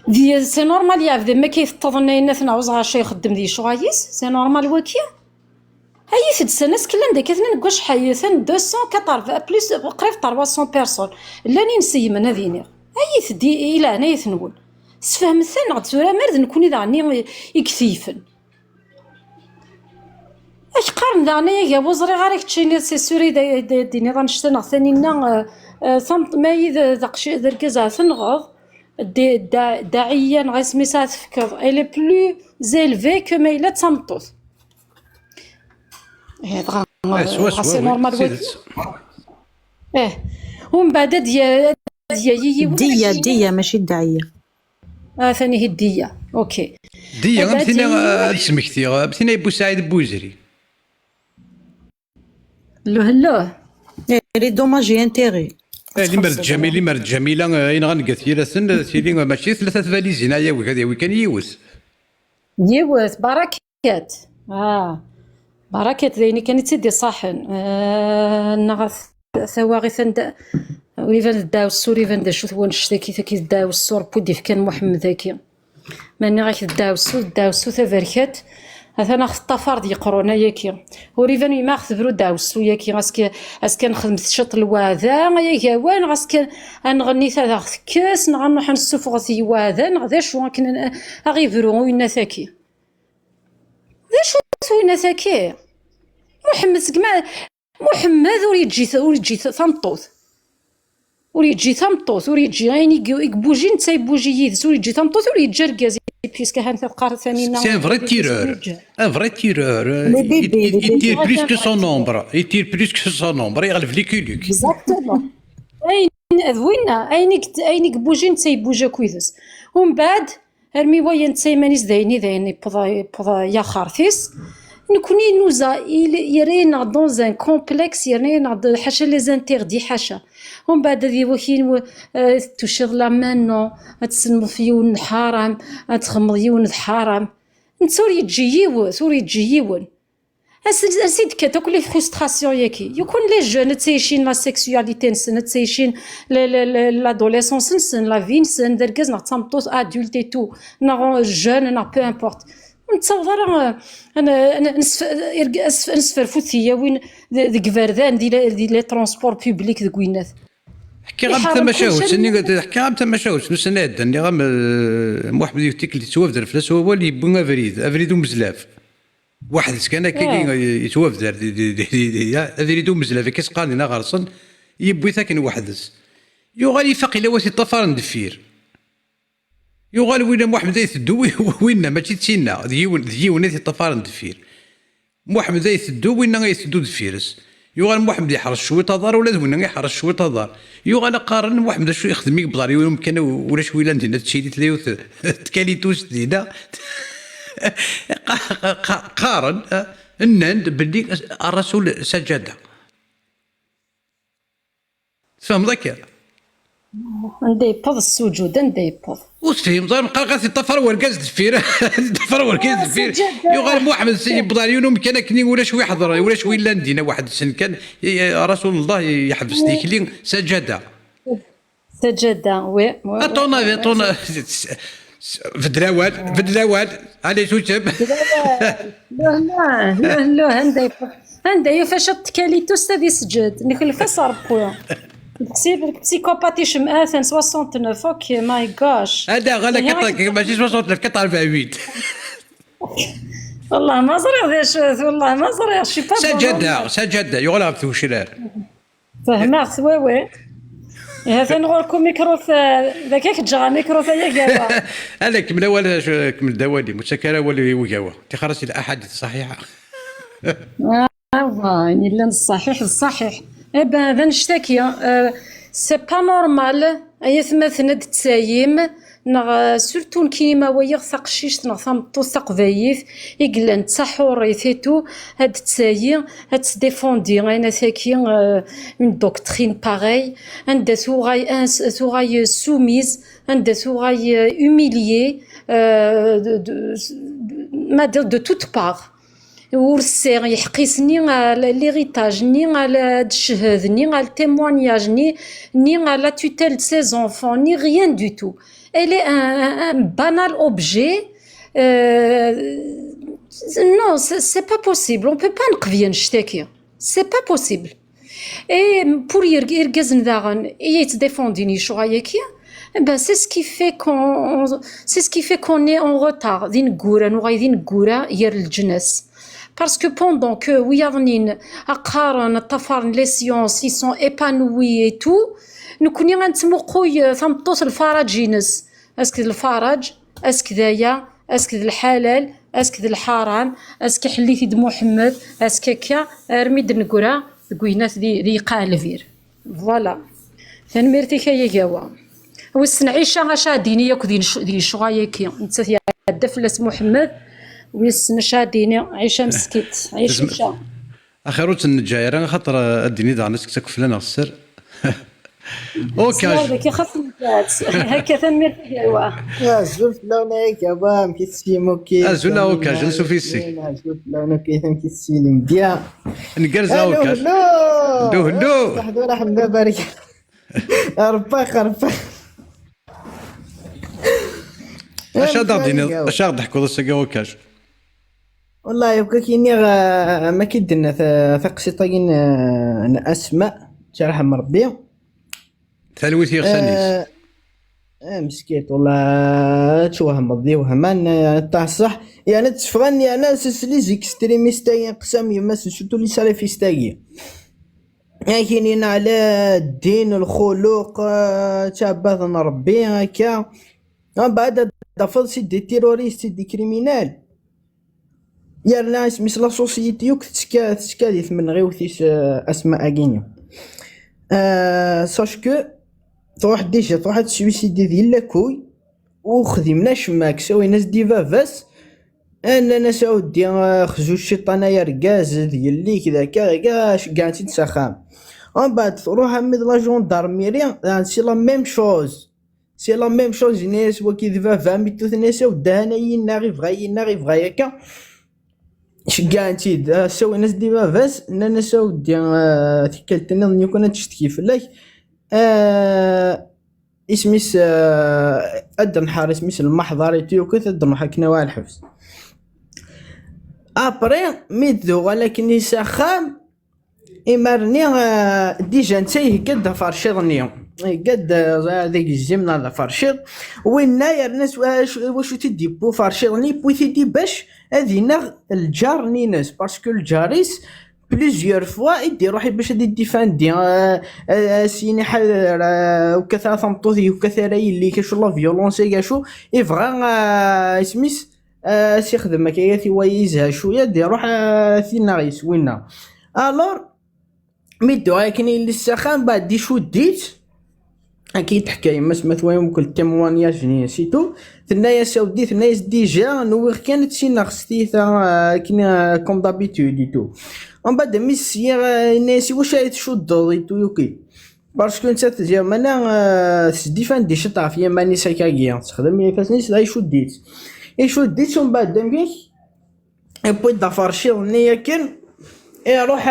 Speaker 4: دي سي نورمال يعرف ما كيفطضنا الناس نعوز غاشي يخدم ذي شغايس سي نورمال وكيا هاي في السنة كلان داك اثنين نقاش حيثن 280 بليس قريب 300 بيرسون لاني نسي من هذيني هاي ثدي الى هنا يثنون سفهم الثاني غد سورة مرد نكون اذا عني يكثيفن اش قارن ذا يا وزري غارك تشيني سي سوري ديني غنشتنا ثاني نا ثمط ما اذا داكشي دركزا ثنغض داعيا غاسمي ساعات فكر الي بلو زيلفي كو ما الا تمطوط سي نورمال ومن بعد
Speaker 2: دية ماشي الداعية
Speaker 4: ثاني هي الدية اوكي
Speaker 1: دية غمثينا سمكتي غمثينا بوسعيد بوزري
Speaker 4: هلو
Speaker 2: لي دوماجي انتيغي
Speaker 1: اللي مرد جميلة اين غنقث يلاسن سيلي ماشي ثلاثة فاليزين هيا وكذا كان يوث
Speaker 4: بركات بركات ذيني كانت تدي صاحن نغث ثواغي ثند وليفان داو السوري فان دا شوث ونشتكي ثكي داو السور بودي كان محمد ذاكي ماني غاك داو السو ثبركات هذا ناخذ الطفار دي قرونا ياكي وريفان ما خذبرو داو السو ياكي غاسكي نخدم شط الواذا يا وين غاسكي نغني هذا كاس نروح نسوفغ ثي واذا نغدا شو كنا غيفرو وين ثاكي ذا شو وين ثاكي محمد وريجي ثمطوط وريجي غيني يبوجي نتا يبوجي يدس وريجي ثمطوط وريجي ركازي بيسكو هان تلقى ثاني
Speaker 1: سي ان فري تيرور يتير بلوس كو سون نومبر يغلب لي كولوك
Speaker 4: اكزاكتومون وين اينك بوجي نتا يبوجا كويدس ومن بعد هرمي وين نتا مانيس دايني بضا يا خارثيس نكوني نوزا يرينا دون ان كومبلكس يرينا حاشا لي زانتيردي حاشا ومن بعد ذي وكين توشيغ لا مانو تسنم فيون حرام تخمض يون حرام نتوري تجي يون اسيد كتاكل لي فرستراسيون ياكي يكون لي جون تيشين لا سيكسواليتي نسن تيشين لادوليسونس نسن لا في نسن دركاز نعتمطوط ادولتي تو نا جون نا بو امبورت نتصور انا نسفر فوتيه وين ذيك فردان دي لي ترونسبور بوبليك ذوك وينات
Speaker 1: حكي غير
Speaker 4: يحرم
Speaker 1: تماشاوت
Speaker 4: كل
Speaker 1: سني حكي غير تماشاوت نسنا دني غير محمد يفتك اللي توافدر فلاس هو اللي يبون افريد ومزلاف واحد كان كي يتوافدر افريد ومزلاف كيس قالنا غرسن يبوي ثاكن وحدس يغال يفاق الى واسي طفار ندفير يغال وين محمد يثدو وين ماشي تسينا ديون طفار ندفير محمد يثدو وين يثدو دفيرس يغال محمد يحرس شويه تضار ولا وين يحرس شويه تضار يغال قارن محمد شو يخدم يقبض يمكن ولا شويه لندنا تشيلي تلاوث تكاليتوس دينا قارن النند بدي الرسول سجد تفهم ذاك
Speaker 4: نديبض السجود نديبض
Speaker 1: وتفهم ظهر قلقات الطفر والكاز دفير الطفر والكاز دفير يغال محمد سيدي بضاريون يمكن كني ولا شويه حضر ولا شويه لندينا واحد السن كان رسول الله يحبس ديك اللي سجد
Speaker 4: وي
Speaker 1: طونا في الدراوال علي توجب
Speaker 4: لا نديبض فاش تكاليتو استاذ سجد نكلف صربو بسيكوباتي شمآثن 69 اوكي ماي غاش
Speaker 1: هذا غلا ماشي 69 قطع 48
Speaker 4: والله ما زريغ والله ما زريغ شي با
Speaker 1: سجد يغلب في وشرار
Speaker 4: فهمت وي هذا نغولكم ميكرو ذاك كتجا ميكرو ثايا كاع
Speaker 1: هذاك من اول كمل دوالي مسكره ولا وكاوا تخرج الاحاديث الصحيحه
Speaker 4: يعني الصحيح إبا هذا نشتكي سي با نورمال أي ثمثنا تسايم نغ سورتو كيما ويغ ثق شيش نغ ثمطو ثق ذايث يقلن تسحور ثيتو هاد تسايم هاد تديفوندي أنا ثاكي اون دوكترين باغي عند ثوغاي سوميز عند ثوغاي اوميليي ما دو توت باغ ورسيغ يحقيسني على ليغيتاج ني على الشهاد ني على التيموانياج ني على لا توتيل دو سي زونفون ني ريان دو تو elle est un banal objet non c'est pas possible on peut pas نقضي نشتكي c'est pas possible et pour يرقزن داغن يتديفونديني شغايكي ben c'est ce qui fait qu'on est en retard ذي نقورا نغاي ذي نقورا ير الجنس parce que pendant que وياضنين أقارن الطفارن les sciences ils sont épanouis et tout نكوني غنتمقوي ثمطوس الفرج جينس اسك الفرج اسك ذايا اسك الحلال اسك الحرام اسك حليتي د محمد اسك كا رميد نقرا قوينات ذي قالفير فوالا ثنميرتي كايا جوا والسنعيشة غاشا دينية كذي شغايكي نتا دفلس محمد ويسنشا ديني عيشة مسكيت عيشة
Speaker 1: اخروت النجاير خاطر الديني دا ناس تكفل لنا السر اوكي
Speaker 4: كي خاف هكا ثمير
Speaker 10: يا زول لونك يا بام كيتسيمو كي
Speaker 1: زول اوكا جلسوا في السي
Speaker 10: زول لونك كيتم كيتسيلم بيان
Speaker 1: نقرز اوكا
Speaker 10: دو تحضر حمد بارك رباك
Speaker 1: اش هضرتيني اش ضحكوا السكا اوكاش
Speaker 10: والله يبقى كيني ما كيدنا ثقسي طاين اسماء شرح مربي
Speaker 1: ثلوثي غسانيس
Speaker 10: مسكيت والله توهم مضي وهمان تاع الصح يعني تفغني انا سلسلي زيكستريميستاين قسم يما سوتو لي سالفيستاين كاينين على الدين الخلق تاع ربي هكا بعد دافض سي دي تيروريست دي كريمينال يرنا اسمي لا سوسيتي يوك تسكاديث من غيوثيس اسماء اكينيو ساش كو تروح ديجا تروح تسويسيدي ديال لاكوي وخدمنا شماك سوي ناس ديفافاس اننا سعودي خزو الشيطان يا ركاز ديال لي كذا كاع كاع تسخام ومن بعد تروح ميد لا جوندارميري سي لا ميم شوز سي لا ميم شوز ناس وكي ديفافا ميتو ناس ودانا ينا غير فغايا هكا شكاع تيد سوي ناس ديفافاس اننا سعودي تكلتنا ني كنا تشتكي فلاك اسميس ادر نحار اسميس المحضر تيوكت ادر نحكنا وعلى الحبس ابري ميدو ولكن يسخام إمرني ديجا نتايه كدا فرشضني قد هذاك الجيم هذا فرشيض وين يا الناس واش تدي بو فرشيضني بو تدي باش هذينا الجار نيناس باسكو الجاريس بليزيور فوا يدي روحي باش يدي فاندي سيني حال وكثر ثمطوثي وكثر اللي كاش لا فيولونسي كاشو يبغى سميس سيخدم هكايا ويزها شويه دي روح ثينا غيسوينا الور ميدو هاكني اللي السخان بعد دي شو ديت اكيد حكايه مثلا كل تيموانياج نيسيتو ثنايا سعودي ثنايا ديجا نوغ كانت سي نغستيثا كنا كوم دابيتود تو ومن بعد ميسي ناسي واش شو ضيتو يوكي باسكو انت تجي انا سديفان دي شطا في ماني ساكاكيا تخدم هي فاسنيس لا شو ديت شو ديت ومن بعد مكيش بو دافارشي نيا كان يروح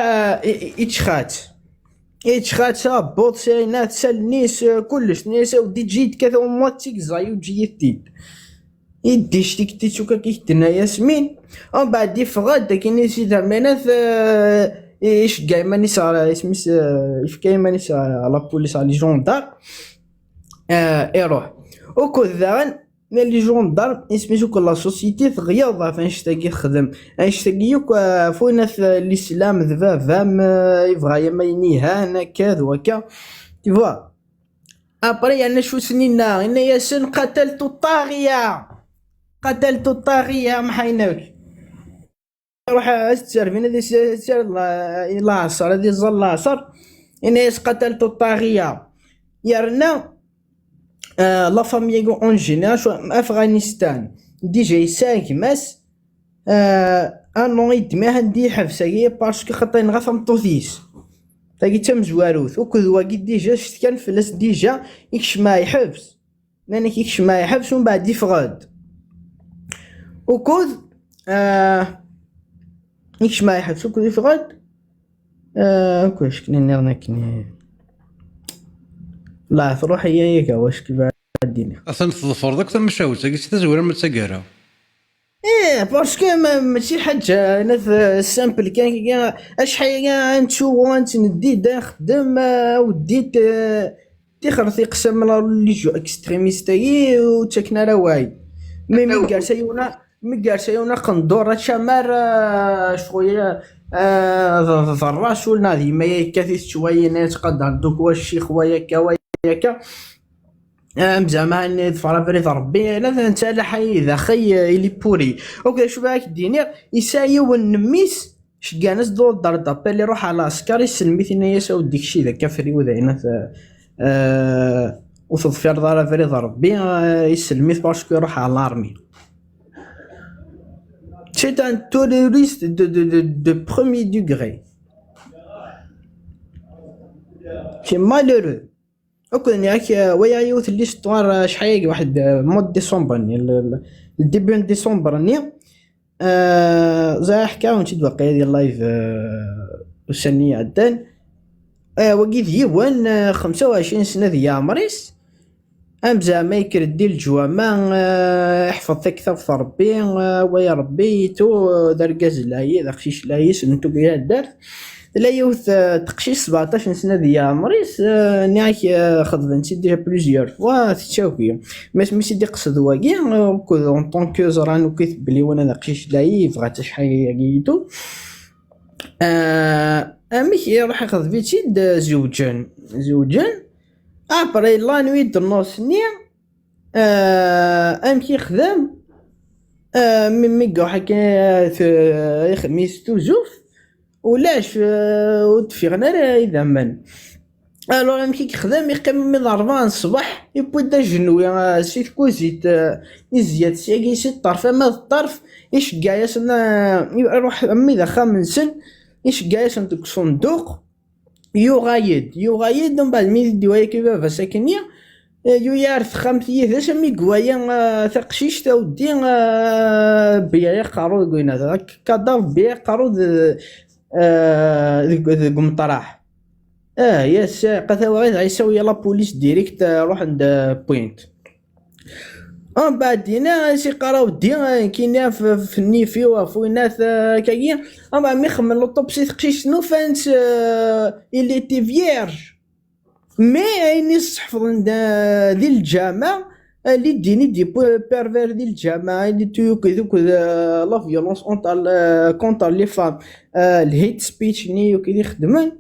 Speaker 10: يتشخات بوط سينات سالنيس كلش نيس ودي جيت كذا ومواتيك زايو جيتيد يديش تيك تيشوكا كيتنا ياسمين ومن بعد يفغاد داك نيسي زعما ايش كاع ماني صار اسميس ايش كاين ماني صار لا بوليس على لي جوندار يروح وكذا لي جوندار اسميتو كل لا سوسيتي تغيض فاش تاكي خدم اش تاكيوك فوين الاسلام ذا فام يبغى ما ينيهان كذا وكا تي فوا ابري انا شو سنينا انا ياسن قتلت الطاغيه محيناك روح استرفين هذه سير العصر هذه ظل العصر انا قتلت الطاغيه يرنا لا فامي اون جينيرال افغانستان ديجا يساك ماس انو يدمي هندي حبسه هي باسكو خاطر نغا طوثيس تاكي تم زواروث وكذوا ديجا شت كان فلاس ديجا يكش ما يحبس لانك يكش ما يحبس ومن بعد يفغاد وكذ يكش ما يحبس وكذ يفغاد كواش كني نرنا كني لا تروح هي واش كيف الدنيا
Speaker 1: اصلا تظفر داك تمشاوت كي تزور ما تسكرها
Speaker 10: باسكو ماشي حاجه انا سامبل كان اشحال نشوف انت ندي نخدم وديت تخرثي قسم لي جو اكستريميستي وتكنا راه واعي مي قال قندور شمار شويه ضراش ولا هذه ما كثير شويه ناس قدر دوك واش شي خويا كا زعما نتفرج فريد ربي لا انت لا حي ذا خي اللي بوري اوكي شوف هاك الدينير يسايا ونميس شكا ناس دور دار دابا اللي روح على عسكري سلميت انا يساو ديكشي ذا كفري وذاينا وتضفير دار فريد ربي يسلميت باسكو يروح على الارمي c'est un terroriste de premier degré. C'est malheureux. أكون ياك ويا يوث اللي ستوار شحال واحد مود ديسمبر الديبيون ديسمبر زي حكاو نشد واقيلا ديال اللايف وسنية عدان وقيت يوان 25 سنة ديال مريس زعما يكردي الجوامع يحفظ تكثر في ربي ويا ربي تو دركاز لاهي داكشي لاهي سنتو كيا دارت لا يوث تقشيش 17 سنه ديال مريس نياك خدمت ديجا بليزيور فوا تشاوكي ماشي دي قصد واكي اون طونك زران كيتبلي وانا داكشي لاهي بغات شحال ياكيتو ماشي راح ياخذ فيتشي زوجان ابري لا نويت النص نيا امشي خدام ميغا حكا خميس توزوف ولاش وتفيغنا اذا من الو امشي خدام يقيم من 4 الصباح يبدا جنوي سيت كوزيت يزيد سيكي سيت طرف ما الطرف ايش كايسنا يروح امي ذا 5 سن ايش كايسن ديك صندوق يغايد من بعد مي ديوايا كيفا ساكنيا يارث خمسيه ذا سمي قوايا ثقشيش تاودي بيا قارو قينا كاداف بيا قارو ذ قمطراح يا ساقه ثوغيت غيساوي لا بوليس ديريكت روح عند بوينت بعد هنا سي قراو دي كاين في النيفي وفوينات كاين مي خمن لوطوبسي ثقشيش نو فانس اللي تي فيرج مي عيني حفظن ذي الجامع اللي ديني دي بيرفير ذي الجامع اللي تيوك ذوك لا فيولونس كونتر لي فام الهيت سبيتش ني وكي يخدمن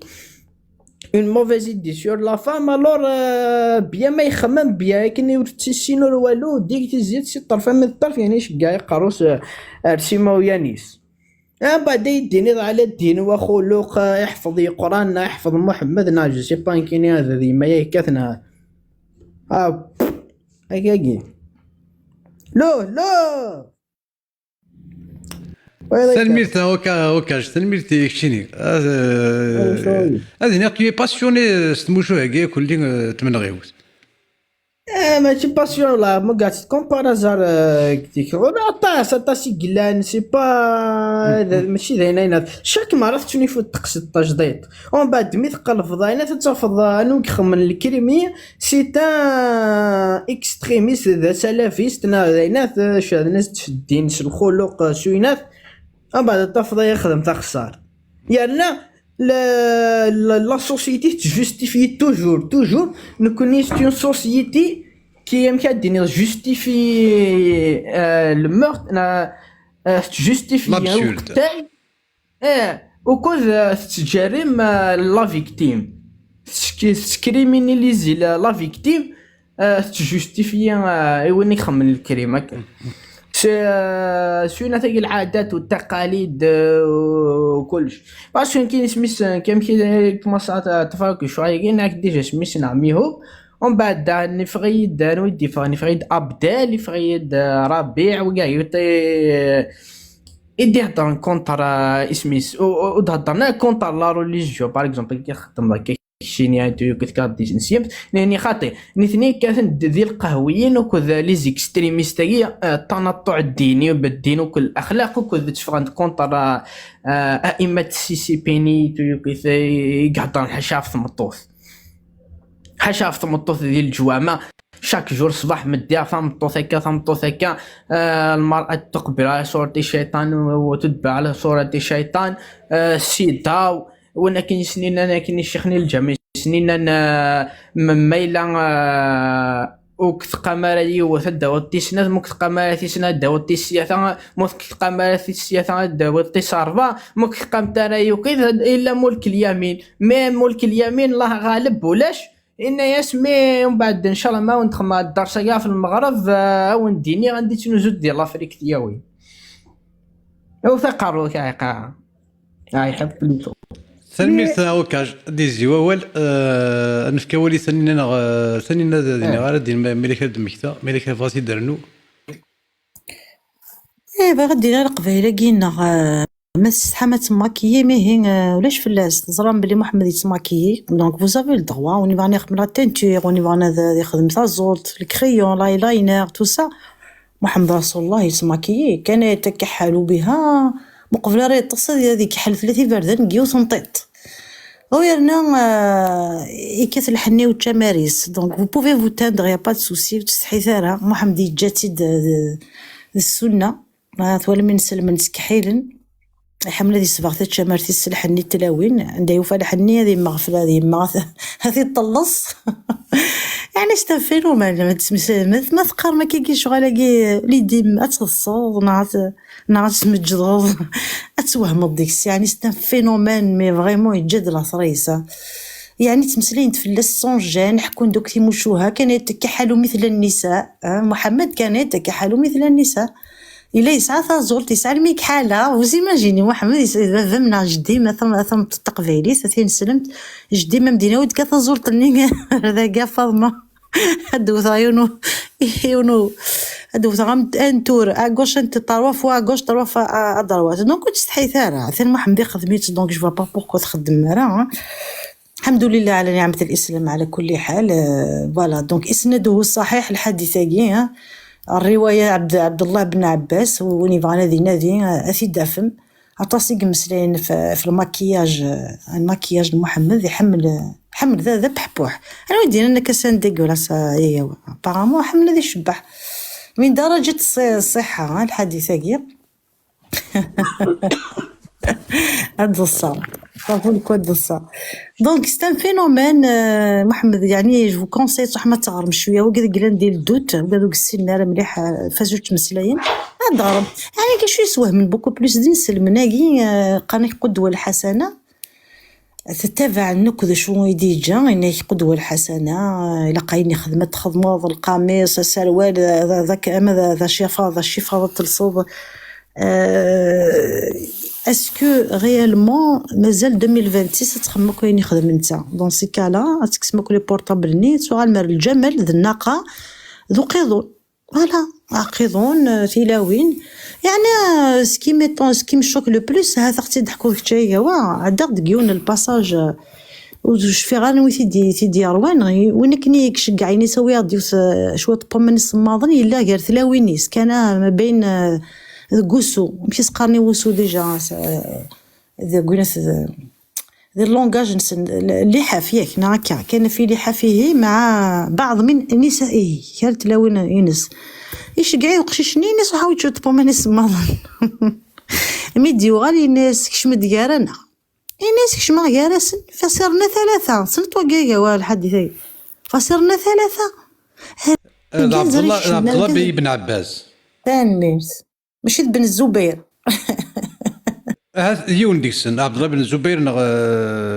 Speaker 10: اون موفيز ايدي سور لا فام الور بيا ما يخمم بيا كني ورتسينو والو ديك تزيد سي طرفه من الطرف يعني شكاع قروس رسيمه ويانيس بعد يديني على الدين وخلق يحفظ القران يحفظ محمد ناجي سي با كيني هذا ذي ما يكثنا هكاكي لا
Speaker 1: تلميذ وكاش تلميذ كشيني هذه نقي باسيوني ستموشو هكا كل تمنغيوت
Speaker 10: ماشي باسيون لا ما قاعد كومبار ازار كتيك طاس قلان سي با ماشي ذاين شاك مرة تشوني فوت تقص التجديد ومن بعد مي تقلب ضاينه تتفض انو يخمن الكريمي سي تا اكستريميست ذا سلافيست ذاينات شاد الناس تشدين الخلق شوينات ومن بعد تفضى يخدم تخسر يالنا la société justifie toujours nous connaissons une société qui aime bien justifier le meurtre justifie
Speaker 1: l'absurde
Speaker 10: au cause تجرم la victime criminaliser la victime justifie وين يخمن الكريمه شوينا تاقي العادات والتقاليد وكلش باش كاين سميس كيما كيما صات تفرق شويه كاين ديجا سميس نعميهو ومن بعد نفريد نودي نفريد ابدال نفريد ربيع وكاع يدي هضر كونتر اسميس وهضرنا كونتر لا ريليجيو باغ اكزومبل كيخدم لك شيني تو كتكاد ديزنسيام لاني خاطي نثني كان ذي القهويين وكذا لي زيكستريميستيه التنطع الديني وبالدين وكل الاخلاق وكذا تشفغان كونتر ائمه السيسي بيني تو يقعدون حشاف مطوث ديال الجوامع شاك جور صباح مديا ثمطوث هكا المرأة تقبل صورة الشيطان وتتبع على صورة الشيطان سيداو وانا كاين سنين انا كاين شيخني الجامع سنين انا ميلا وكت قماري وثداو تيسنا مكت قماري سنا داو تيسياثا مكت قماري سياثا داو تيسارفا مكت قمتاري وكذا الا ملك اليمين ما ملك اليمين الله غالب ولاش ان يسمي ومن بعد ان شاء الله ما ندخل الدرس كاع في المغرب ونديني غندي تنزود ديال لافريك دياوي او ثقروا كاع يحب ليتو
Speaker 1: تلميذ وكاج ديزي وول نفكاولي ثانينا دينا غير دين ملك دمكتا ملك فاسي درنو
Speaker 2: غدينا القبيله كينا ما استحمى تماكيي مي ولاش فلاس تزرم بلي محمد يتماكيي دونك فو سافي لو دروا اوني فاني نخدم لا تينتور اوني فانا يخدم تازولت الكريون لاينر تو سا محمد رسول الله يتماكيي كان يتكحلوا بها مقبل راه يتصل هذيك حل 3 بردان كيو سنطيط ويرنا يكث الحني والتماريس دونك فو بوفي فو تاندر يا با دو سوسي تستحي ثارا محمد يجاتي السنه ثوال من سلم نسكحيلن حمله دي سباغ تشمرتي السلحني التلاوين عندها يوفى الحني هذه مغفله هذه طلص يعني استفينو ما ما ثقر ما كيجيش شغل كي ليدي ما تصصو نعت سمجض اتوهم ديك يعني سي فينومين مي فريمون يجد لا صريسه يعني تمثلين تفلس سونجان حكون دوك تيموشوها كان يتكحلوا مثل النساء محمد كان يتكحلوا مثل النساء إلا يسعى ثازولت يسعى الميك حالة وزيماجيني محمد يسعى ذمنا جدي مثلا تقبيلي ثلاثين سلمت جدي ما مدينة ودك ثازولت لني هذا كاع فاطمة هدو ثايونو هدو ثغمت انتور اغوش انت طرف واغوش طرف ادروات دونك كنت تستحي ثارا ثاني محمد خدميت دونك جو با بوركو تخدم راه الحمد لله على نعمة الإسلام على كل حال فوالا دونك إسناده الصحيح الحديث كاين الروايه عبد الله بن عباس وني فانا نادي اثي دافم عطاسي مسلين في الماكياج محمد حمل ذا بحبوح انا ودينا انا كسان ديغولا يا بارامون حمل ذي شبح من درجه الصحه الحديثه كي هاد الصا صافو لك هاد الصا دونك سي ان فينومين محمد يعني جو كونساي صح ما تغرم شويه وكذا قلنا ندير الدوت وكذا دوك السن راه مليح فازوج تمسلاين تغرم يعني كي شويه سواه من بوكو بلوس دين سلمناكي قاني قدوه الحسنه تتبع النكذ شو يديجا انك قدوه الحسنه الا قايني خدمه القميص السروال ذاك اما ذا الشفاضه تلصوب اسكو ريالمون مازال 2026 تخمم كاين يخدم نتا دون سي كالا تكسمك لي بورطابل نيت سوغال مال الجمل ذو الناقه ذو قيضون فوالا قيضون تيلاوين يعني سكي مشوك لو بلوس هذا اختي ضحكوا في تايا عدا دقيون الباساج وش في غير تيدي روان وين كني كشكعيني سوي ديوس شويه بومن الصماضن الا غير ثلاوينيس كان ما بين غوسو ماشي سقارني وسو ديجا ذا قلت ذا اللونغاج اللحاف ياك هكا كان في لحافه مع بعض من نسائه كانت تلاوين ينس يشقعي وقششني ناس وحاول تشوط بومن الصماضن ميديو غالي الناس كش مديارنا الناس كش ما جالسن فصرنا 3 سنت وقاقه الحديثي فصرنا 3
Speaker 1: عبد الله بن عباس
Speaker 2: تنميرس ماشي بن الزبير
Speaker 1: يون ديك السن عبد الله بن الزبير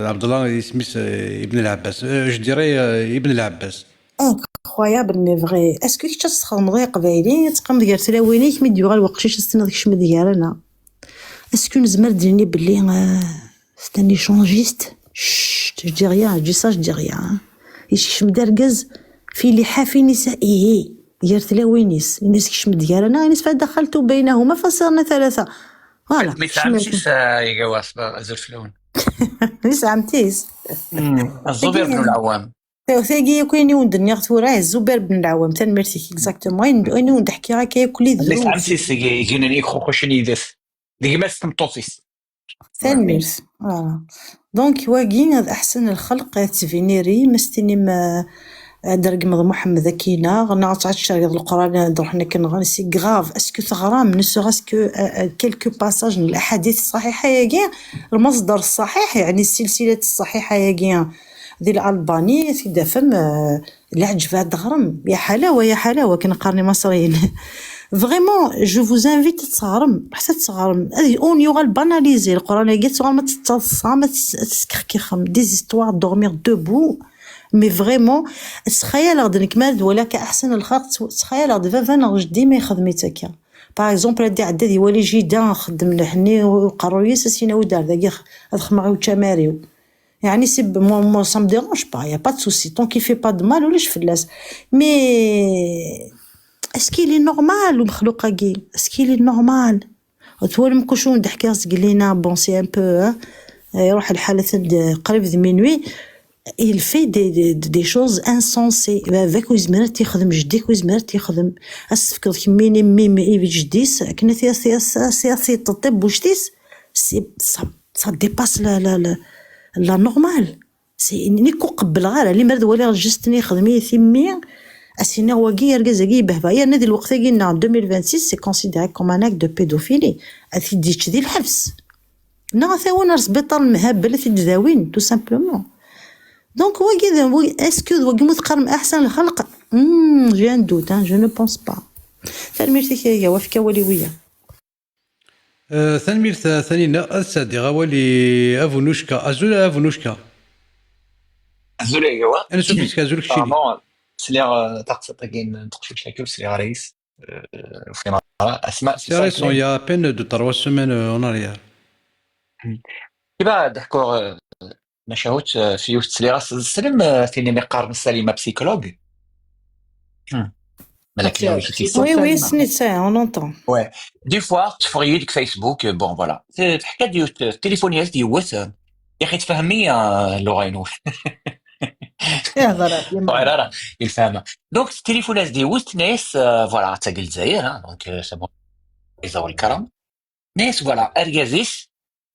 Speaker 1: عبد الله سميت ابن العباس جديري ابن العباس
Speaker 2: incroyable mais vrai اسكو كي تخدم غير قبايلي تقام ديال تلاوينيك ميديو غير وقتاش استنى داك الشمد ديالنا اسكو نزمر ديرني بلي ستاني شونجيست je dis rien je dis ça je dis rien يش مدرقز في لحاف نسائه ديال تلاوينيس الناس كيش مديالنا الناس فدخلت بينهما فصرنا 3 فوالا
Speaker 11: ما تعمتيش يا قواس زرفلون
Speaker 2: ليس عمتيس
Speaker 11: الزبير بن العوام
Speaker 2: ثاقي كاين وندني غتوراه الزبير بن العوام تنمرتي اكزاكتومون وين ندحكي راه كياكل
Speaker 11: ليس
Speaker 2: الذنوب
Speaker 11: عمتيس يجينا لي خوشني دث ديك ما استمطوسيس
Speaker 2: تنمرت فوالا دونك واقين هذا احسن الخلق تفينيري مستني ما درقمض محمد كينا غنا تعشر القران نروح كنغني سي غراف اسكو تغرام نو سوراسكو كيلكو باساج من الاحاديث الصحيحه يا المصدر الصحيح يعني السلسله الصحيحه يا ديال الالباني تدفم العجب هذا غرم يا حلاوه كنقارني مصريين فريمون جو فوز انفيت تصارم حتى تصارم اون يوغال باناليزي القران قالت ما تتصام ما تسكخكم دي زيستوار دورمير دوبو مي فريمون تخيل غدنك مال ولا كاحسن الخلق تخيل غد فانا ديما يخدميتك باغ اكزومبل هادي عدا دي ولي جيدا خدم لحني وقروي سينا ودار داك خدمه غير تماريو يعني سي مو سا مديرونج با يا با دو سوسي طون كي في با دو مال ولاش فلاس مي اسكي لي نورمال ومخلوقه كي اسكي لي نورمال وتولي مكوشو نضحك راسك لينا بون سي ان بو يروح الحالة قريب د مينوي il fait des choses insensées avec وزمرت يخدم جديك وزمرت يخدم اسفكر كميني ميمي جديس كنا سياسي الطب وجديس سي ça dépasse la normale سي نيكو قبل غير اللي مرد ولا جستني خدمي ثمي اسينا واقي يرقزاقي بهبايا نادي الوقت قلنا 2026 سي كونسيديري كوم ان اك دو بيدوفيلي اثي ديتش دي الحبس نغثاونا سبيطار المهبل في الدواوين تو سامبلومون دونك واقي اسكو واقي مثقرم احسن الخلق جي ان دوت جو نو بونس با تلميرتك يا وافكا وليويه
Speaker 1: ثانمير ثانينا السادي غوالي افونوشكا افونوشكا
Speaker 11: زولي يوا
Speaker 1: انا سوفيتك ازولك شيلي
Speaker 11: سليغ تقصد كاين تقشف شاكل سليغ رئيس في اسماء
Speaker 1: سي ريسون يا بين دو 3 سيمين اون اريير
Speaker 11: كيما ضحكوا مشاوت في يوت سليغ السلم فيني مقارن سليمه بسيكولوج مالك لو
Speaker 2: وي سنيت سا اون اونطون
Speaker 11: Ouais. Des fois, تفرجي ديك فيسبوك bon voilà. تحكي ديال التليفونيات ديوت يا اخي تفهمي اللغه ينوح. راه يفهمها. دونك التليفونات ديوت ناس فوالا تاع الجزائر دونك سي بون يزاو الكرم. ناس فوالا ارغازيس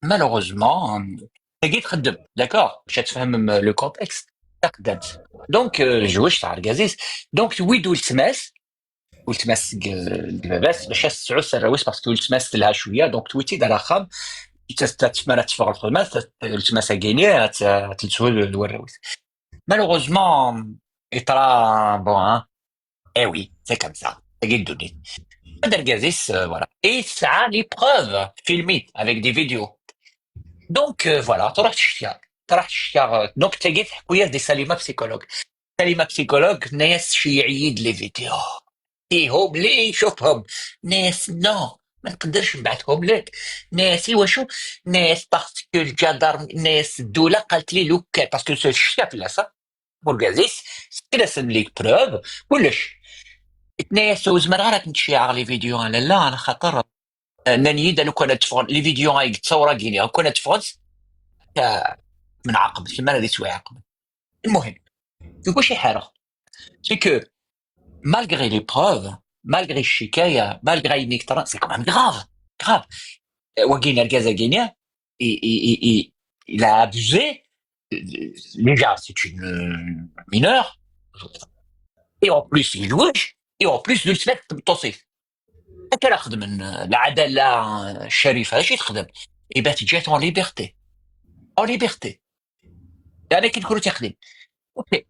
Speaker 11: مالوغوزمون تاقي تخدم داكور باش تفهم لو كونتكست تقدمت. دونك جوج تاع ارغازيس دونك ويدو التماس والتماس باباس باش تسعو السراويس باسكو التماس لها شويه دونك تويتي دار خام تتمنى تفرغ الخدمة تمسا كيني تلتسوي الوراويس. مالوغوزمون يطرا بون اي وي سي كوم سا تاكي الدنيا. هذا الكازيس فوالا اي ساعة لي بروف فيلميت افيك دي فيديو. دونك فوالا تروح تشتيها دونك تلاقي حكاية دي سليمة بسيكولوج. سليمة بسيكولوج ناس شي يعيد لي فيديو فيهم لي يشوفهم ناس نو ما نقدرش نبعثهم لك ناس واشو ناس باسكو الجدار ناس الدولة قالت لي لو كان باسكو الشتا فلاسة بورغازيس سكراسن ليك بروف كلش ناس وزمر راك نتشيع لي فيديو انا لا على خاطر نانيدا لو كانت تفرن لي فيديو هاي تصورا كيني لو كانت تفرنس من عقب سمانه دي سوايع عقب. المهم يقول شي حاجه سي كو malgré les preuves, malgré الشكاية, malgré une c'est quand même grave. Wagin Al-Gazaguenia, il a abusé. Déjà, c'est une mineure. Et en plus, il louche. Et en plus, il se fait توصيف. أنت لا خدم العدالة الشريفة اش تخدم؟ يبقى تجات en liberté. يعني كي تكونوا تخدم. اوكي.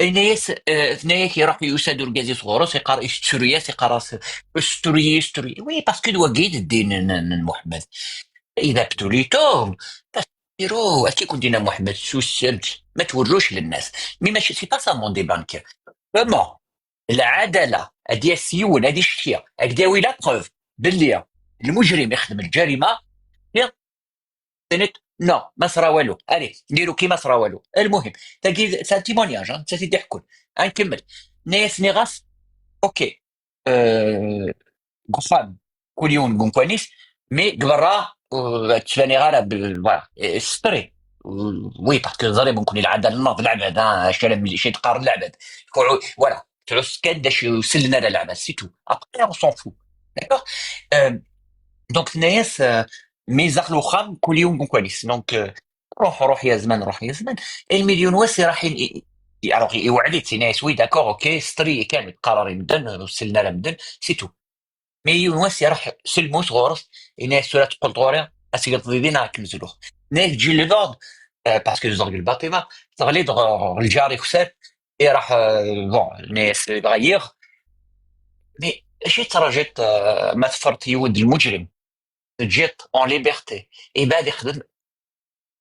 Speaker 11: الناس ثنايا كيروحوا يسادوا الكازي صغورس يقرا السوريات يقرا السوري وي باسكو وكيد الدين محمد اذا ابتليتم فسيروا كي كون دينا محمد سوسمت ما توروش للناس مي ماشي سي با سا مون دي بانكير فريمون العداله هادي السيول هادي الشيا هكداوي لا بروف باللي المجرم يخدم الجريمه يا سنت نو ما صرا والو الي نديرو كيما صرا والو. المهم تاكي سا تيمونياج انت سيدي يحكون نكمل ناس نغاس اوكي غفان كل يوم نكون كويس مي قبرا تفاني غالا فوالا ستري وي باسكو ظريب نكون العاده الناض العباد شي شي تقارن العباد فوالا تعس كاداش يسلنا العباد سي تو ابخي اون سون فو داكوغ. دونك ناس ميزاق الوخام كل يوم نكون كويس دونك روح يا زمان المليون واسي راح الوغ يوعدت ناس وي داكوغ اوكي ستري كامل قراري مدن وسلنا لا مدن سي تو مي واسي راح سلمو صغورس الناس ولا تقول طوري اسي تضيدين راك نزلوه ناس تجي لي فورد باسكو زرق الباطمه تغلي الجاري خسر راح بون الناس تغير مي شي تراجت ما تفرط يود المجرم جيت اون ليبرتي بعد يخدم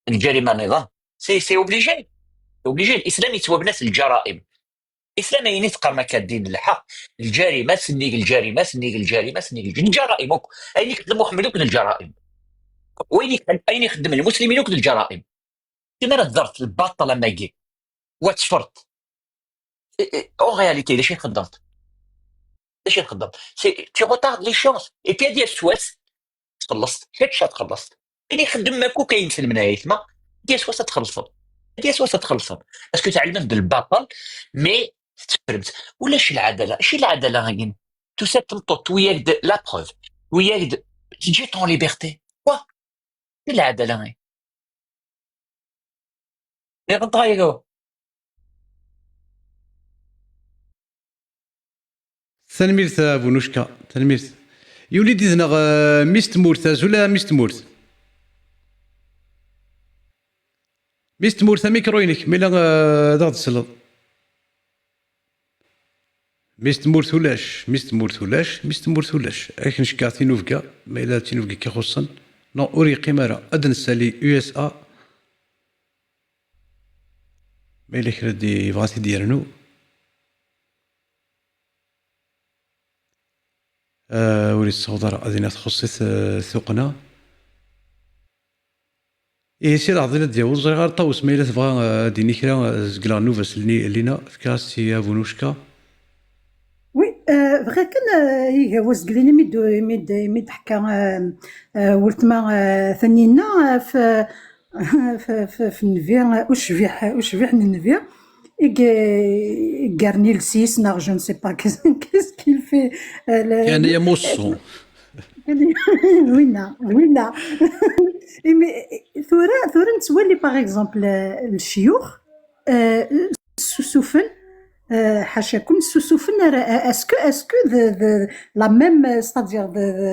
Speaker 11: الجريمه النظام سي اوبليجي الاسلام يتوب ناس الجرائم الاسلام يعني تقر ما كدين الحق الجريمه سنيك الجريمه الجرائم اين يخدم محمد وكن الجرائم اين يخدم المسلمين وكن الجرائم كما نظرت الباطل لما جي وتفرط او رياليتي ليش خدمت سي تي روتارد لي شونس اي بي ديال السواس خلصت هادشي تخلصت اللي يخدم ماكو كيمثل من هايثما ديال سواس تخلصهم باسكو تعلمت بالباطل مي تفرمت ولا شي العداله غين تو سيت تمطط وياك لا بروف وياك تجي طون ليبرتي وا العداله غين لي غنطايقو
Speaker 1: تنميرت بونوشكا تنميرت يولي ديزنا ميست مورثاز ولا ميست مورث ميست مورث ميكروينك ميلا ضغط السلط ميست مورث ولاش اكن شكا تينوفكا ما الا تينوفكا كيخصن نو اوريقي مرا ادن سالي يو اس ا ما الا كرا دي بغاتي ديرنو ولي الصودرة أذينا تخصص ثقنا سير عضينا ديال زري غير طاوس ما إلا تبغى ديني كرا زقلا نوفاس لينا كاسي افونوشكا
Speaker 7: وي بغا كان وزقلينا ميد حكا ولتما ثنينا في النفيا وشبيح النفيا garni le 6 non je ne sais pas qu'est-ce qu'il fait
Speaker 1: كان يا موسو
Speaker 7: وينا ثورة نتولي باغ اكزومبل الشيوخ سفن حاشاكم سوسوفن اسكو لا ميم ستادير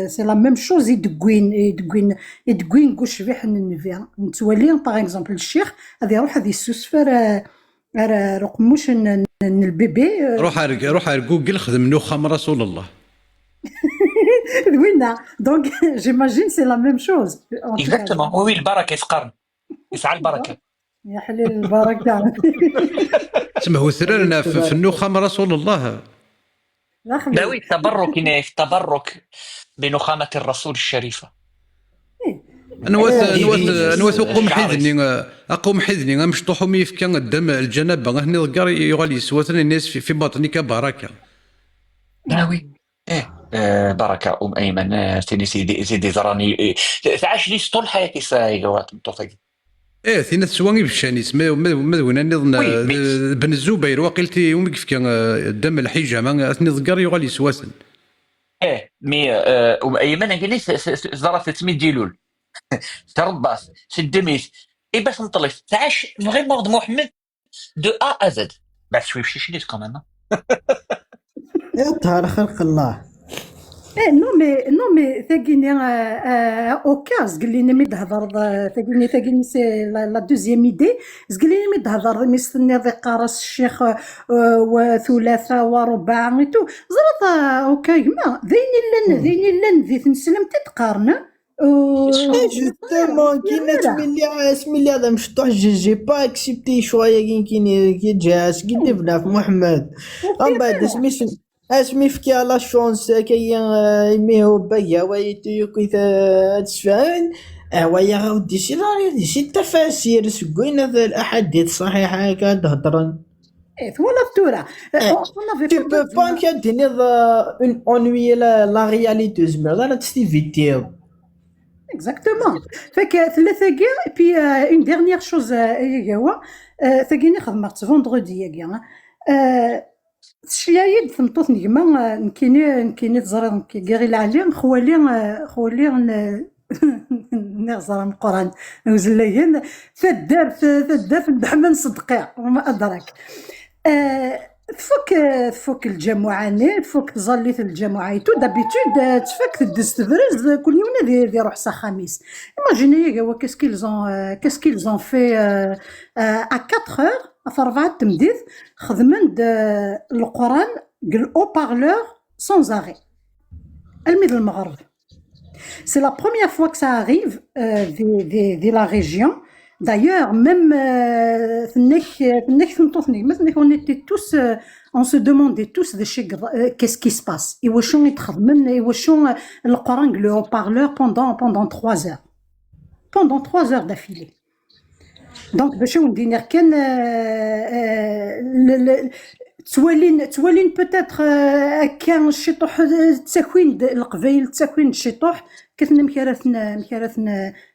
Speaker 7: سي لا ميم شوز يدقوين كوش فيح النفيا نتولي باغ اكزومبل الشيخ غادي يروح غادي يسوسفر رقموش البيبي
Speaker 1: روح على جوجل خدم نخام رسول الله.
Speaker 7: وين دونك جيماجين سي لا ميم شوز
Speaker 11: اكزاكتومون وي البركه يسقرن يسعى البركه.
Speaker 7: يا حليل البركه.
Speaker 1: سمعوا ثرنا في النخام رسول الله.
Speaker 11: لا وي تبرك بنخامه الرسول الشريفه.
Speaker 1: نواث قوم حيدني مشطوحو ميفكا قدام الجنابه هني ذكر يغالي يسوثن الناس في بطنك بركه.
Speaker 11: لا وي بركه ايمن سيدي سيدي زراني تعاش لي طول حياتي سايقوات مطوطي.
Speaker 1: ثينا تسواني بالشانيس ما وين نظن بن الزبير وقلتي يوم كيف كان دم الحجه ما اثني ذكر يغالي يسوثن.
Speaker 11: مي ايمن قال لي زرا 300 ديلول ترباس سدميت اي باش نطلق تعاش غير مرض محمد دو ا ازد بعد شوي شي ليت كمان
Speaker 10: يطهر خلق الله.
Speaker 7: نو مي ثاقيني اوكاز قال لي مي تهضر ثاقيني سي لا دوزيام ايدي قال لي مي تهضر مستني ذي قارس الشيخ وثلاثه ورباع ميتو زرط اوكي ما ذيني لن ذي تنسلم تتقارن
Speaker 10: جوستومون كي تملي اسمي هذا مشطوح جي با اكسبتي شويه كي جاس كي دبنا في محمد من بعد اسمي فكي لا شونس كي يميو بيا ويتو كي تسفان ويا غودي شي تفاسير سكوين هذا الاحاديث الصحيحه كتهضرن
Speaker 7: ولا فتوره
Speaker 10: tu peux pas كديني اون اونوي لا رياليتي زمر لا تستيفيتيو.
Speaker 7: Exactement. Fait que ثلاثة كاع بي اون ديرنيير شوز هو ثاقيني خدمت فوندردي كاع شيايد ثمطوط نجمة نكيني تزرى كيغي العليا خوالي نغزر من القران نوزلين ثدار ندحمن صدقيع وما ادراك فوك الجمعاني فوك تظليت الجمعيتو دابيتود تفك تدز تبرز كل يوم دي روح سا خميس. ايماجيني هو كاسكيلزون في ا 4 اور في 4 تمديد خدمن القران قال او بارلور سون اري الميد المغرب. سي لا بروميير فوا كو سا اريف في لا ريجيون. D'ailleurs, même on était tous, on se demandait tous qu'est-ce qui se passe. Et où sont le Coran, le haut-parleur pendant 3 heures. Pendant 3 heures d'affilée. Donc, on dit تولين peut-être كان الشطوح تساكوين القبيل تساكوين الشطوح كثنا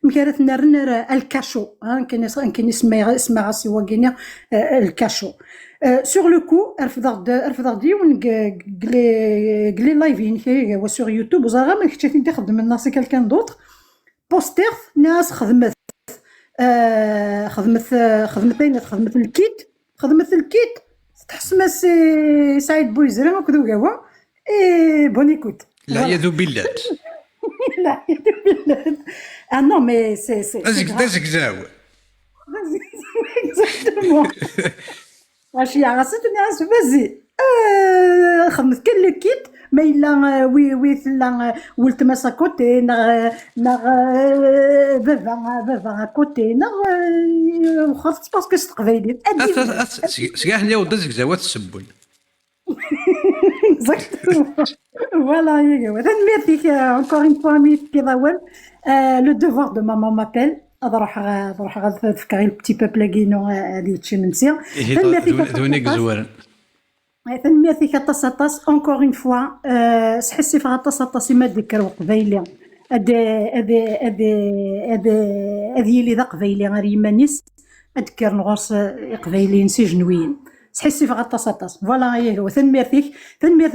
Speaker 7: مكارثنا رنر الكاشو كان اسمها سوا كينا الكاشو سور لو كو رفض ديون قلي لايفين هي سور يوتيوب وزغا ما كنتش نخدم من ناس كالكان دوطر بوستر ناس خدمت الكيت تحسما سي سعيد بويزرا وكذا كوا اي بونيكوت
Speaker 1: العياذ بالله.
Speaker 7: العياذ بالله. نو مي سي
Speaker 1: دازك زاو
Speaker 7: اكزاكتومون ماشي عرفتني عاس بازي خدمت كان لو كيت ما الا وي لا ولت ماسا كوتي نا بابا كوتي نا خفت باسكو استقبيلي
Speaker 1: سكاحني ودازك زاوات السبون.
Speaker 7: Exactement. Voilà, merci encore une fois, le devoir de maman m'appelle. أروح أذكر البتي بابل كينو هذه تشي منسيا.
Speaker 1: دونيك زوار.
Speaker 7: ثنميرتي كتصاطاس encore une fois سحسي في غتصاطاس ما ذكر وقبيلي. هذه اللي ذا قبيلي غير يمانيس أذكر نغرس قبيليين سجنويين. سحسي في غتصاطاس. فوالا هي هو ثنميرتي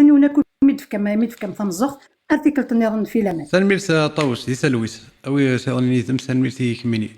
Speaker 7: وناكل ميدفكم ثمزخ ارتيكل تنيرن في لمان.
Speaker 1: ثنميرت طاوس دي سلويس أو ثاني ثم ثنميرتي كميني.